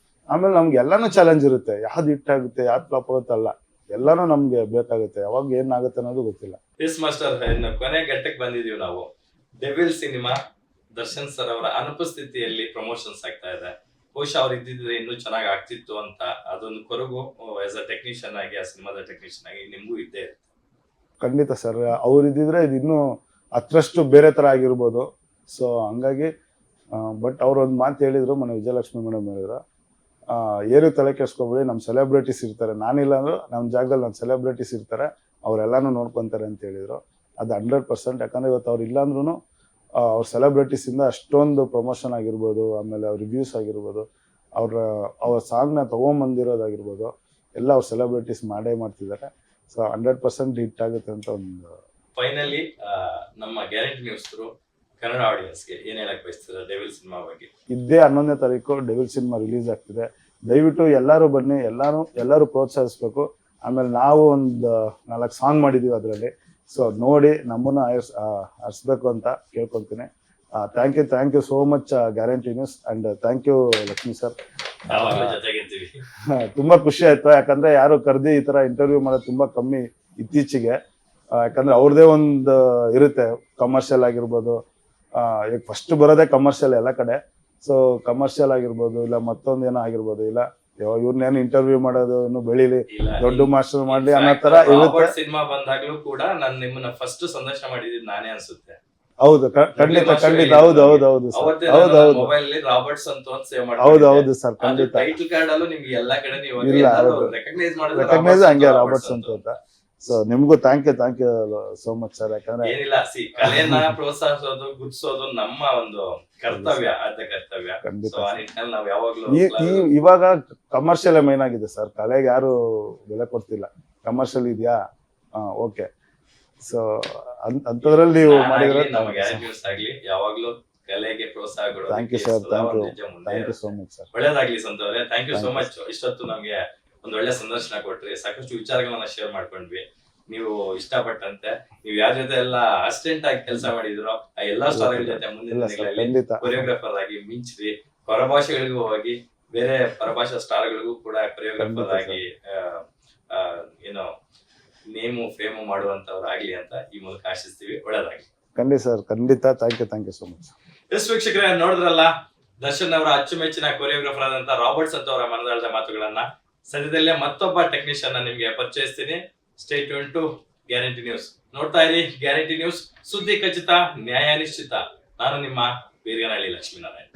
ಆಮೇಲೆ ನಮ್ಗೆ ಎಲ್ಲಾನು ಚಾಲೆಂಜ್ ಇರುತ್ತೆ, ಯಾವ್ದು ಹಿಟ್ ಆಗುತ್ತೆ ಯಾವ್ದು ಫ್ಲಾಪ್ ಆಗುತ್ತಲ್ಲ, ಎಲ್ಲಾನು ನಮ್ಗೆ ಬೇಕಾಗುತ್ತೆ. ಯಾವಾಗ ಏನಾಗುತ್ತೆ ಅನ್ನೋದು ಗೊತ್ತಿಲ್ಲ. ಎಸ್ ಮಾಸ್ಟರ್, ಕೊನೆ ಘಟ್ಟಕ್ಕೆ ಬಂದಿದೀವಿ ನಾವು. ಡೆವಿಲ್ ಸಿನಿಮಾ ದರ್ಶನ್ ಸರ್ ಅವರ ಅನುಪಸ್ಥಿತಿಯಲ್ಲಿ ಪ್ರಮೋಷನ್ಸ್ ಆಗ್ತಾ ಇದೆ. ಬಹುಶಃ ಅವ್ರು ಇದ್ದಿದ್ರೆ ಇನ್ನೂ ಚೆನ್ನಾಗಿ ಆಗ್ತಿತ್ತು ಅಂತ ಅದೊಂದು ಕೊರಗು ಆಸ್ ಅ ಟೆಕ್ನಿಷಿಯನ್ ಆಗಿ, ಆ ಸಿನಿಮಾದ ಟೆಕ್ನಿಷಿಯನ್ ಆಗಿ ನಿಮ್ಗೂ ಇದ್ದೇ ಇರುತ್ತೆ. ಖಂಡಿತ ಸರ್, ಅವ್ರು ಇದ್ದಿದ್ರೆ ಇದು ಇನ್ನೂ 10ರಷ್ಟು ಬೇರೆ ತರ ಆಗಿರ್ಬೋದು. ಸೊ ಹಂಗಾಗಿ ಬಟ್ ಅವ್ರು ಒಂದು ಮಾತು ಹೇಳಿದ್ರು, ಮೊನ್ನೆ ವಿಜಯಲಕ್ಷ್ಮಿ ಮೇಡಮ್ ಹೇಳಿದ್ರು, ಏನು ತಲೆ ಕೆಡ್ಸ್ಕೊಬೇಡಿ, ನಮ್ಮ ಸೆಲೆಬ್ರಿಟೀಸ್ ಇರ್ತಾರೆ, ನಾನಿಲ್ಲ ಅಂದ್ರು ನಮ್ಮ ಜಾಗದಲ್ಲಿ ನಮ್ಮ ಸೆಲೆಬ್ರಿಟೀಸ್ ಇರ್ತಾರೆ, ಅವರೆಲ್ಲಾನು ನೋಡ್ಕೊಂತಾರೆ ಅಂತ ಹೇಳಿದ್ರು. ಅದು 100%. ಯಾಕಂದ್ರೆ ಇವತ್ತು ಅವ್ರು ಇಲ್ಲ ಅಂದ್ರೂ ಅವ್ರ ಸೆಲೆಬ್ರಿಟೀಸ್ ಇಂದ ಅಷ್ಟೊಂದು ಪ್ರಮೋಷನ್ ಆಗಿರ್ಬೋದು, ಆಮೇಲೆ ಅವ್ರ ರಿವ್ಯೂಸ್ ಆಗಿರ್ಬೋದು, ಅವ್ರ ಸಾಂಗ್ನ ತಗೊಂಬಂದಿರೋದಾಗಿರ್ಬೋದು, ಎಲ್ಲ ಅವ್ರ ಸೆಲೆಬ್ರಿಟೀಸ್ ಮಾಡೇ ಮಾಡ್ತಿದ್ದಾರೆ. ಸೊ 100% ಹಿಟ್ ಆಗುತ್ತೆ ಅಂತ ಒಂದು ಫೈನಲಿ ನಮ್ಮ ಗ್ಯಾರಂಟಿ ನ್ಯೂಸ್ ಕನ್ನಡ ಆಡಿಯನ್ಸ್ಗೆ ಏನ್ ಹೇಳಕ್ ಬಯಸ್ತೀರಾ ಡೆವಿಲ್ ಸಿನಿಮಾ ಬಗ್ಗೆ? ಇದೇ 11ನೇ ತಾರೀಕು ಡೆವಿಲ್ ಸಿನಿಮಾ ರಿಲೀಸ್ ಆಗ್ತಿದೆ. ದಯವಿಟ್ಟು ಎಲ್ಲರೂ ಬನ್ನಿ, ಎಲ್ಲರೂ ಪ್ರೋತ್ಸಾಹಿಸ್ಬೇಕು. ಆಮೇಲೆ ನಾವು ಒಂದು 4 ಸಾಂಗ್ ಮಾಡಿದೀವಿ ಅದರಲ್ಲಿ. ಸೊ ನೋಡಿ ನಮ್ಮನ್ನ ಹರಿಸ್ಬೇಕು ಅಂತ ಕೇಳ್ಕೊಳ್ತೀನಿ. Thank you so much guarantee news and thank you Lakshmi sir. ಯಾವಾಗ್ಲೂ ಜೊತೆಗಿರ್ತೀವಿ. ತುಂಬಾ ಖುಷಿ ಆಯ್ತು, ಯಾಕಂದ್ರೆ ಯಾರು ಕರೆದಿ ಈ ತರ ಇಂಟರ್ವ್ಯೂ ಮಾಡೋದು ತುಂಬಾ ಕಮ್ಮಿ ಇತ್ತೀಚೆಗೆ. ಯಾಕಂದ್ರೆ ಅವ್ರದೇ ಒಂದು ಇರುತ್ತೆ, ಕಮರ್ಷಿಯಲ್ ಆಗಿರ್ಬೋದು. ಈಗ ಫಸ್ಟ್ ಬರೋದೇ ಕಮರ್ಷಿಯಲ್ ಎಲ್ಲ ಕಡೆ. ಸೊ ಕಮರ್ಷಿಯಲ್ ಆಗಿರ್ಬೋದು, ಇಲ್ಲ ಮತ್ತೊಂದು ಏನೋ ಆಗಿರ್ಬೋದು, ಇಲ್ಲ ಇವ್ರನ್ನೇನು ಇಂಟರ್ವ್ಯೂ ಮಾಡೋದು ಇನ್ನು ಬೆಳಿಲಿ, ದೊಡ್ಡ ಮಾಸ್ಟರ್ ಮಾಡ್ಲಿ ಅನ್ನೋ ತರ ಇರುತ್ತೆ. ಸಿನಿಮಾ ಬಂದಾಗ್ಲೂ ಕೂಡ ನಾನು ನಿಮ್ಮನ್ನ ಫಸ್ಟ್ ಸಂದರ್ಶನ ಮಾಡಿದ್ದು ನಾನೇ ಅನ್ಸುತ್ತೆ. ಹೌದು, ಖಂಡಿತ ಹೌದು ಮೊಬೈಲ್ ರಾಬರ್ಟ್ಸ್ ಅಂತ ಒಂದು ಸೇವ್ ಮಾಡಿ. ಹೌದು ಸರ್, ಖಂಡಿತ ಟೈಟಲ್ ಕಾರ್ಡ್ ಅಲ್ಲೂ ನಿಮ್ಗೆ ಎಲ್ಲಾ ಕಡೆ ನೀವು ಇಲ್ಲ, ರೆಕಗ್ನೈಸ್ ಹಂಗೆ ರಾಬರ್ಟ್ಸ್ ಅಂತ. ಸೊ ನಿಮ್ಗೂ thank you so much sir. ಯಾಕಂದ್ರೆ ಏನಿಲ್ಲ, ಕಲೆಯನ್ನ ಪ್ರೋತ್ಸಾಹಿಸೋದು, ಗುರ್ಸೋದು ನಮ್ಮ ಒಂದು ಕರ್ತವ್ಯ, ಆದ್ಯ ಕರ್ತವ್ಯ. ಖಂಡಿತ. ಆ ನಿಟ್ಟಿನಲ್ಲಿ ನಾವು ಯಾವಾಗ್ಲೂ ಇವಾಗ ಕಮರ್ಷಿಯಲ್ ಮೈನ್ ಆಗಿದೆ ಸರ್, ಕಲೆಗೆ ಯಾರು ಬೆಲೆ ಕೊಡ್ತಿಲ್ಲ. ಕಮರ್ಷಿಯಲ್ ಇದೆಯಾ, ಓಕೆ. ಸೊ ಅಂತದ್ರಲ್ಲಿ ನೀವು ಮಾಡಿದ್ರೆ ನಮ್ಮ ಗ್ಯಾರಂಟಿ ನ್ಯೂಸ್ ಆಗ್ಲಿ ಯಾವಾಗ್ಲೂ ಕಲೆಗೆ ಪ್ರೋತ್ಸಾಹ ಕೊಡೋದು. Thank you sir, thank you so much sir. ಒಳ್ಳೇದಾಗ್ಲಿ ಸಂತವ್ರೆ, ಥ್ಯಾಂಕ್ ಯು ಸೋ ಮಚ್. ಇಷ್ಟೊತ್ತು ನಮ್ಗೆ ಒಂದು ಒಳ್ಳೆ ಸಂದರ್ಶನ ಕೊಟ್ರಿ, ಸಾಕಷ್ಟು ವಿಚಾರಗಳನ್ನ ಶೇರ್ ಮಾಡ್ಕೊಂಡ್ವಿ. ನೀವು ಇಷ್ಟಪಟ್ಟಂತೆ ನೀವು ಯಾರ ಜೊತೆ ಎಲ್ಲ ಅಸಿಸ್ಟೆಂಟ್ ಆಗಿ ಕೆಲಸ ಮಾಡಿದ್ರು ಆ ಎಲ್ಲಾ ಸ್ಟಾರ್ಗಳ ಜೊತೆ ಮುಂದಿನ ದಿನಗಳಲ್ಲಿ ಕೊರಿಯೋಗ್ರಾಫರ್ ಆಗಿ ಮಿಂಚ್ರಿ, ಹೊರಭಾಷೆಗಳಿಗೂ ಹೋಗಿ ಬೇರೆ ಪರಭಾಷಾ ಸ್ಟಾರ್ಗಳಿಗೂ ಕೂಡ ಕೊರಿಯೋಗ್ರಾಫರ್ ಆಗಿ ಏನೋ ನೇಮು ಫೇಮು ಮಾಡುವಂತವ್ರು ಆಗ್ಲಿ ಅಂತ ಈ ಮೂಲಕ ಆಶಿಸ್ತೀವಿ. ಒಳ್ಳೇದಾಗಿ. ಖಂಡಿತ ಸರ್, ಖಂಡಿತ. Thank you so much. Yes ವೀಕ್ಷಕರೇ, ನೋಡಿದ್ರಲ್ಲ ದರ್ಶನ್ ಅವರ ಅಚ್ಚುಮೆಚ್ಚಿನ ಕೊರಿಯೋಗ್ರಾಫರ್ ಆದಂತ ರಾಬರ್ಟ್ಸ್ ಅಂತ ಅವರ ಮನದಾಳದ ಮಾತುಗಳನ್ನ. ಸದ್ಯದಲ್ಲೇ ಮತ್ತೊಬ್ಬ ಟೆಕ್ನಿಷಿಯನ್ ನಿಮ್ಗೆ ಪರಿಚಯಿಸ್ತೀನಿ. Stay tune to guarantee news. ನೋಡ್ತಾ ಇರಿ ಗ್ಯಾರಂಟಿ ನ್ಯೂಸ್, ಸುದ್ದಿ ಖಚಿತ, ನ್ಯಾಯ ನಿಶ್ಚಿತ. ನಾನು ನಿಮ್ಮ ಬೀರ್ಗನಹಳ್ಳಿ ಲಕ್ಷ್ಮೀನಾರಾಯಣ್.